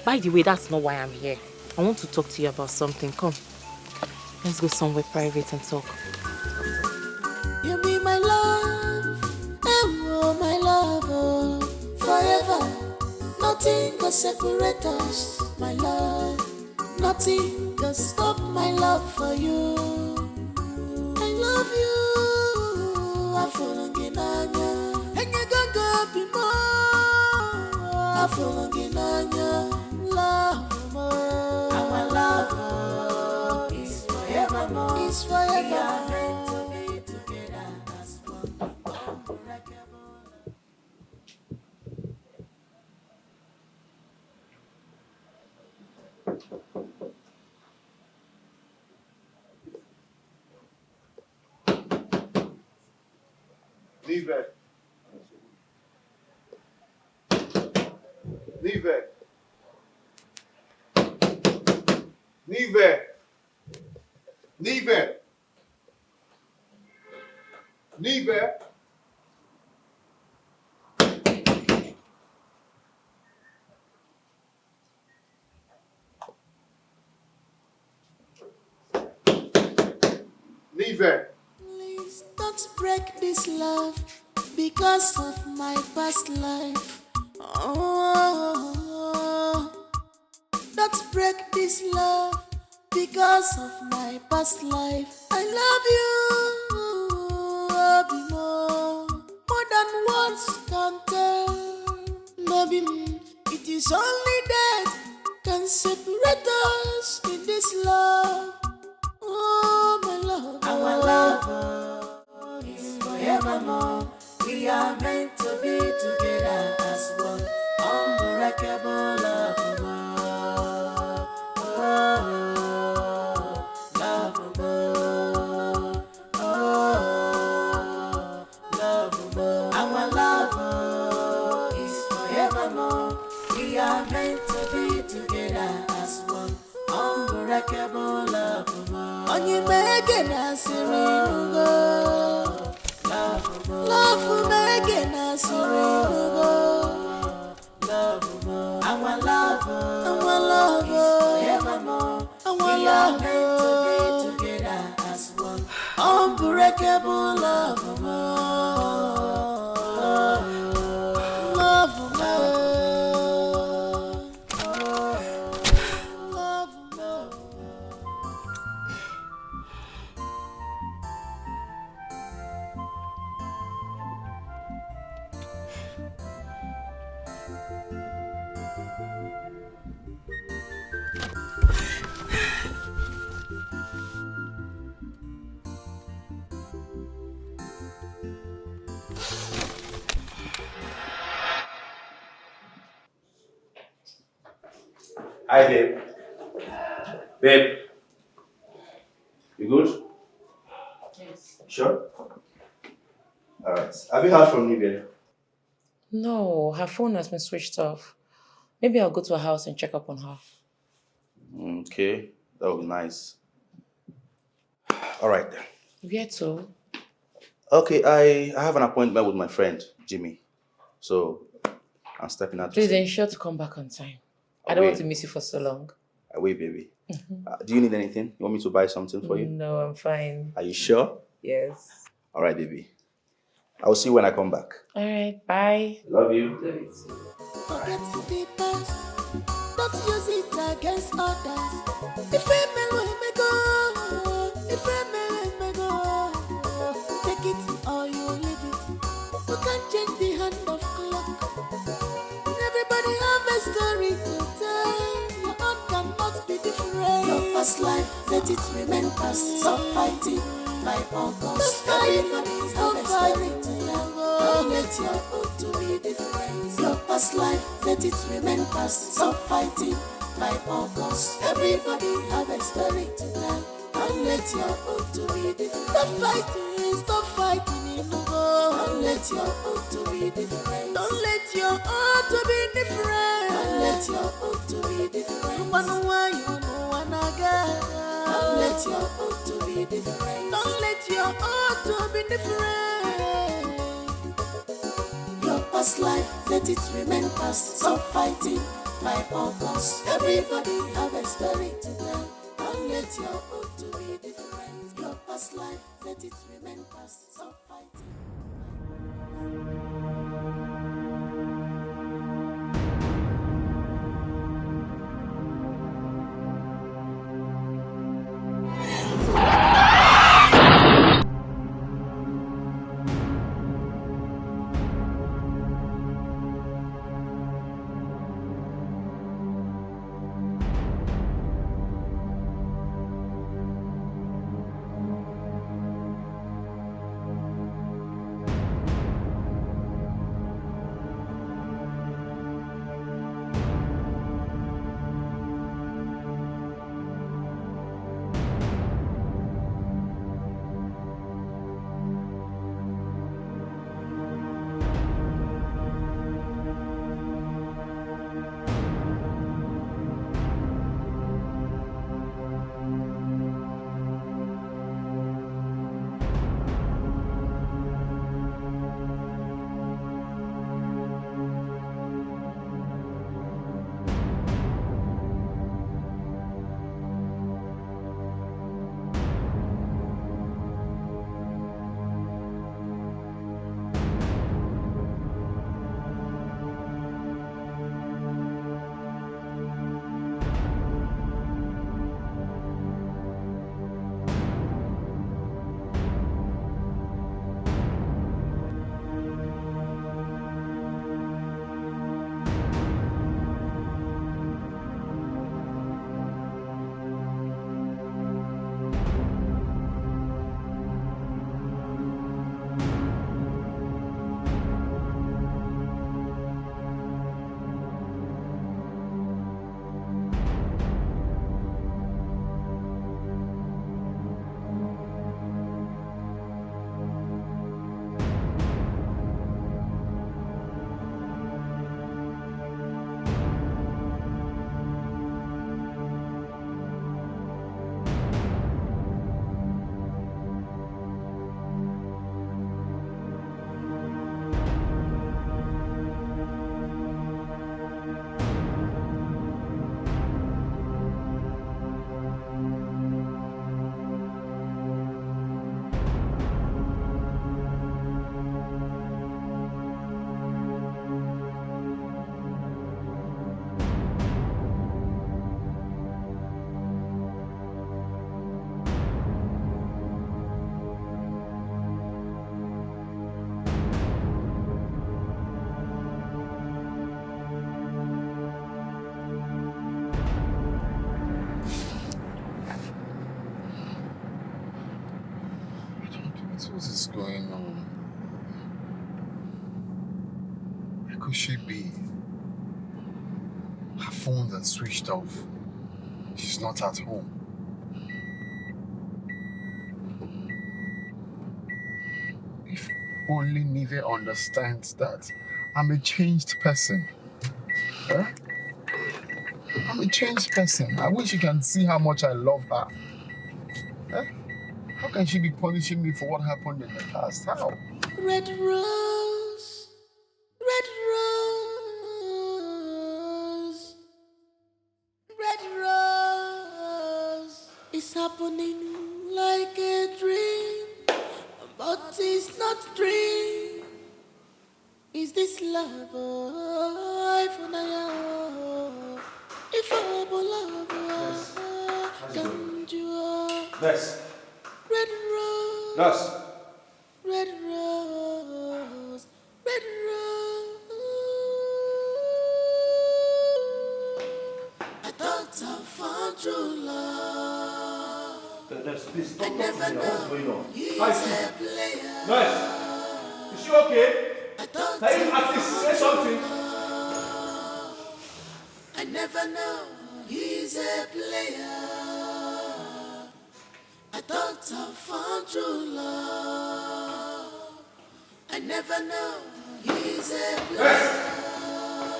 S4: By the way, that's not why I'm here. I want to talk to you about something. Come. Let's go somewhere private and talk.
S5: You be my love, oh my love, oh, forever. Nothing can separate us, my love. Nothing can stop my love for you. I love you. Afulunginanya, enyegaga bimo. Afulunginanya, love more. Our love is forevermore. Is forever. We are meant to be together as one.
S10: Nwigwe. Nwigwe. Nwigwe. Nwigwe. Nwigwe. Nwigwe.
S5: Please don't break this love because of my past life. Oh, don't break this love because of my past life. I love you, more than words can tell. Maybe it is only death can separate us in this love. Oh, my love. Our love is forevermore. We are meant to be together as one. Unbreakable love. We are meant to be together as one. Unbreakable love. Onyeka na sirirugo. Love making us real. Our love is evermore. We are meant to be together as one. Unbreakable love.
S20: Hi, babe. Babe. You good?
S18: Yes.
S20: Sure? Alright. Have you heard from Nwigwe?
S18: No, her phone has been switched off. Maybe I'll go to her house and check up on her.
S20: Okay, that would be nice. Alright then.
S18: Where to?
S20: Okay, I have an appointment with my friend, Jimmy. So, I'm stepping out to
S18: Please
S20: see.
S18: ensure to come back on time. I don't want to miss you for so long.
S20: Wait, baby. Do you need anything? You want me to buy something for you?
S18: No, I'm fine.
S20: Are you sure?
S18: Yes.
S20: Alright, baby. I will see you when I come back.
S18: Alright, bye.
S20: Love you.
S5: Forget the past. Don't use it against others. If a man may go, if a man may go, take it or you leave it. You can't change the hand of clock. Everybody have a story to tell. Your own cannot be different. Your past life, let it remain past. Stop fighting, my uncles. Everybody's have a story to tell. Don't let your own to be different. Your past life, let it remain past. Stop fighting, my uncles. Everybody have a story to tell. Don't let your own to be different. Stop fighting, in the world. Don't let your own to be different. Don't let your own to be different. Don't let your own to be different. You wanna you know wanna get. Don't let your own to be different. Don't let your own to be different. Your past life, let it remain past. Stop fighting, my uncles. Everybody have a story to tell. Don't let your own to be different. Your past life, let it remain past. Stop fighting.
S10: is going on? Where could she be? Her phones are switched off. She's not at home. If only Nive understands that I'm a changed person. Huh? I'm a changed person. I wish you can see how much I love her. Huh? How can she be punishing me for what happened in the past? How?
S5: Red rose, red rose, red rose. It's happening like a dream, but it's not a dream. Is this love? If I love, can you?
S20: Nurse.
S5: Red rose.
S20: Nurse.
S5: Red rose. Red rose. I thought I found true love.
S20: Nurse, please
S5: I
S20: don't
S5: never
S20: talk to me. What's going on?
S5: He's
S20: Hi,
S5: a
S20: sis.
S5: player.
S20: Nurse. Is she okay?
S5: I thought
S20: Can you at least say something?
S5: I never know he's a player. I thought I found true love. I never know he's a player.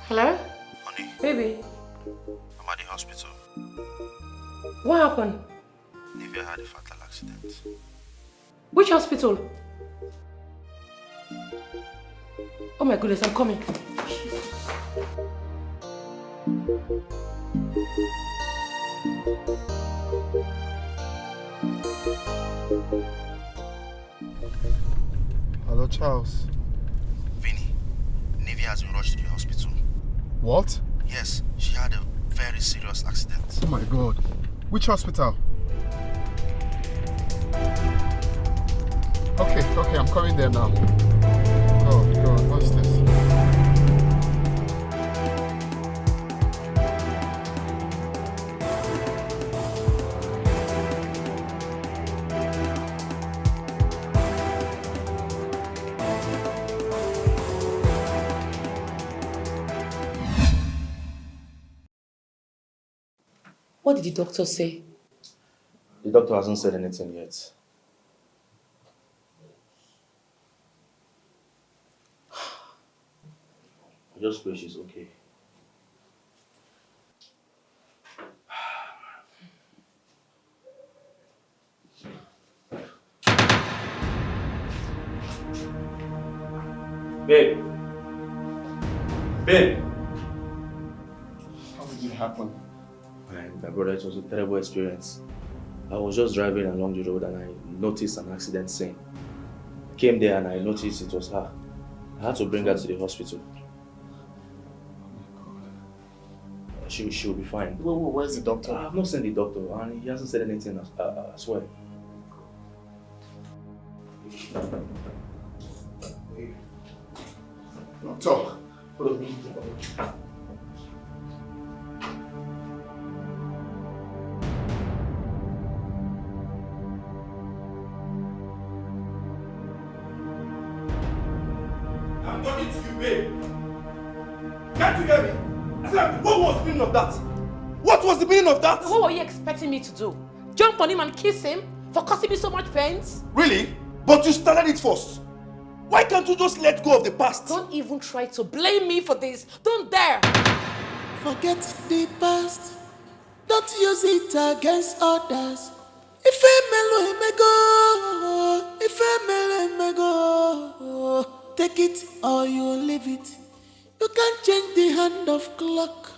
S18: Hello?
S21: Honey,
S18: Baby,
S21: I'm at the hospital.
S18: what happened?
S21: Nivea had a fatal accident.
S18: Which hospital? Oh my goodness, I'm coming.
S10: Hello, Charles.
S21: Vinny, Nivea has been rushed to the hospital.
S10: What?
S21: Yes, she had a very serious accident.
S10: Oh my God. Which hospital? Okay, I'm coming there now. God, what's this?
S18: What did the doctor say?
S20: The doctor hasn't said anything yet. I just pray she's okay. Babe. Babe.
S10: How did it happen?
S20: My brother, it was a terrible experience. I was just driving along the road and I noticed an accident scene. I came there and I noticed it was her. I had to bring her to the hospital. She will be fine.
S10: Where's the doctor?
S20: I have not seen the doctor and he hasn't said anything as well.
S10: Doctor.
S20: I'm talking to you, babe. Can't you hear me? I said, what was the meaning of that? What was the meaning of that?
S14: What were you expecting me to do? Jump on him and kiss him for causing me so much pains?
S20: Really? But you started it first. Why can't you just let go of the past?
S14: Don't even try to blame me for this. Don't dare.
S5: Forget the past. Don't use it against others. If I may go, take it or you leave it. You can't change the hand of clock.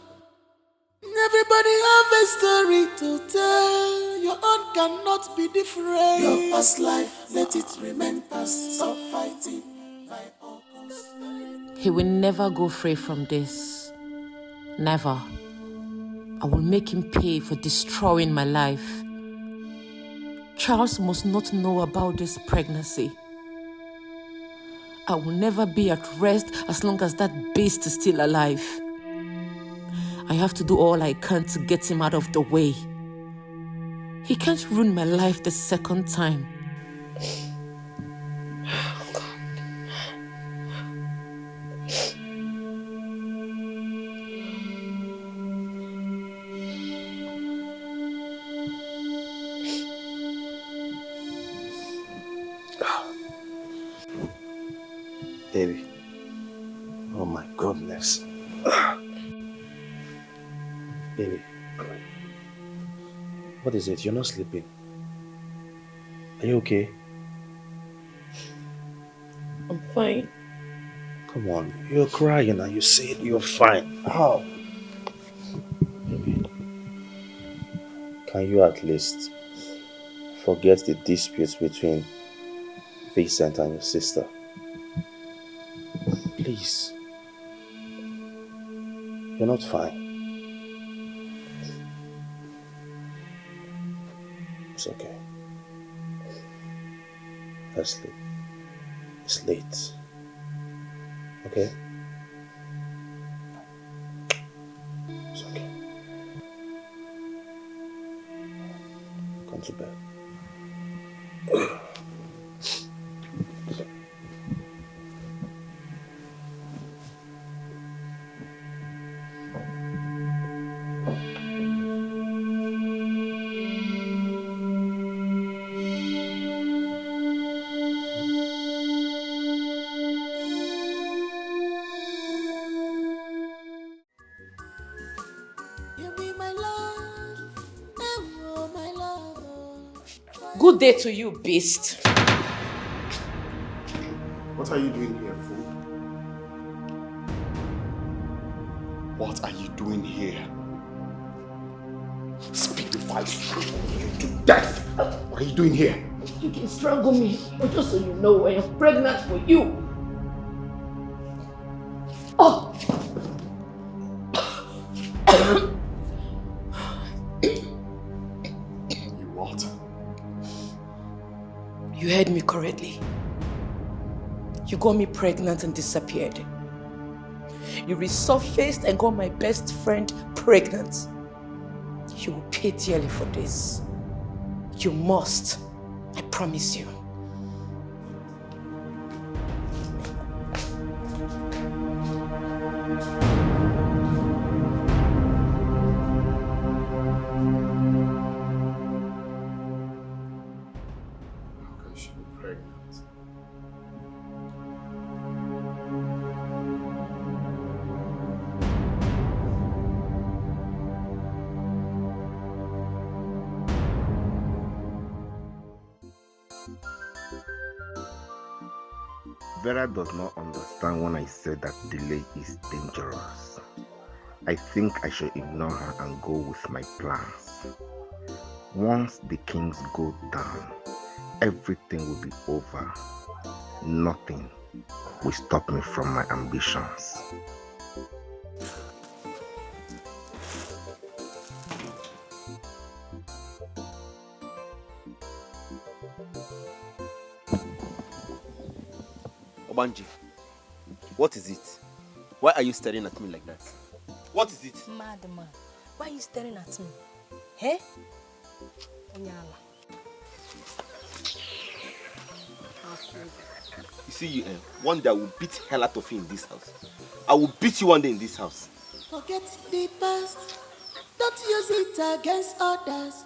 S5: Everybody have a story to tell. Your own cannot be different. Your past life, let it remain past. Stop fighting.
S18: He will never go free from this. Never. I will make him pay for destroying my life. Charles must not know about this pregnancy. I will never be at rest as long as that beast is still alive. I have to do all I can to get him out of the way. He can't ruin my life the second time.
S20: Baby. Oh my goodness. Baby. What is it? You're not sleeping. Are you okay?
S18: I'm fine.
S20: Come on. You're crying and you say you're fine. How? Baby. Can you at least forget the disputes between Vincent and your sister? Please. You're not fine. It's okay. Let's sleep. It's late. Okay? It's okay. Come to bed.
S18: Good day to you, beast.
S13: What are you doing here, fool? What are you doing here? Speak before I strangle you to death. What are you doing here?
S18: You can strangle me, but just so you know, I am pregnant for you. Oh!
S13: You what?
S18: You heard me correctly. You got me pregnant and disappeared. You resurfaced and got my best friend pregnant. You will pay dearly for this. You must. I promise you.
S13: How can she be pregnant?
S7: Vera does not understand when I said that delay is dangerous. I think I should ignore her and go with my plans. Once the kings go down, everything will be over. Nothing will stop me from my ambitions.
S2: Obanji, what is it? Why are you staring at me like that? What is it?
S8: Madman, why are you staring at me? Eh? Onyala.
S2: You see you, one day I will beat hell out of you in this house. I will beat you one day in this house.
S5: Forget the past. Don't use it against others.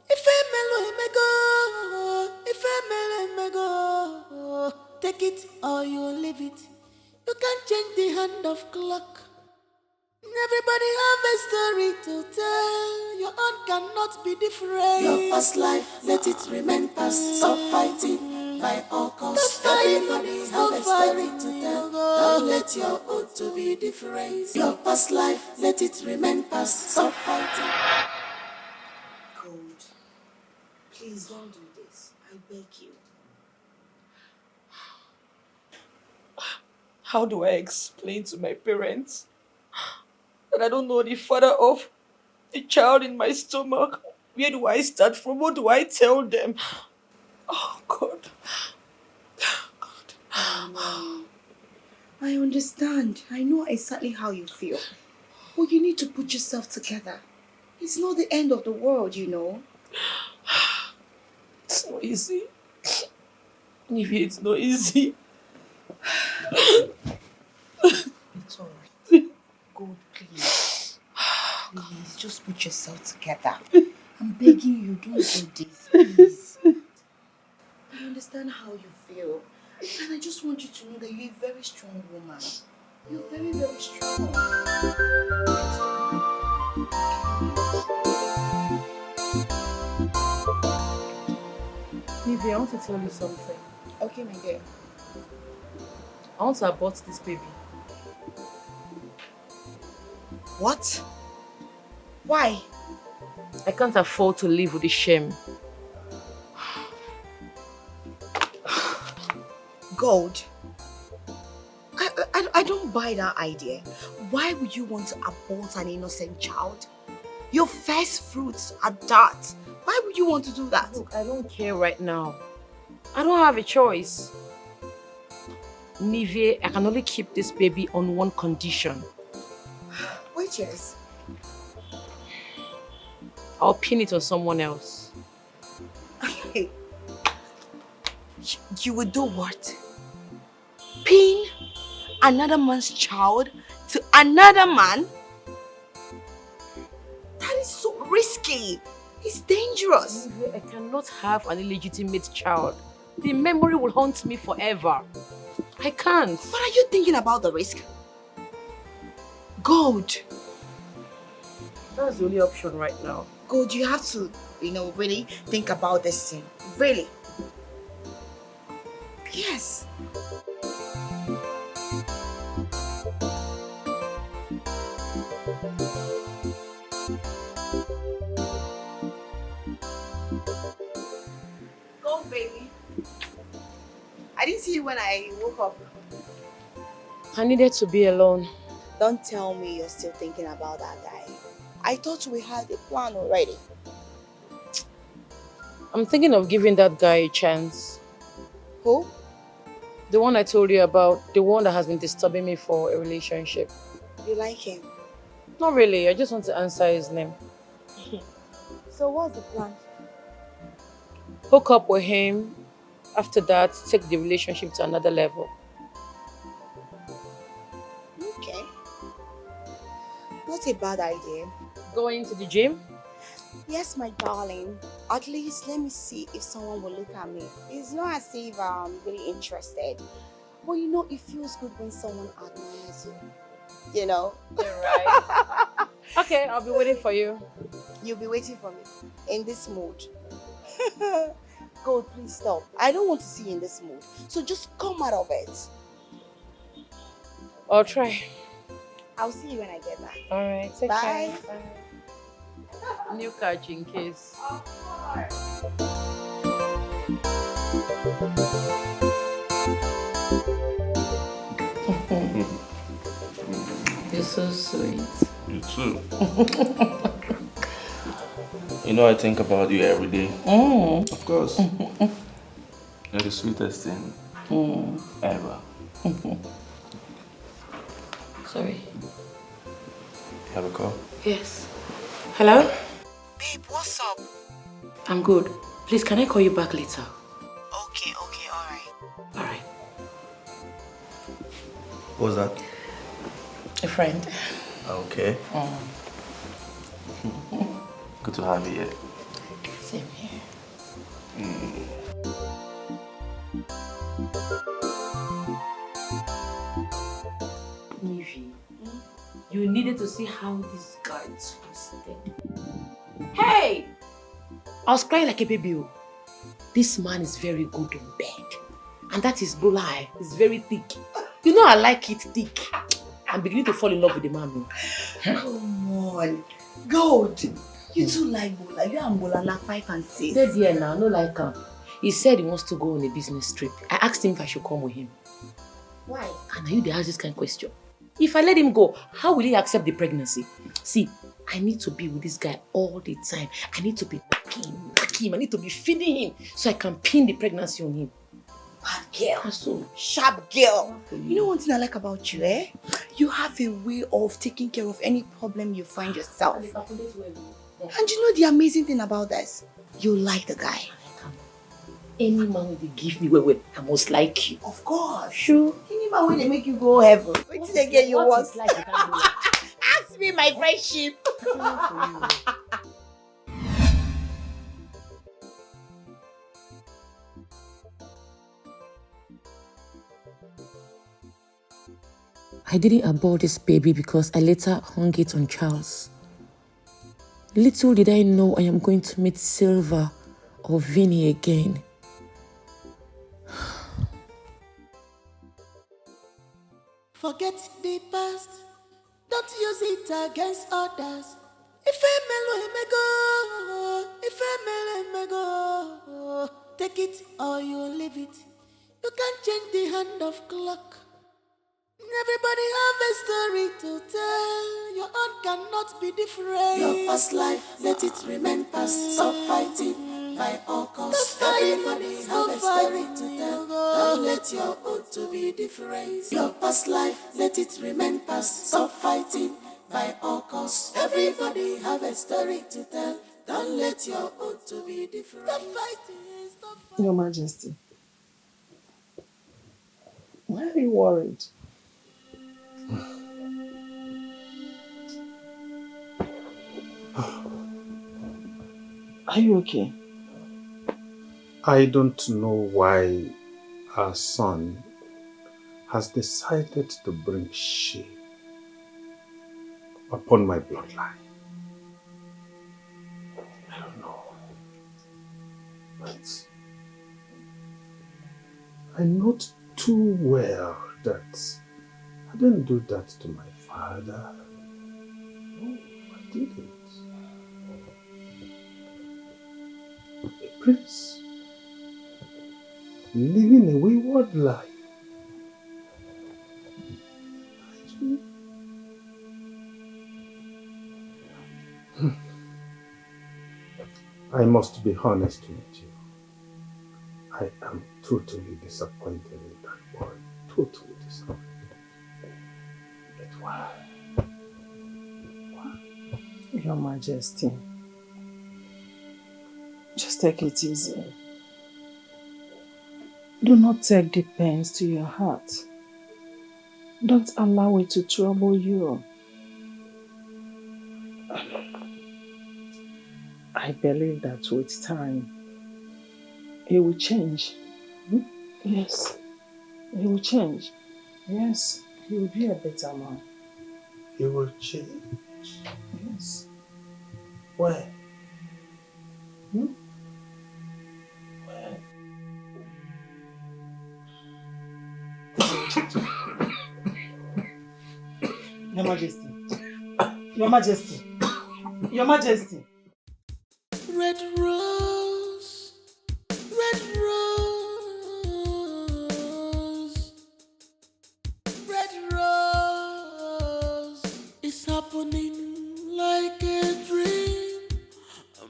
S5: If a mellow go, take it or you leave it. You can't change the hand of clock. Everybody have a story to tell. Your own cannot be different. Your past life, let it remain past. Stop fighting by all costs. Everybody have a story to tell. Don't let your own to be different. Your past life, let it remain past. Stop fighting.
S12: Gold, please don't do this. I beg you.
S18: How do I explain to my parents that I don't know the father of the child in my stomach? Where do I start from? What do I tell them?
S9: Oh, God.
S12: I understand. I know exactly how you feel. But you need to put yourself together. It's not the end of the world, you know.
S9: It's not easy. Maybe it's not easy.
S12: It's alright. God, please. Please, just put yourself together. I'm begging you, don't do this, please. I understand how you feel. And I just want you to know that you're a very strong woman. You're very, very strong.
S18: Nivi, I want to tell you something.
S12: Okay, my dear.
S18: I want to abort this baby.
S12: What? Why?
S18: I can't afford to live with the shame.
S12: God, I don't buy that idea. Why would you want to abort an innocent child? Your first fruits are that. Why would you want to do that?
S18: Look, I don't care right now. I don't have a choice. Nivi, I can only keep this baby on one condition.
S12: Which is?
S18: I'll pin it on someone else.
S12: Okay. You would do what? Pin another man's child to another man? That is so risky. It's dangerous.
S18: Nivi, I cannot have an illegitimate child. The memory will haunt me forever. I can't.
S12: But are you thinking about the risk? God.
S18: That's the only option right now.
S12: God, you have to, really think about this thing. Really. Yes. Go, baby. I didn't see you when I woke up.
S18: I needed to be alone.
S12: Don't tell me you're still thinking about that guy. I thought we had a plan already.
S18: I'm thinking of giving that guy a chance.
S12: Who?
S18: The one I told you about, the one that has been disturbing me for a relationship.
S12: You like him?
S18: Not really, I just want to answer his name.
S12: So what's the plan?
S18: Hook up with him. After that, take the relationship to another level.
S12: Okay. Not a bad idea.
S18: Going to the gym?
S12: Yes, my darling. At least let me see if someone will look at me. It's not as if I'm really interested. But it feels good when someone admires you. You know?
S18: You're right. Okay, I'll be waiting for you.
S12: You'll be waiting for me in this mood. God, please stop. I don't want to see you in this mood. So just come out of it.
S18: I'll try.
S12: I'll see you when I get back.
S18: Alright, take
S12: Bye.
S18: care. Bye. New catch in case. You're so sweet.
S20: You too. I think about you every day. Of course. You're the sweetest thing ever.
S18: Sorry.
S20: You have a call?
S18: Yes. Hello?
S12: Babe, what's up?
S18: I'm good. Please, can I call you back later?
S12: Okay, alright.
S18: Alright.
S20: What's that?
S18: A friend.
S20: Okay. Good to have you here.
S18: Same here. Nivi, you needed to see how this guy twisted. Hey! I was crying like a baby. This man is very good in bed. And that is Bulai. It's very thick. I like it thick. I'm beginning to fall in love with the man.
S12: Come on. God. You too like Bola. You and Bola na 5 and 6.
S18: Dead here now, no like him. He said he wants to go on a business trip. I asked him if I should come with him.
S12: Why?
S18: And you they ask this kind of question. If I let him go, how will he accept the pregnancy? See, I need to be with this guy all the time. I need to be knocking. pack him. I need to be feeding him so I can pin the pregnancy on him.
S12: Bad girl.
S18: So,
S12: sharp girl. You know one thing I like about you, eh? You have a way of taking care of any problem you find yourself. And you know the amazing thing about this? You like the guy.
S18: Any man will give me well, I must like you.
S12: Of course.
S18: Sure.
S12: Any man will make you go heaven. Wait till they get you once.
S18: Like
S12: ask me my friendship.
S18: I didn't abort this baby because I later hung it on Charles. Little did I know I am going to meet Silver or Vinny again.
S5: Forget the past, don't use it against others. If a may go, take it or you leave it. You can't change the hand of clock. Everybody have a story to tell. Your own cannot be different. Your past life, let it remain past. Stop fighting by all costs. Everybody have a story to tell. Don't let your own to be different. Your past life, let it remain past. Stop fighting by all costs. Everybody have a story to tell. Don't let your own to be different. Stop fighting. Stop fighting.
S11: Your Majesty, why are you worried? Are you okay? I don't know why our son has decided to bring shame upon my bloodline. I don't know. But I know too well that I didn't do that to my father. No, I didn't. A prince living a wayward life. I must be honest with you. I am totally disappointed in that boy. Totally disappointed. But why? Why? Your Majesty, just take it easy. Do not take the pains to your heart. Don't allow it to trouble you. I believe that with time, he will change. Yes, he will change. Yes, he will be a better man. He will change? Yes. Where? Where? Your Majesty. Your Majesty. Your Majesty.
S5: Red rose, red rose, red rose. It's happening like a dream,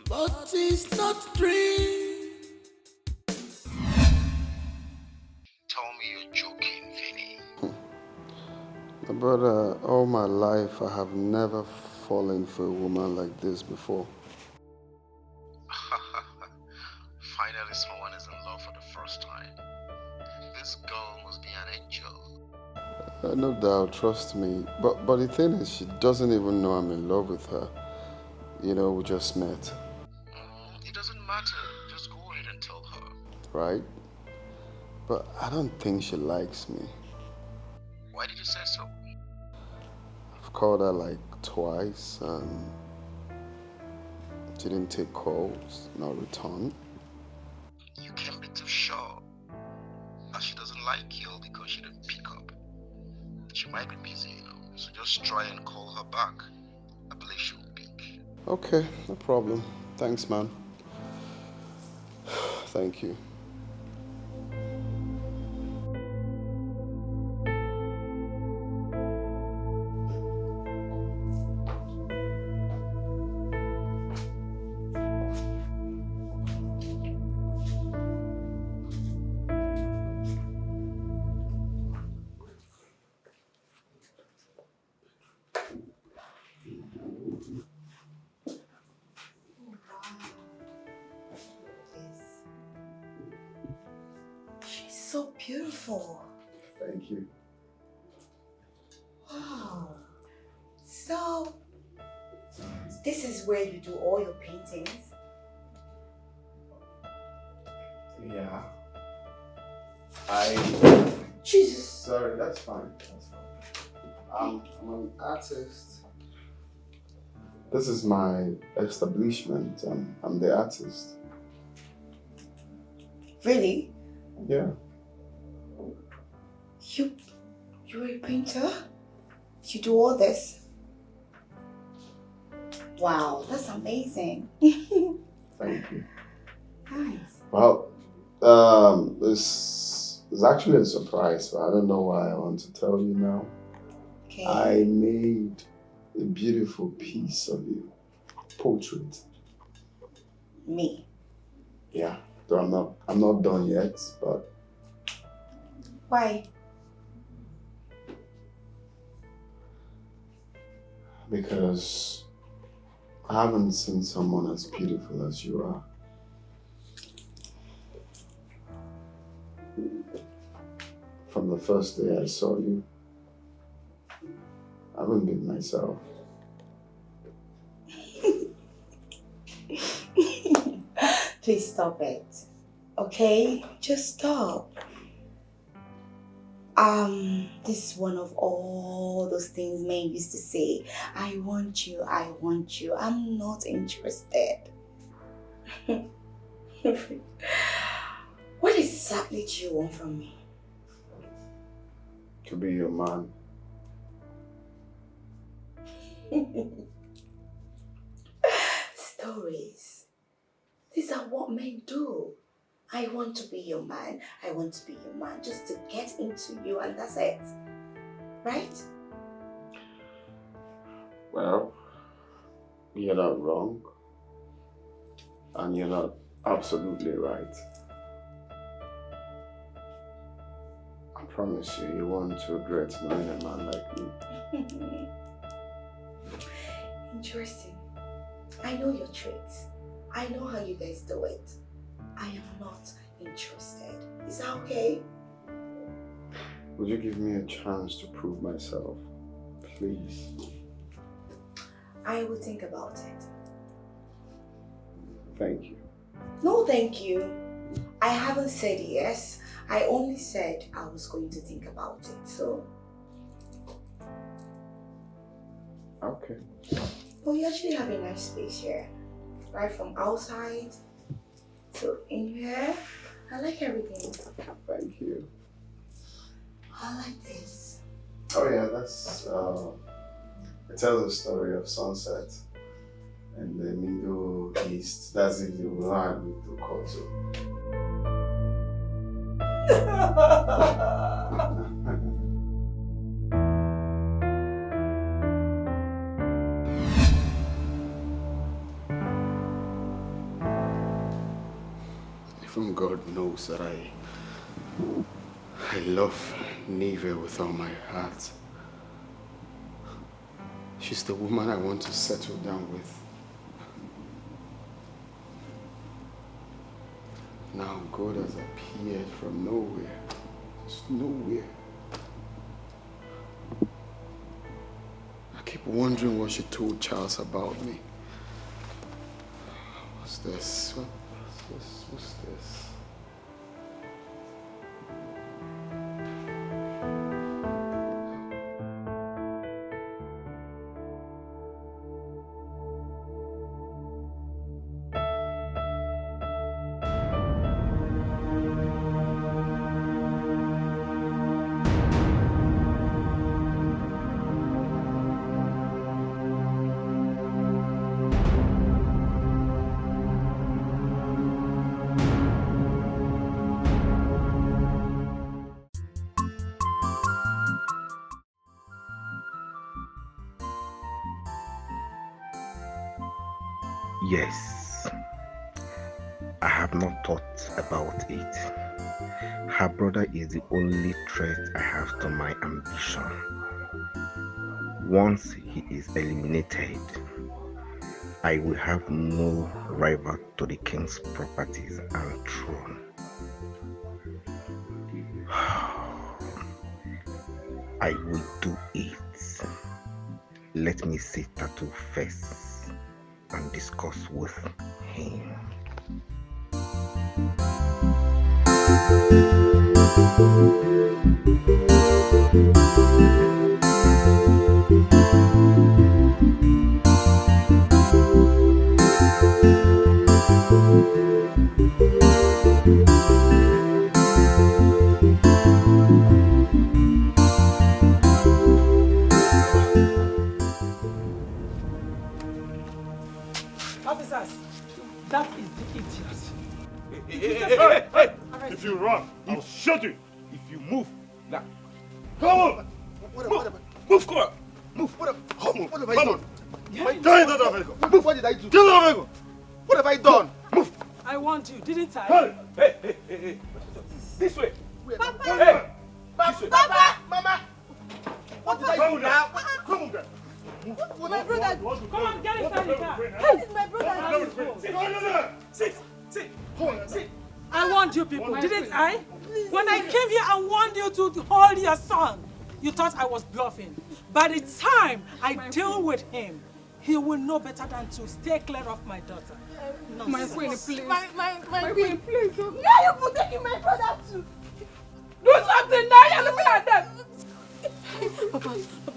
S5: but it's not a dream.
S19: Tell me you're joking, Vinny.
S13: Brother, all my life I have never fallen for a woman like this before.
S19: Finally someone is in love for the first time. This girl must be an angel.
S13: No doubt, trust me. But the thing is, she doesn't even know I'm in love with her. You know, we just met.
S19: It doesn't matter. Just go ahead and tell her.
S13: Right? But I don't think she likes me.
S19: Why did you say so?
S13: I've called her like twice and she didn't take calls, no return.
S19: You can't be too sure that she doesn't like you because she didn't pick up. She might be busy, you know, so just try and call her back. I believe she will pick.
S13: Okay, no problem. Thanks, man. Thank you.
S12: beautiful.
S13: Thank you.
S12: Wow. So, this is where you do all your paintings?
S13: Yeah.
S12: Jesus.
S13: Sorry, that's fine. That's fine. I'm an artist. This is my establishment. I'm the artist.
S12: Really?
S13: Yeah.
S12: You're a painter? You do all this? Wow, that's amazing.
S13: Thank you.
S12: Nice.
S13: Well, this is actually a surprise, but I don't know why I want to tell you now.
S12: Okay.
S13: I made a beautiful piece of you. Portrait.
S12: Me?
S13: Yeah. Though I'm not done yet, but
S12: Why?
S13: because I haven't seen someone as beautiful as you are. From the first day I saw you, I haven't been myself.
S12: Please stop it. Okay? Just stop. This is one of all those things men used to say. I want you, I want you. I'm not interested. What exactly do you want from me?
S13: To be your man.
S12: Stories. These are what men do. I want to be your man. I want to be your man just to get into you, and that's it. Right?
S13: Well, you're not wrong. And you're not absolutely right. I promise you, you won't regret knowing a man like me.
S12: Interesting. I know your tricks. I know how you guys do it. I am not interested. Is that okay?
S13: Would you give me a chance to prove myself? Please.
S12: I will think about it.
S13: Thank you.
S12: No, thank you. I haven't said yes. I only said I was going to think about it, so.
S13: Okay.
S12: Well, you actually have a nice space here. Right from outside to in here. I like everything.
S13: Thank you.
S12: I like this.
S13: Oh yeah, that's, it tells a story of sunset in the Middle East. That's if you learn with the culture. Even God knows that I love Nwigwe with all my heart. She's the woman I want to settle down with. Now God has appeared from nowhere. Just nowhere. I keep wondering what she told Charles about me. What's this? What's this?
S7: Yes, I have not thought about it. Her brother is the only threat I have to my ambition. Once he is eliminated, I will have no rival to the king's properties and throne. I will do it. Let me see Tattoo first and discuss with him.
S9: Officers, that is the idiot.
S15: Hey! If you run, I'll shoot you. If you move, now. Come on! Move, come on! Move! What have I done?
S2: Move, what did I do? What have I done?
S15: Move!
S9: I warned you, didn't I?
S15: Hey! This way!
S2: Papa!
S15: Hey! This way!
S2: Papa! Mama! What did I do now?
S15: Come on, guys!
S2: My brother!
S9: Come on, get inside the car!
S2: How did my brother
S15: Sit!
S9: I warned you people, didn't I? When I came here and warned you to hold your son, you thought I was bluffing. By the time I deal with him, he will know better than to stay clear of my daughter.
S8: My queen, please.
S9: My
S8: queen, please. Now you're protecting my brother too.
S9: Do something now, you're looking at them.
S8: Papa,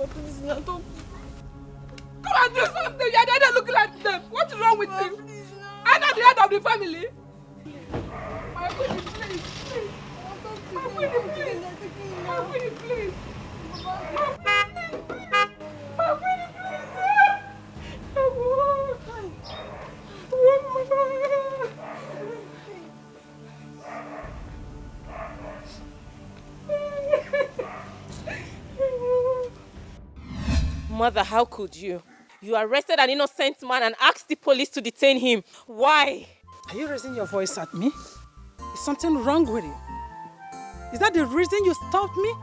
S8: please, now don't.
S9: Come on, do something. You're there looking at them. What's wrong with you? I'm not the head of the family. My queen, please. My queen, please. My queen, please. My queen,
S14: Mother, how could you? You arrested an innocent man and asked the police to detain him. Why?
S9: Are you raising your voice at me? Is something wrong with you? Is that the reason you stopped me?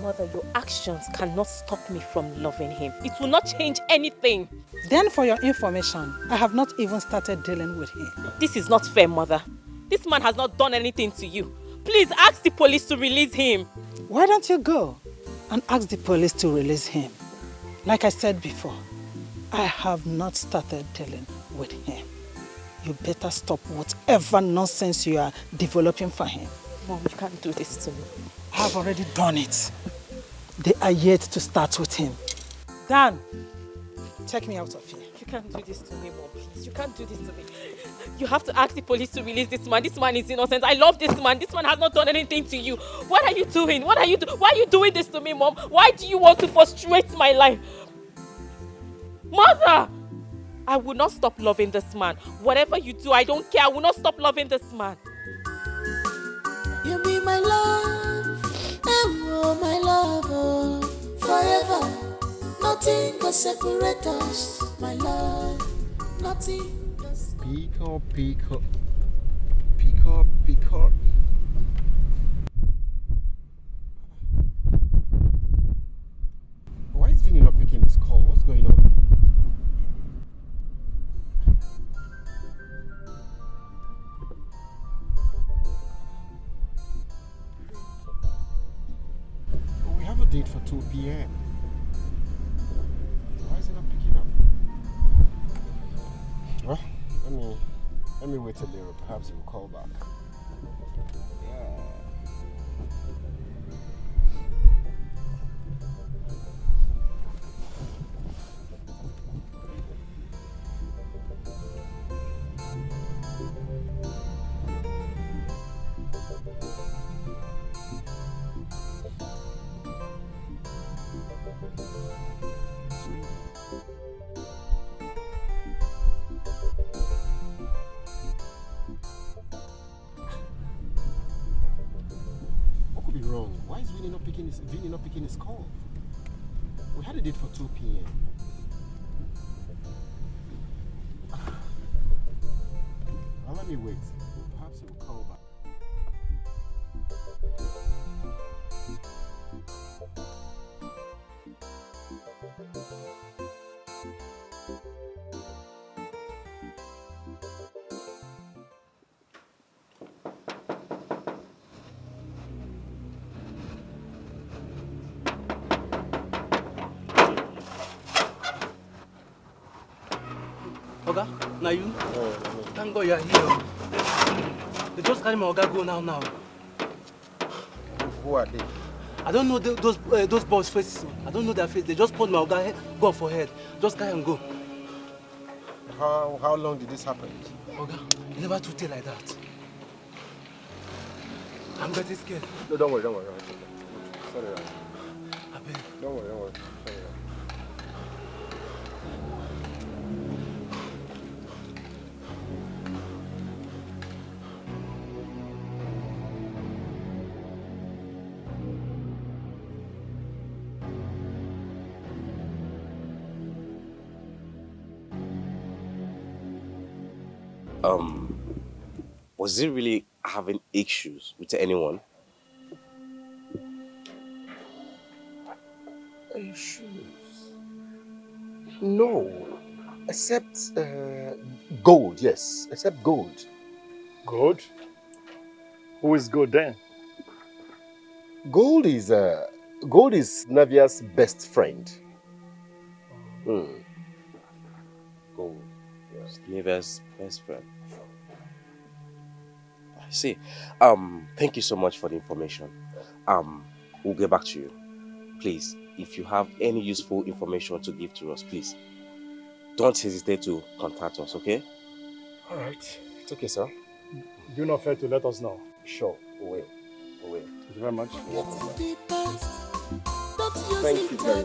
S14: Mother, your actions cannot stop me from loving him. It will not change anything.
S9: Then for your information, I have not even started dealing with him.
S14: This is not fair, Mother. This man has not done anything to you. Please ask the police to release him.
S9: Why don't you go and ask the police to release him? Like I said before, I have not started dealing with him. You better stop whatever nonsense you are developing for him.
S14: Mom, you can't do this to me.
S9: I have already done it. They are yet to start with him. Dan, take me out of here.
S14: You can't do this to me, Mom, please. You can't do this to me. You have to ask the police to release this man. This man is innocent. I love this man. This man has not done anything to you. What are you doing? Why are you doing this to me, Mom? Why do you want to frustrate my life? Mother! I will not stop loving this man. Whatever you do, I don't care. I will not stop loving this man.
S5: You be my love, oh my love, oh, forever. Nothing can separate us, my love. Nothing.
S10: Peacock. Why is Vinny not picking his call? What's going on? We have a date for 2 p.m. Why is he not picking up? Well, let me wait a little. Perhaps he will call back. Wrong. Why is Vinny not picking his call? We had a date for 2 p.m. Well, let me wait. Perhaps he will call back.
S16: Oga, now you? Thank God you're here. They just carry my Oga go now.
S11: Who are they?
S16: I don't know those boys' faces. I don't know their face. They just put my Oga gun for head. Just carry and go.
S11: How long did this happen?
S16: Oga, you never took it like that. I'm getting scared.
S11: No, don't worry. Sorry.
S16: I beg.
S11: Don't worry. Sorry.
S20: Was he really having issues with anyone?
S6: Issues? No. Except gold, yes. Except gold.
S22: Gold? Who is Gold then?
S6: Gold is Navia's best friend.
S20: Gold. Yes. Navia's best friend. I see. Thank you so much for the information. We'll get back to you. Please, if you have any useful information to give to us, please don't hesitate to contact us, okay?
S6: All right. It's okay, sir.
S22: Do not fail to let us know.
S6: Sure. We will.
S22: Thank you very much.
S6: Thank you very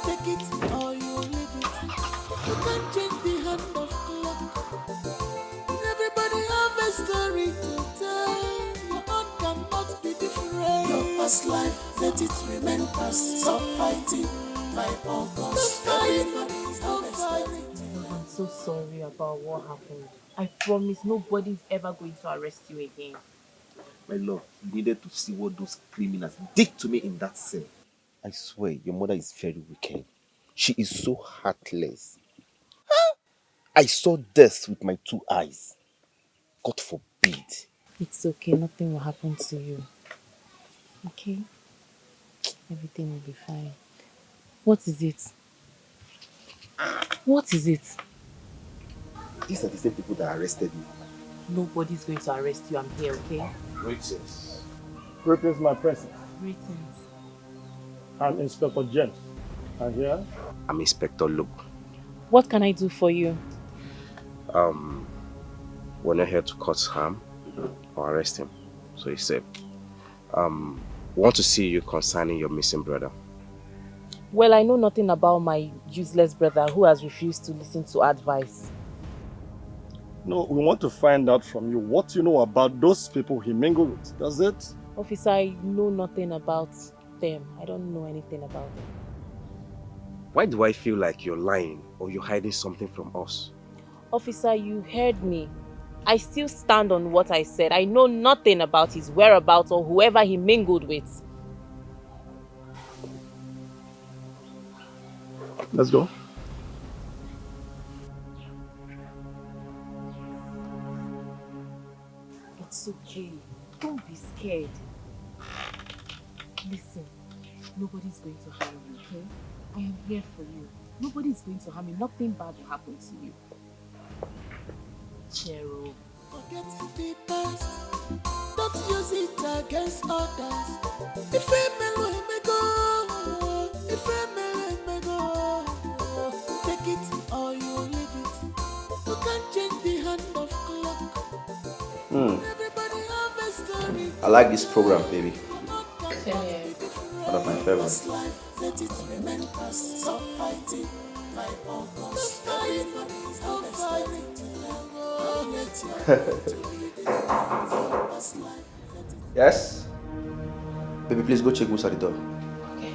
S5: Take it or you leave it. You can't change the hand of clock. Everybody have a story to tell. Your own cannot be different. Your past life, let it remain past. Stop fighting by August. Everybody's fighting.
S4: I'm so sorry about what happened. I promise nobody's ever going to arrest you again.
S6: My love, you needed to see what those criminals did to me in that cell. I swear, your mother is very wicked. She is so heartless. I saw death with my 2 eyes. God forbid.
S4: It's okay, nothing will happen to you. Okay? Everything will be fine. What is it? What is it?
S6: These are the same people that arrested me.
S4: Nobody's going to arrest you. I'm here, okay?
S6: Greetings.
S22: Greetings, my princess.
S4: Greetings.
S22: I'm Inspector James. And here?
S20: I'm Inspector Luke.
S4: What can I do for you?
S20: We're not here to cause harm or arrest him. So he said, we want to see you concerning your missing brother.
S4: Well, I know nothing about my useless brother who has refused to listen to advice.
S22: No, we want to find out from you what you know about those people he mingled with. Does it?
S4: Officer, I know nothing about them. I don't know anything about them.
S20: Why do I feel like you're lying or you're hiding something from us?
S4: Officer, you heard me. I still stand on what I said. I know nothing about his whereabouts or whoever he mingled with.
S22: Let's go.
S4: It's okay. Don't be scared. Listen, nobody's going to harm you, okay? I am here for you. Nobody's going to harm you. Nothing bad will happen to you. Cheer up.
S5: Forget the past. Don't use it against others. If a man may go, if a man may go, take it or you leave it. You can't change the hand of clock. Everybody have a story.
S21: I like this program, baby.
S5: Same here.
S21: One of my favorites.
S5: Let it remain past. Stop fighting by August. Stop fighting.
S21: Yes? Baby, please go check who's at the door.
S5: Okay.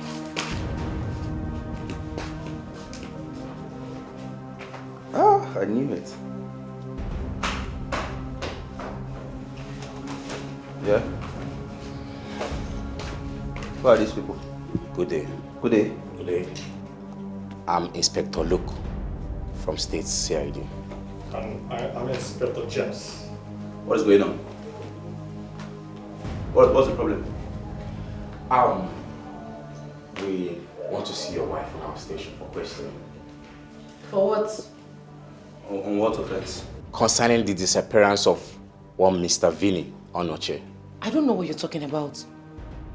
S21: Ah, I knew it. Yeah? Who are these people?
S20: Good day.
S21: Good day.
S20: Good day. I'm Inspector Luke from State CID.
S22: I'm Inspector James.
S21: What is going on? What's the problem?
S1: We want to see your wife on our station for questioning.
S18: For what?
S1: On what offense? Concerning the disappearance of one Mr. Vinny Onoche.
S18: I don't know what you're talking about.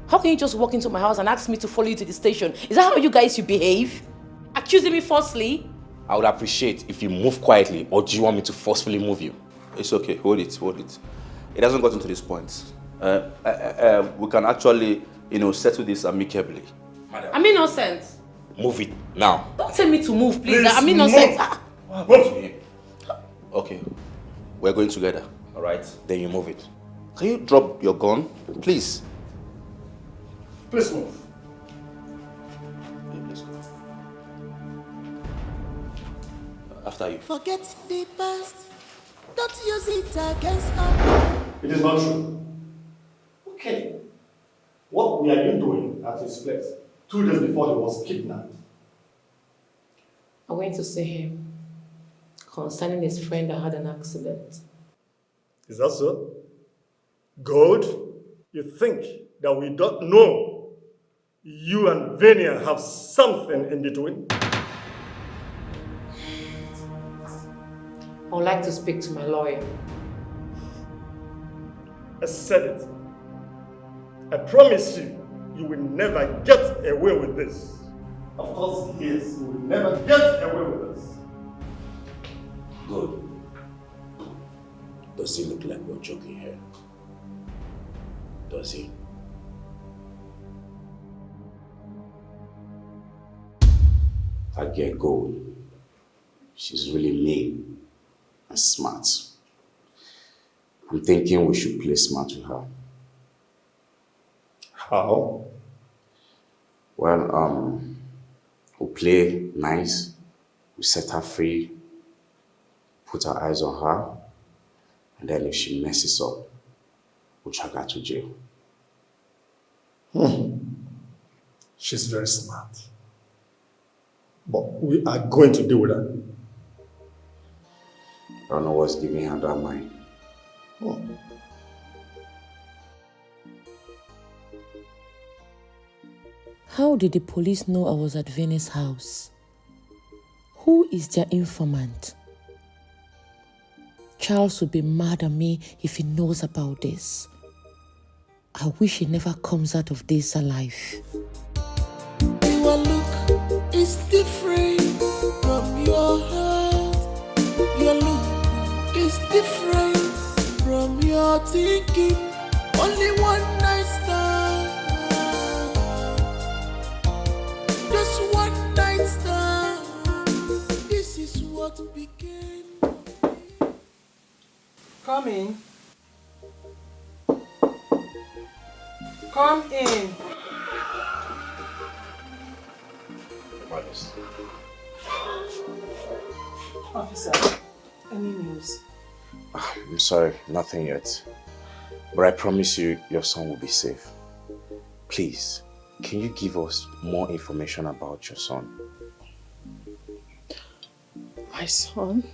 S18: How can you just walk into my house and ask me to follow you to the station? Is that how you guys should behave? Accusing me falsely?
S1: I would appreciate if you move quietly, or do you want me to forcefully move you?
S21: It's okay, hold it. It hasn't gotten to this point. We can actually, settle this amicably.
S18: I'm innocent.
S1: Move it now.
S18: Don't tell me to move, please.
S1: Please
S18: I'm innocent.
S1: Move.
S21: Okay, we're going together, all right?
S1: Then you move it.
S21: Can you drop your gun, please?
S22: Please move.
S21: Yeah, let's go. After you.
S5: Forget the past. Don't use it against us.
S22: It is not true. Okay. What were you doing at his place 2 days before he was kidnapped?
S18: I went to see him concerning his friend that had an accident.
S22: Is that so? Good. You think that we don't know you and Vania have something in between?
S18: I would like to speak to my lawyer.
S22: I said it. I promise you, you will never get away with this. Of course, yes, you will never get away with this.
S1: Good. Does it look like we're joking here? Does it? That girl Gold, she's really mean and smart. I'm thinking we should play smart with her.
S22: How?
S1: Well, we'll play nice, we set her free, put our eyes on her, and then if she messes up, we'll drag her to jail.
S22: She's very smart. But we are going to deal with her.
S1: I don't know what's giving her that mind.
S18: How did the police know I was at Vinny's house? Who is their informant? Charles would be mad at me if he knows about this. I wish he never comes out of this alive.
S5: Your look is different from your heart. Your look is different from your thinking. Only one night stand. Just one night stand. This is what became.
S9: Come in. Come in. Officer, any news?
S1: I'm sorry, nothing yet. But I promise you, your son will be safe. Please, can you give us more information about your son?
S9: My son?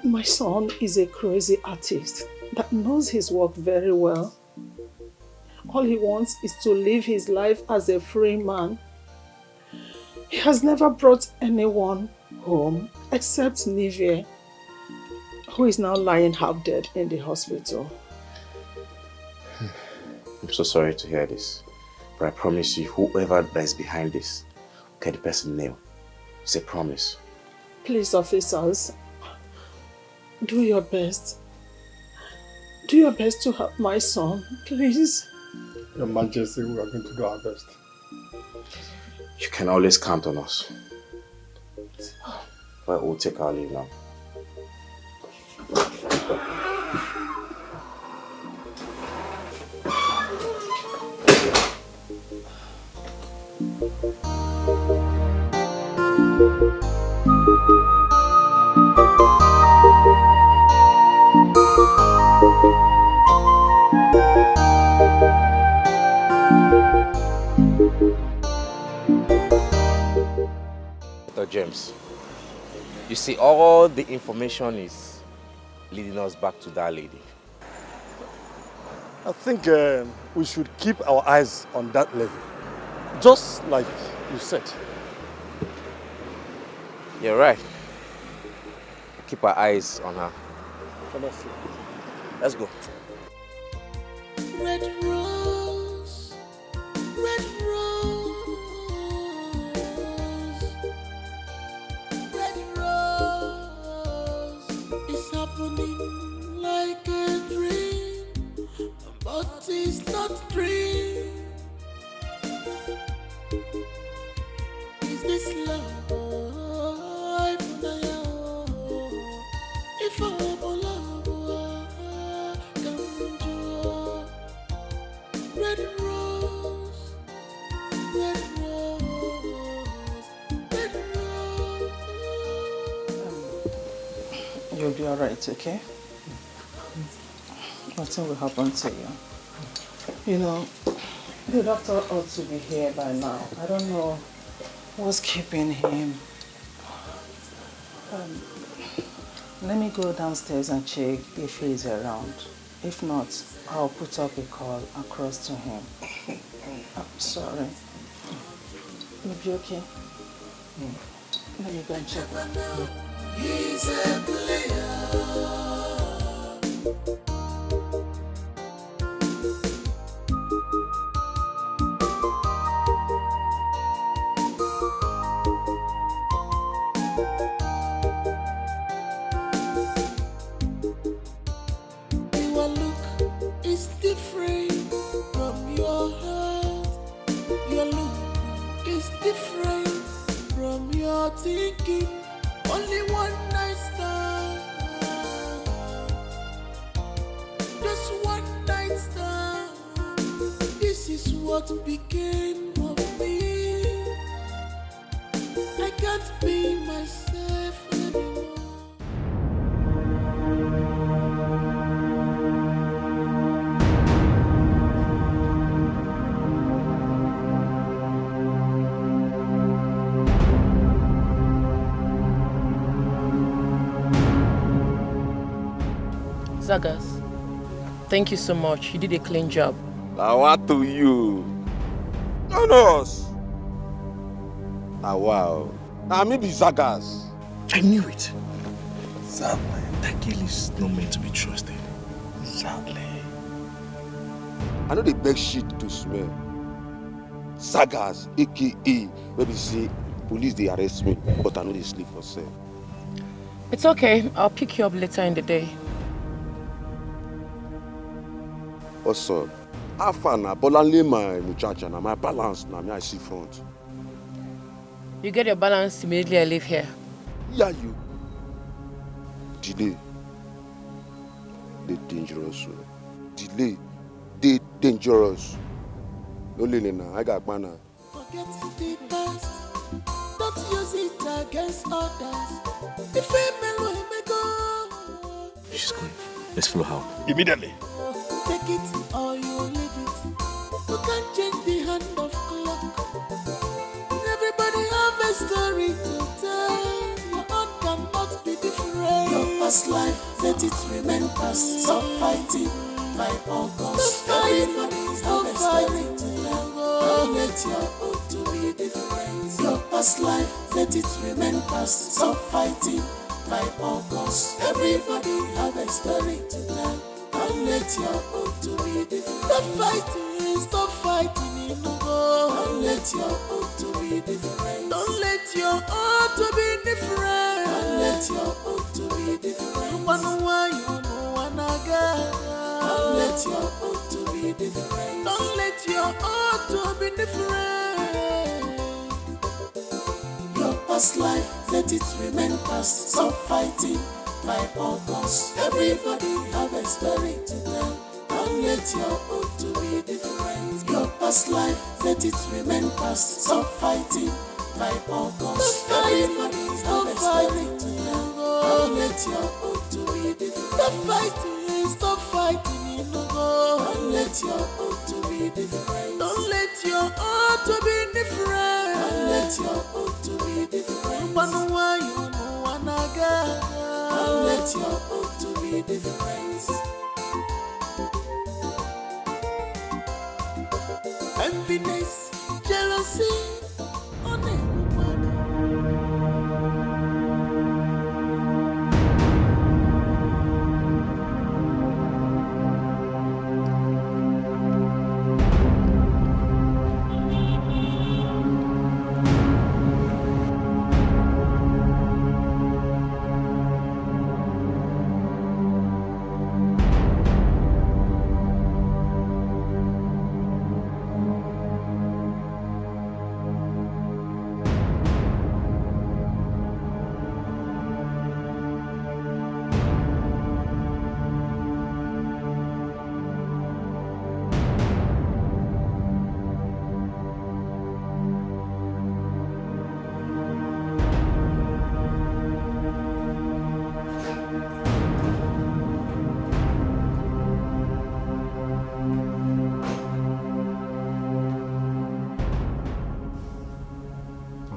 S9: My son is a crazy artist that knows his work very well. All he wants is to live his life as a free man. He has never brought anyone home except Nwigwe, who is now lying half dead in the hospital.
S1: I'm so sorry to hear this, but I promise you, whoever is behind this, will get the person nailed. It's a promise.
S9: Please, officers, do your best. Do your best to help my son, please.
S22: Your Majesty, we are going to do our best.
S1: You can always count on us. But we'll take our leave now. James, you see, all the information is leading us back to that lady.
S22: I think we should keep our eyes on that lady. Just like you said.
S1: You're right. Keep our eyes on her.
S22: Honestly.
S1: Let's go.
S5: Red rose, red rose, red rose. It's happening like a dream, but it's not a dream. Is this love? If I love, come to red rose, red rose, red rose.
S3: You'll be alright, okay? Nothing will happen to you. You know, the doctor ought to be here by now. I don't know what's keeping him. Let me go downstairs and check if he's around. If not, I'll put up a call across to him. I'm sorry. You'll be okay? Let me go and check.
S5: He's a player. Your look is different from your heart. Your look is different from your thinking. Only one night stand. Just one night stand. This is what became of me. I can't be myself anymore.
S18: Zagas, thank you so much. You did a clean job.
S15: Now what to you? No, us. Ah, wow. Now me be Zagas.
S7: I knew it. Sam, that girl is not meant to be trusted. Sadly.
S15: I know they beg shit to smell. Zagas, aka, maybe say police they arrest me, but I know they sleep for sale.
S18: It's okay. I'll pick you up later in the day.
S15: Also, how far na Bolanle my muchacha na my balance na me I see front.
S18: You get your balance immediately I leave here.
S15: Yeah, you. Delay. They dangerous. Delay. They dangerous. No Lena, I got mana.
S5: Forget the past. Don't use it against others. If a mellow may go.
S7: She's going. Let's follow her.
S15: Immediately.
S5: Take it or you leave it. You can't change the hand of clock. Everybody have a story to tell. Your own cannot be different. Your past life, let it remain past. Stop fighting by August. Everybody's have a story to tell. Don't let your own to be different. Your past life, let it remain past. Stop fighting by August. Everybody have a story to tell. Don't let your own to be different. Stop fighting in the world. Don't let your own to be different. Don't let your own to be different. Don't let your own to be different. One why you know one again. Don't let your own to be different. Don't let your own to be different. Your past life, let it remain past. Stop fighting by August. Everybody have a story to tell. Don't let your own to be different. Your past life, let it remain past. Stop fighting by August. Everybody have a story to tell. Don't let your own to be different. Stop fighting in the world. Don't let your own to be different. Don't let your own to be different. Don't let your own to be different. One why you know one again. Don't let your own to be different. Enviness jealousy.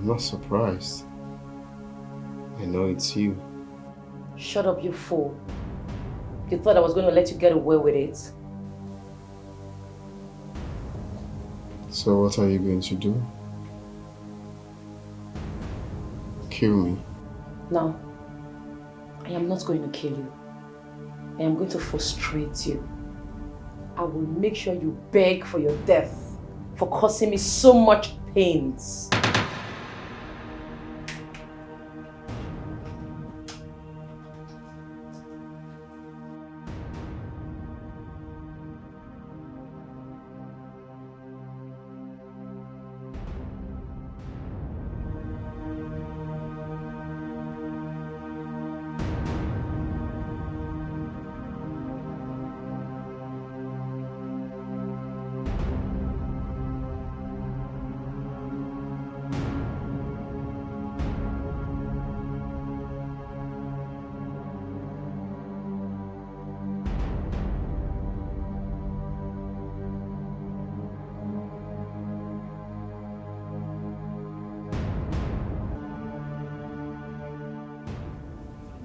S13: I'm not surprised. I know it's you.
S18: Shut up, you fool. You thought I was going to let you get away with it?
S13: So what are you going to do? Kill me?
S18: No. I am not going to kill you. I am going to frustrate you. I will make sure you beg for your death for causing me so much pains.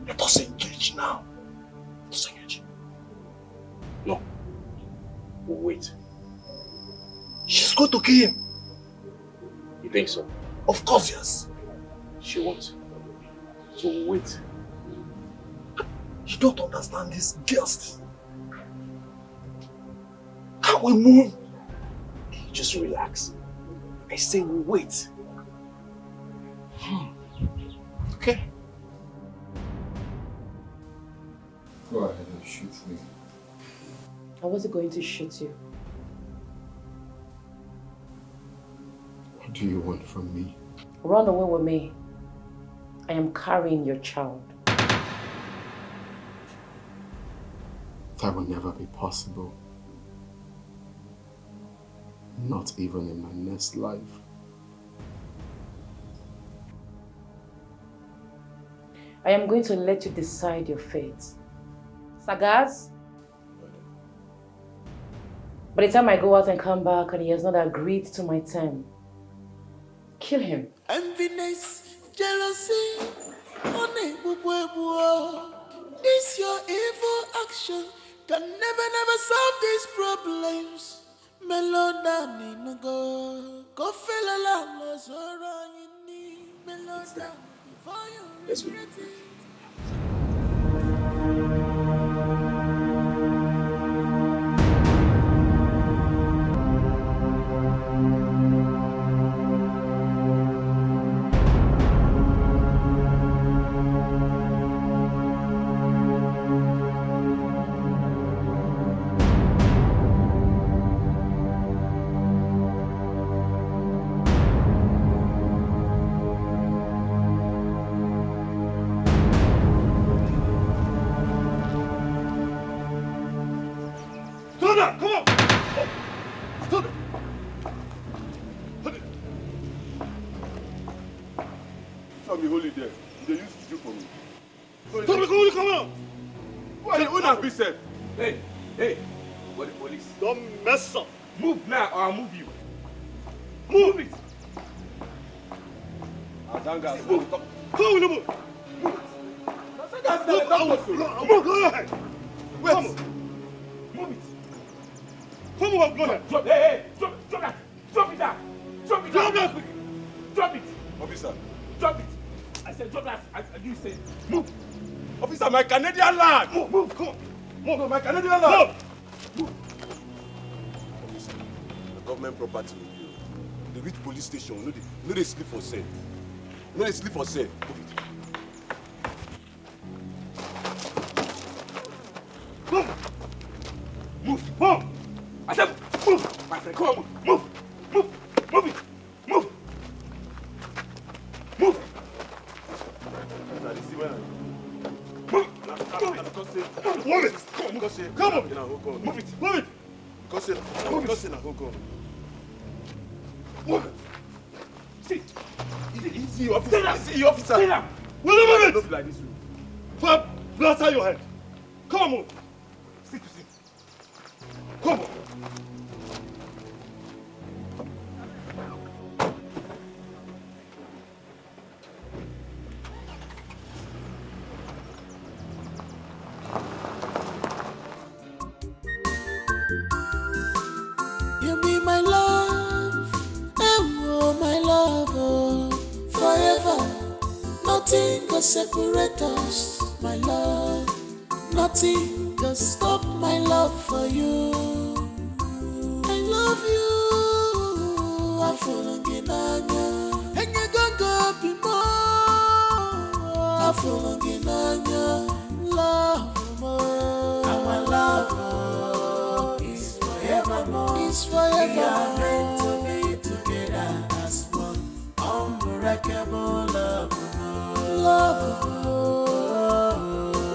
S11: Let us engage now. Let us engage. No. We'll wait. She's going to kill him. You think so? Of course, yes. She won't. So we'll wait. You don't understand this girls. Can we move? Just relax. I say we'll wait. Okay.
S13: Go ahead and shoot me.
S18: I wasn't going to shoot you.
S13: What do you want from me?
S18: Run away with me. I am carrying your child.
S13: That will never be possible. Not even in my next life.
S18: I am going to let you decide your fate. Sagaz? By the time I go out and come back and he has not agreed to my term, kill him.
S5: Enviness, jealousy, this your evil action can never solve these problems. Melodani no go feel alone, Melodani before you regret it.
S15: Hey, what the police? Don't mess up. Move now or I'll move you. Move it. Azanga, move. Come on, move. Move, go ahead. Wait. Come on. Move it. Come on, go ahead. Drop, hey, drop that. Drop it down. Drop Drop that quick! Drop it!
S6: Officer.
S15: Drop it! I said drop that. You said move!
S6: Officer, my Canadian land!
S15: Move! Come on! Move!
S6: No, my Canadian land!
S15: Move!
S6: Officer, the government property with you. They reach police station, no they sleep for sale. No they sleep for sale. Move it.
S15: Move! Move! Move! I said move! My friend, come on, move! Move! Move it! Move! Move! Move! Move it! Come on! Move it! Move it! Move it! Sit!
S6: Easy, officer.
S15: Easy, officer. Sit down! Will you move it? Don't be like this. Blaster your head. Come on! Sit. Come on!
S5: You be my love, oh my love, oh, forever. Nothing can separate us, my love. Nothing can stop my love for you. I love you, I'm falling in anya, and you go be more. I'm falling in anya, love more. Our love is forevermore. It's forever. We are meant to be together as one. Unbreakable love, love,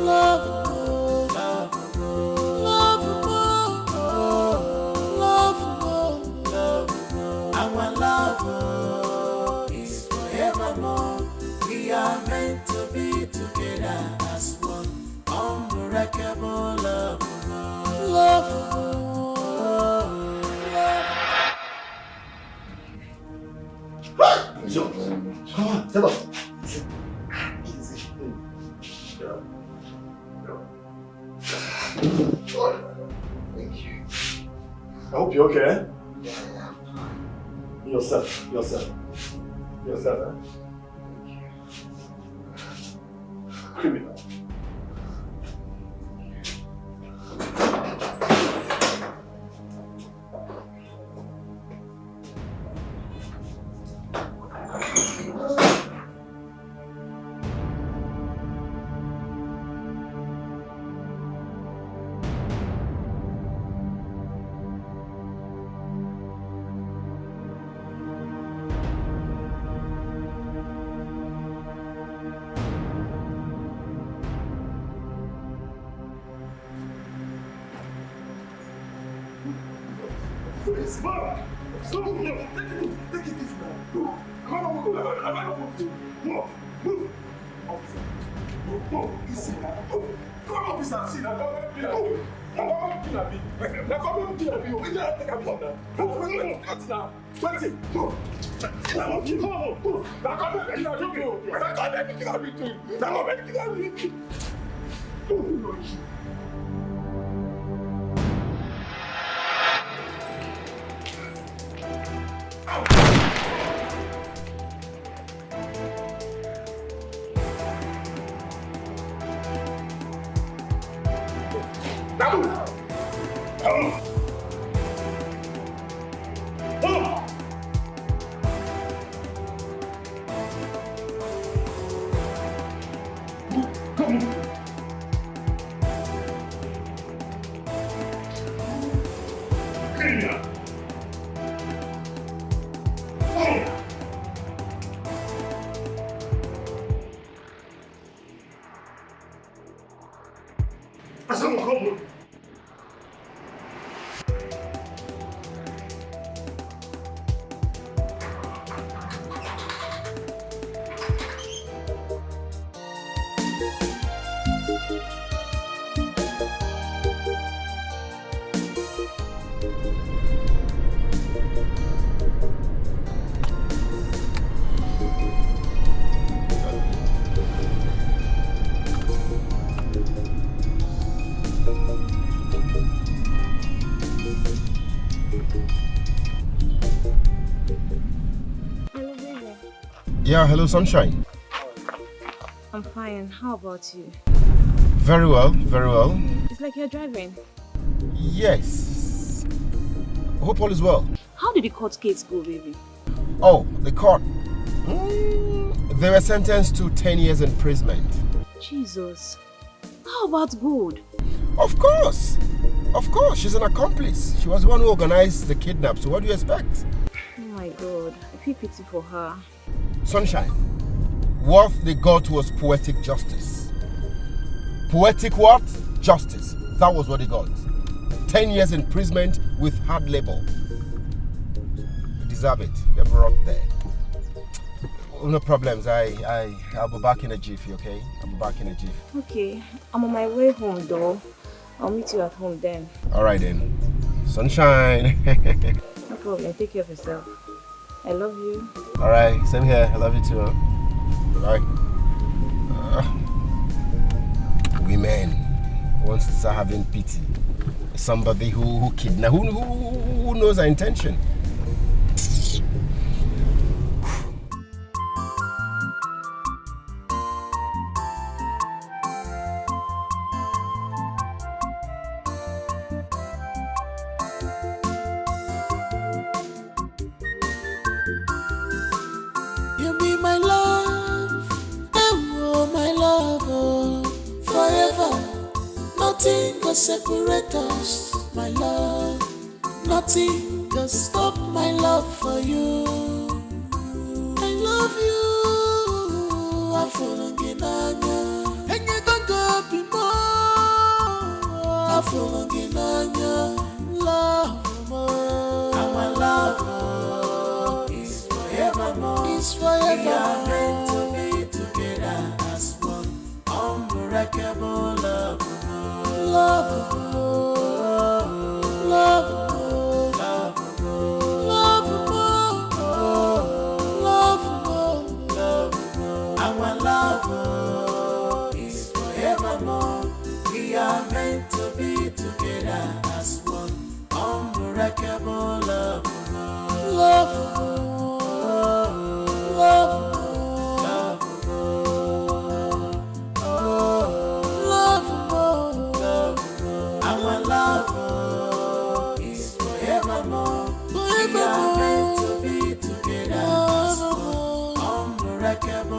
S5: love, love, love, love. Our love is forevermore. We are meant to be together as one. Unbreakable love, love.
S22: Come on, tell us. Easy. Thank you. I hope you're okay. Yourself, eh? Criminal.
S17: Yeah, hello, Sunshine.
S4: I'm fine. How about you?
S17: Very well, very well.
S4: It's like you're driving.
S17: Yes. Hope all is well.
S4: How did the court case go, baby?
S17: Oh, the court. They were sentenced to 10 years imprisonment.
S4: Jesus. How about Gold?
S17: Of course. Of course, she's an accomplice. She was the one who organized the kidnap, so what do you expect?
S4: Oh my God, I feel pity for her.
S17: Sunshine, what they got was poetic justice. Poetic what? Justice. That was what they got. 10 years imprisonment with hard labor. You deserve it. They brought there. No problems. I'll be back in a jiffy, okay? I'll be back in a jiffy.
S4: Okay, I'm on my way home though. I'll meet you at home then.
S17: Alright then. Sunshine.
S4: No problem. Take care of yourself. I love you.
S17: Alright, same here. I love you too. Huh? Bye. Women wants to start having pity. Somebody who kidnapped, who knows our intention.
S5: You be my love, oh my love, oh, forever. Nothing can separate us, my love. Nothing can stop my love for you. I love you, I'm falling in love, and you don't go be more. I'm falling in love more. Our love is forevermore. It's forever. We are meant to be together as one. Unbreakable love. Love, love, love, love, love. Our love is forevermore. We are meant to be together as one. Unbreakable love, love, love.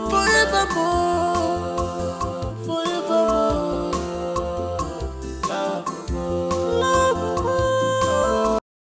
S5: Forevermore.